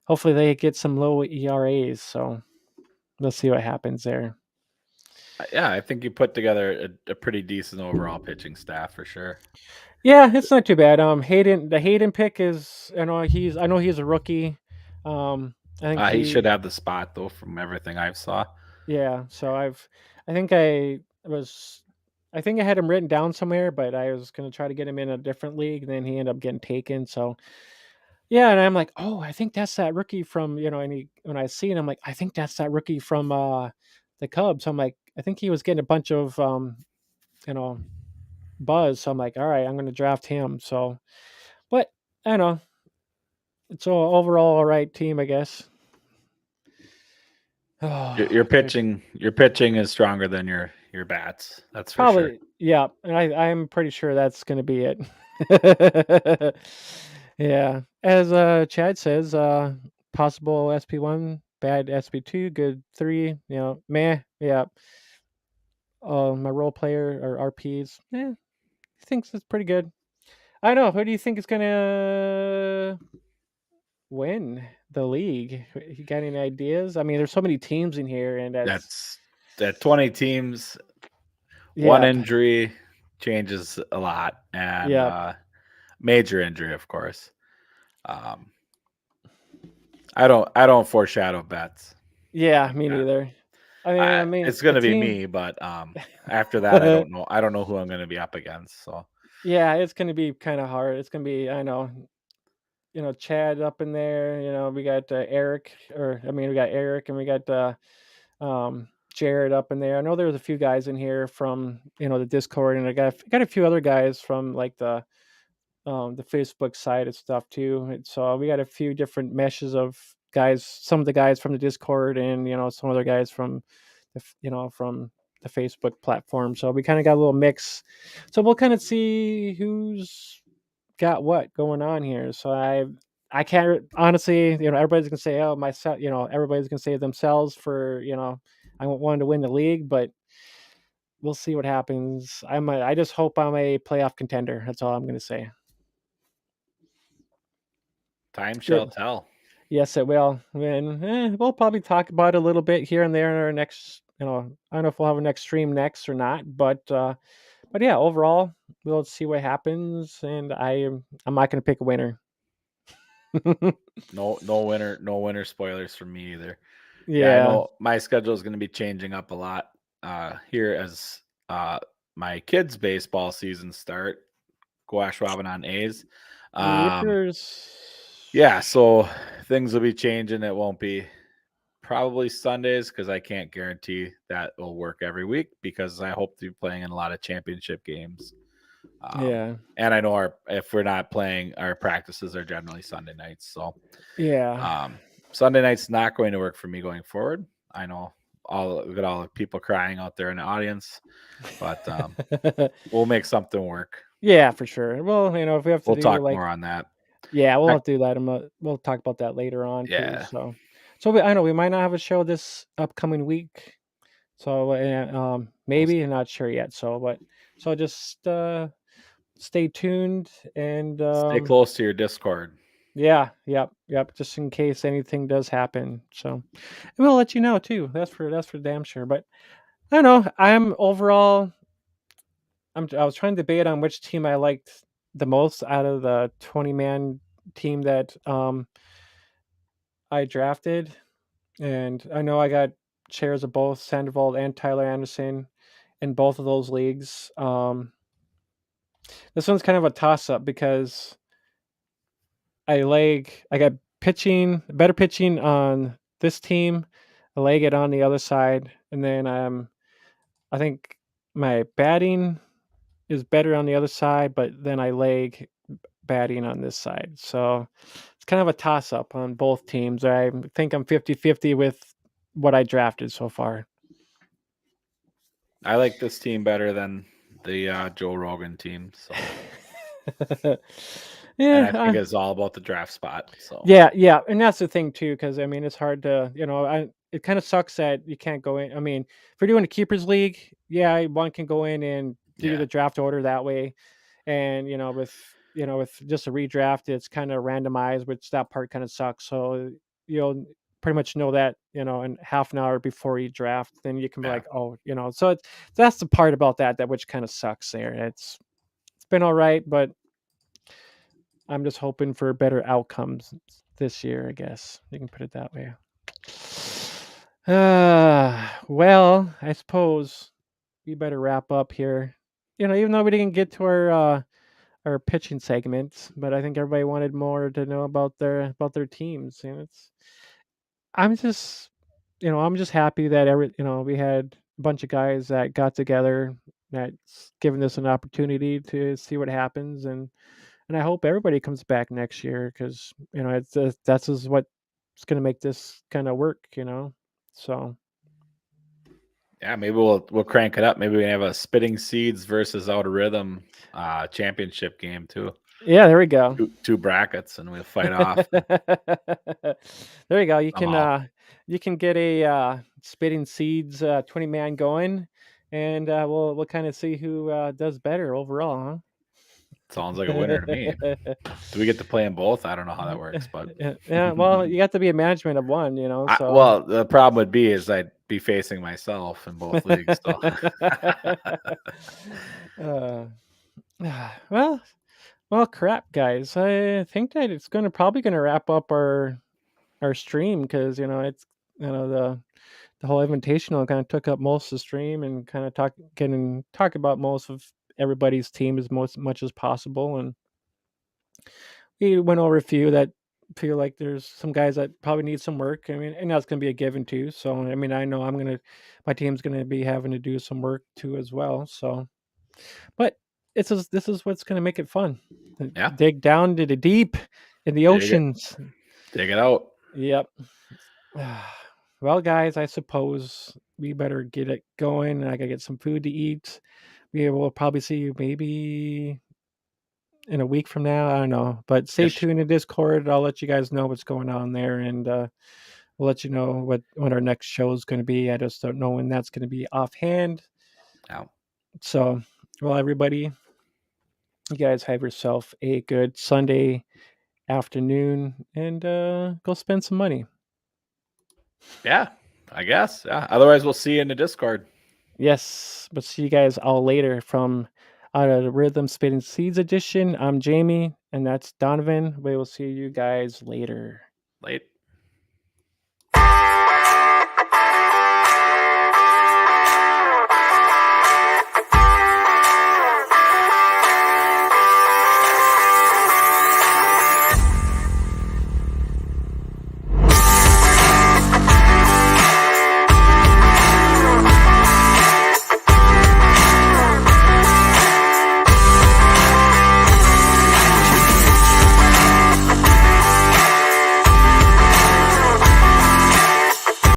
hopefully they get some low ERAs. So let's see what happens there. Yeah, I think you put together a pretty decent overall pitching staff for sure. Yeah, it's not too bad. The Hayden pick is, I know he's a rookie. I think He should have the spot though, from everything I've saw. yeah. So I think was, I think I had him written down somewhere, but I was gonna try to get him in a different league, and then he ended up getting taken. So yeah, and I'm like, oh, I think that's that rookie from, when I see it, I'm like, I think that's that rookie from the Cubs. I'm like, I think he was getting a bunch of you know, buzz. So I'm like, all right, I'm gonna draft him. So, but I don't know. It's overall all right team, I guess. Your, Oh, your good. pitching is stronger than your bats. That's for sure. Probably, yeah, and I'm pretty sure that's gonna be it. Yeah, as Chad says, possible SP1, bad SP2, good 3. Meh. Yeah. My role player or RPs, he thinks it's pretty good. I don't know. Who do you think is gonna win the league? You got any ideas? I mean, there's so many teams in here, and that's That's that 20 teams. One yeah, injury changes a lot, and yeah, major injury, of course. Um, I don't foreshadow bets yeah. like Me that. neither. I mean, It's the gonna be team. me, but after that, I don't know. I don't know who I'm gonna be up against. So Yeah, it's gonna be kind of hard. It's gonna be, I know, Chad up in there. We got Eric, we got Eric, and we got Jared up in there. I know there's a few guys in here from the Discord, and I got a few other guys from like the Facebook side and stuff too. And so we got a few different meshes of guys. Some of the guys from the Discord, and some other guys from from the Facebook platform. So we kind of got a little mix. So we'll kind of see who's got what going on here. So I can't honestly, everybody's gonna say, oh, myself, everybody's gonna say themselves for, I wanted to win the league, but we'll see what happens. I just hope I'm a playoff contender. That's all I'm gonna say. time shall Good. tell. Yes, it will. And we'll probably talk about it a little bit here and there in our next. I don't know if we'll have a next stream next or not, but yeah, overall, we'll see what happens. And I'm not gonna pick a winner. No winner spoilers for me either. Yeah, I Yeah. know my schedule is going to be changing up a lot here as uh, my kids' baseball season start. Gouache Robin on A's. Um, yeah, Yippers. so things will be changing. It won't be probably Sundays because I can't guarantee that will work every week because I hope to be playing in a lot of championship games. Yeah. And I know our if we're not playing, our practices are generally Sunday nights. So Yeah. um, Sunday night's not going to work for me going forward. I know we got all the people crying out there in the audience, but we'll make something work. Yeah, for sure. Well, if we have to We'll do talk like more on that. yeah, we'll Heck, have to do that. We'll talk about that later on too. yeah, So I know we might not have a show this upcoming week. So we'll maybe I'm not sure yet. So just stay tuned and stay close to your Discord. yeah, yep. Just in case anything does happen. So and we'll let you know too. That's for damn sure. But I don't know. I was trying to debate on which team I liked the most out of the 20-man team that I drafted, and I know I got shares of both Sandoval and Tyler Anderson in both of those leagues. This one's kind of a toss up because I got better pitching on this team. I leg it on the other side, and then I think my batting is better on the other side, but then I leg batting on this side. So it's kind of a toss up on both teams. I think I'm 50-50 with what I drafted so far. I like this team better than the Joe Rogan team. So, and yeah, I think it's all about the draft spot. So, yeah, and that's the thing too, because I mean, it's hard to, it kind of sucks that you can't go in. I mean, if you're doing a keepers league, yeah, one can go in and do yeah, the draft order that way, and with just a redraft, it's kind of randomized, which that part kind of sucks. So you'll pretty much know that in half an hour before you draft, then you can be yeah. like, oh, so that's the part about that which kind of sucks there. It's been all right, but I'm just hoping for better outcomes this year, I guess. You can put it that way. Well, I suppose we better wrap up here. Even though we didn't get to our pitching segment, but I think everybody wanted more to know about their teams. I'm just I'm just happy that we had a bunch of guys that got together that's given us an opportunity to see what happens and I hope everybody comes back next year because that's is what's going to make this kind of work. So Yeah, maybe we'll crank it up. Maybe we can have a Spitting Seeds versus Out of Rhythm championship game too. yeah, there we go. Two brackets, and we'll fight off There you go. You can somehow. get a spitting seeds 20-man going, and we'll kind of see who does better overall, Sounds like a winner to me. huh? Do we get to play in both? I don't know how that works, but Yeah. Well, you have to be a management of one, so. well, the problem would be is I'd be facing myself in both leagues. So uh, well, crap, guys. I think that it's probably gonna wrap up our stream because it's the whole invitational kind of took up most of the stream and kind of talk about most of everybody's team as much as possible, and we went over a few that feel like there's some guys that probably need some work. I mean, and that's gonna be a given too. So I mean, I know my team's gonna be having to do some work too as well. So, but this is what's gonna make it fun. yeah, Dig down to the deep in the dig it, oceans. dig it out. Yep. Well, guys, I suppose we better get it going. I gotta get some food to eat. We will probably see you maybe in a week from now. I don't know, but stay Ish. tuned in Discord. I'll let you guys know what's going on there, and we'll let you know what our next show is going to be. I just don't know when that's going to be offhand. Yeah. So, well, everybody, you guys have yourself a good Sunday afternoon, and go spend some money. Yeah, I guess. Yeah. Otherwise, we'll see you in the Discord. Yes, but see you guys all later from out of the Rhythm Spitting Seeds edition. I'm Jamie, and that's Donovan. We will see you guys later. Late.